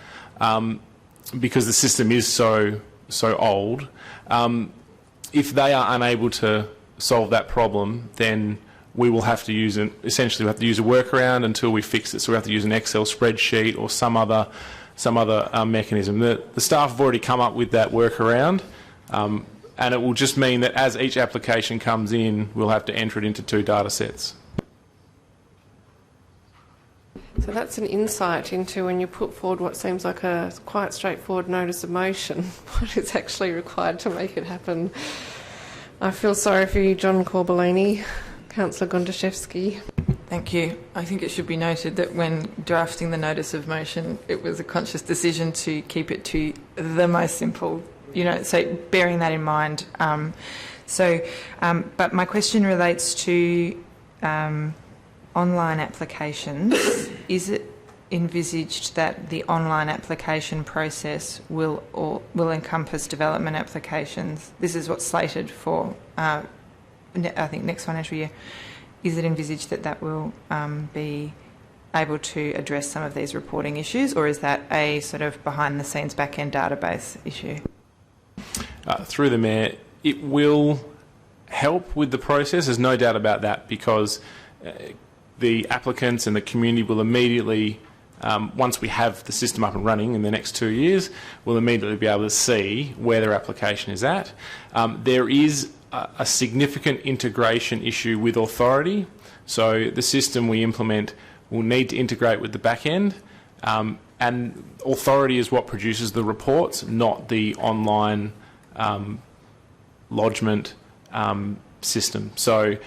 Because the system is so old, if they are unable to solve that problem, then we will have to use essentially we have to use a workaround until we fix it. So we have to use an Excel spreadsheet or some other mechanism. The staff have already come up with that workaround, and it will just mean that as each application comes in, we'll have to enter it into 2 data sets.
So that's an insight into when you put forward what seems like a quite straightforward notice of motion, what is actually required to make it happen. I feel sorry for you, John Corbellini, Councillor Gondaszewski.
Thank you. I think it should be noted that when drafting the notice of motion, it was a conscious decision to keep it to the most simple, so bearing that in mind. But my question relates to online applications. Is it envisaged that the online application process will encompass development applications? This is what's slated for, I think, next financial year. Is it envisaged that will be able to address some of these reporting issues, or is that a sort of behind-the-scenes back-end database issue?
Through the Mayor, it will help with the process, there's no doubt about that, because the applicants and the community will immediately, once we have the system up and running in the next 2 years, will immediately be able to see where their application is at. There is a significant integration issue with authority, so the system we implement will need to integrate with the back end, and authority is what produces the reports, not the online lodgement system. So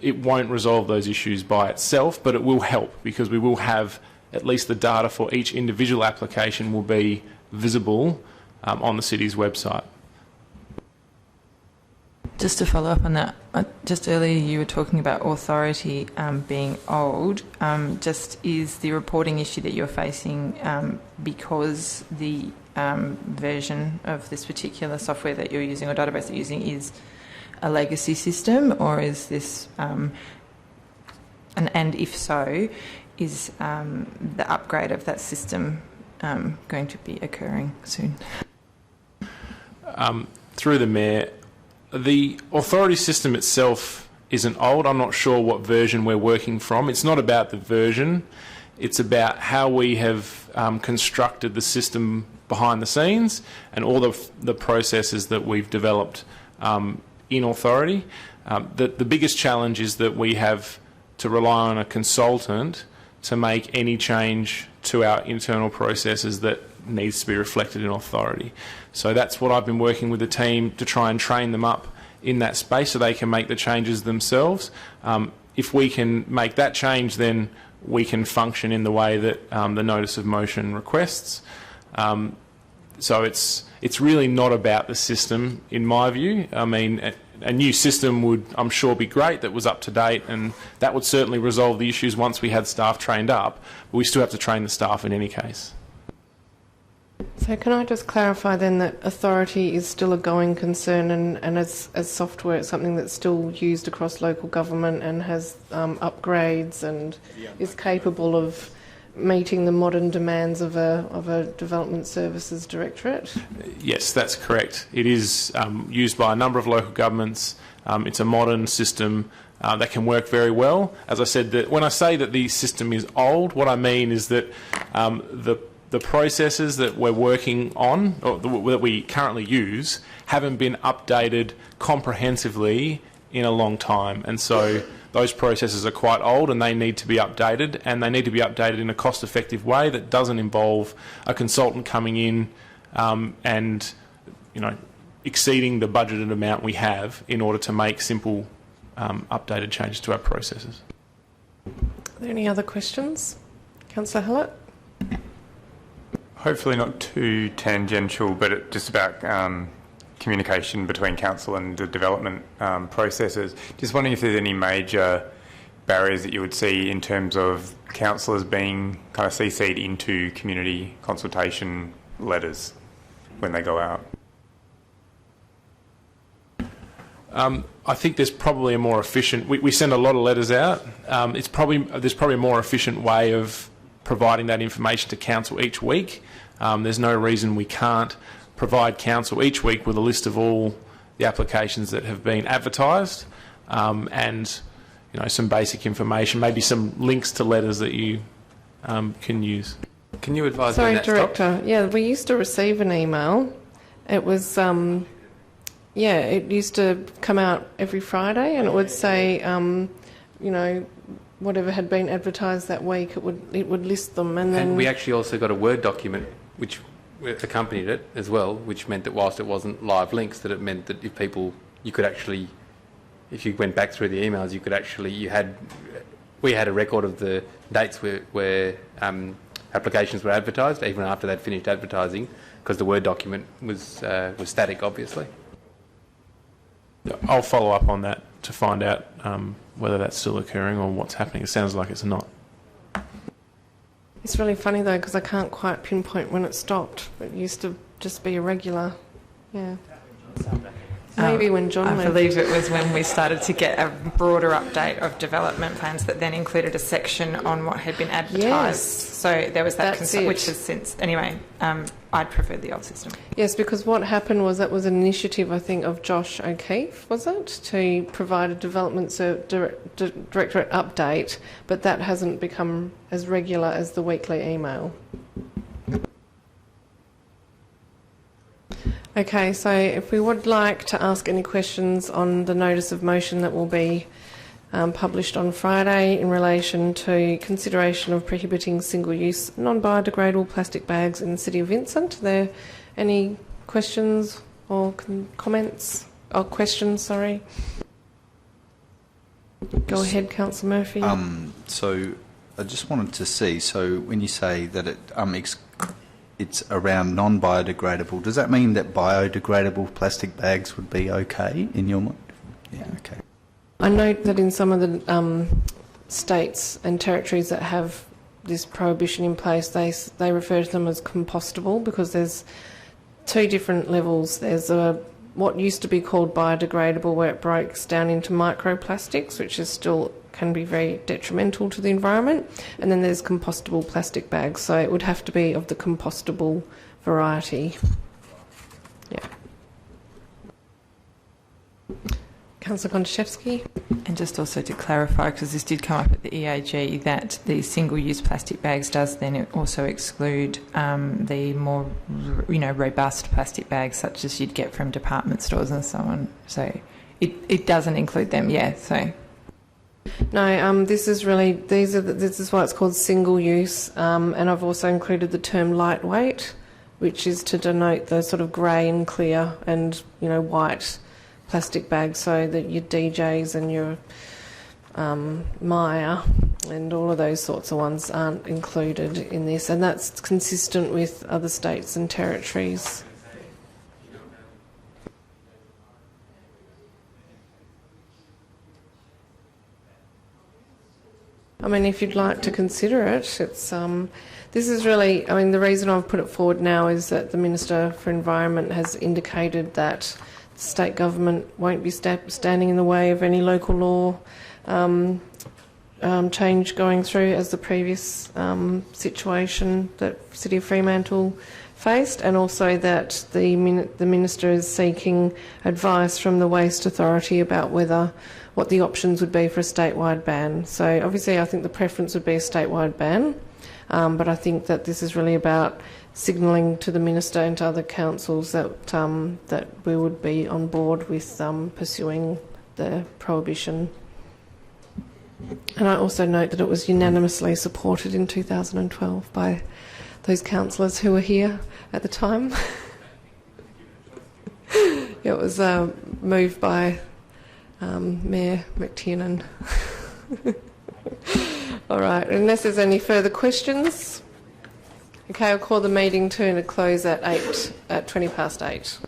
it won't resolve those issues by itself, but it will help because we will have at least the data for each individual application will be visible on the city's website.
Just to follow up on that, just earlier you were talking about authority being old. Just is the reporting issue that you're facing because the version of this particular software that you're using or database that you're using is a legacy system, or is this, and if so, is the upgrade of that system going to be occurring soon?
Through the Mayor, the authority system itself isn't old. I'm not sure what version we're working from. It's not about the version. It's about how we have constructed the system behind the scenes and all the processes that we've developed in authority. The biggest challenge is that we have to rely on a consultant to make any change to our internal processes that needs to be reflected in authority. So that's what I've been working with the team to try and train them up in that space so they can make the changes themselves. If we can make that change, then we can function in the way that the notice of motion requests. So it's really not about the system, in my view. I mean, a new system would, I'm sure, be great that was up to date, and that would certainly resolve the issues once we had staff trained up, but we still have to train the staff in any case.
So can I just clarify then that authority is still a going concern, and as software it's something that's still used across local government and has upgrades and is capable of meeting the modern demands of a development services directorate?
Yes, that's correct. It is used by a number of local governments. It's a modern system that can work very well. As I said, that when I say that the system is old, what I mean is that the processes that we're working on, or that we currently use, haven't been updated comprehensively in a long time. And so those processes are quite old and they need to be updated, and they need to be updated in a cost-effective way that doesn't involve a consultant coming in and, exceeding the budgeted amount we have in order to make simple updated changes to our processes.
Are there any other questions? Councillor Hallett?
Hopefully not too tangential, but just about communication between council and the development processes. Just wondering if there's any major barriers that you would see in terms of councillors being kind of CC'd into community consultation letters when they go out.
I think there's probably a more efficient. We send a lot of letters out. There's probably a more efficient way of providing that information to council each week. There's no reason we can't provide council each week with a list of all the applications that have been advertised, and some basic information, maybe some links to letters that you can use.
Can you advise
Sorry,
when that
Director.
stops?
Yeah, we used to receive an email. It was, it used to come out every Friday, and it would say, whatever had been advertised that week, it would list them, and then
we actually also got a Word document which accompanied it as well, which meant that whilst it wasn't live links, that it meant that if you went back through the emails, we had a record of the dates where applications were advertised, even after they'd finished advertising, because the Word document was static, obviously.
I'll follow up on that to find out whether that's still occurring or what's happening. It sounds like it's not.
it's really funny though because I can't quite pinpoint when it stopped. It used to just be a regular, yeah. Maybe when John left.
I believe it was when we started to get a broader update of development plans that then included a section on what had been advertised.
Yes.
So there was that, which has since, anyway, I'd preferred the old system.
Yes, because what happened was that was an initiative, I think, of Josh O'Keefe, was it, to provide a development directorate update, but that hasn't become as regular as the weekly email. Okay, so if we would like to ask any questions on the notice of motion that will be published on Friday in relation to consideration of prohibiting single-use non-biodegradable plastic bags in the City of Vincent. Are there any questions or comments? Or questions, sorry. Go ahead, Councillor Murphy.
So I just wanted to see, so when you say that it's around non-biodegradable, does that mean that biodegradable plastic bags would be okay in your mind? Yeah, okay.
I note that in some of the states and territories that have this prohibition in place, they refer to them as compostable because there's two different levels. There's what used to be called biodegradable, where it breaks down into microplastics, which is still can be very detrimental to the environment, and then there's compostable plastic bags, so it would have to be of the compostable variety. Yeah. Councillor Kondrashevsky.
And just also to clarify, because this did come up at the EAG, that the single-use plastic bags does then also exclude the more, robust plastic bags, such as you'd get from department stores and so on. So it doesn't include them, yeah. So
no, this is really this is why it's called single-use, and I've also included the term lightweight, which is to denote the sort of grey and clear and white plastic bags, so that your DJs and your Maya and all of those sorts of ones aren't included in this, and that's consistent with other states and territories. I mean, if you'd like to consider it, it's this is really, I mean, the reason I've put it forward now is that the Minister for Environment has indicated that the state government won't be standing in the way of any local law change going through, as the previous situation that City of Fremantle faced, and also that the Minister is seeking advice from the Waste Authority about what the options would be for a statewide ban. So obviously I think the preference would be a statewide ban, but I think that this is really about signalling to the Minister and to other councils that that we would be on board with pursuing the prohibition. And I also note that it was unanimously supported in 2012 by those councillors who were here at the time. It was moved by Mayor McTiernan. All right, unless there's any further questions. Okay, I'll call the meeting to a close at 20 past 8.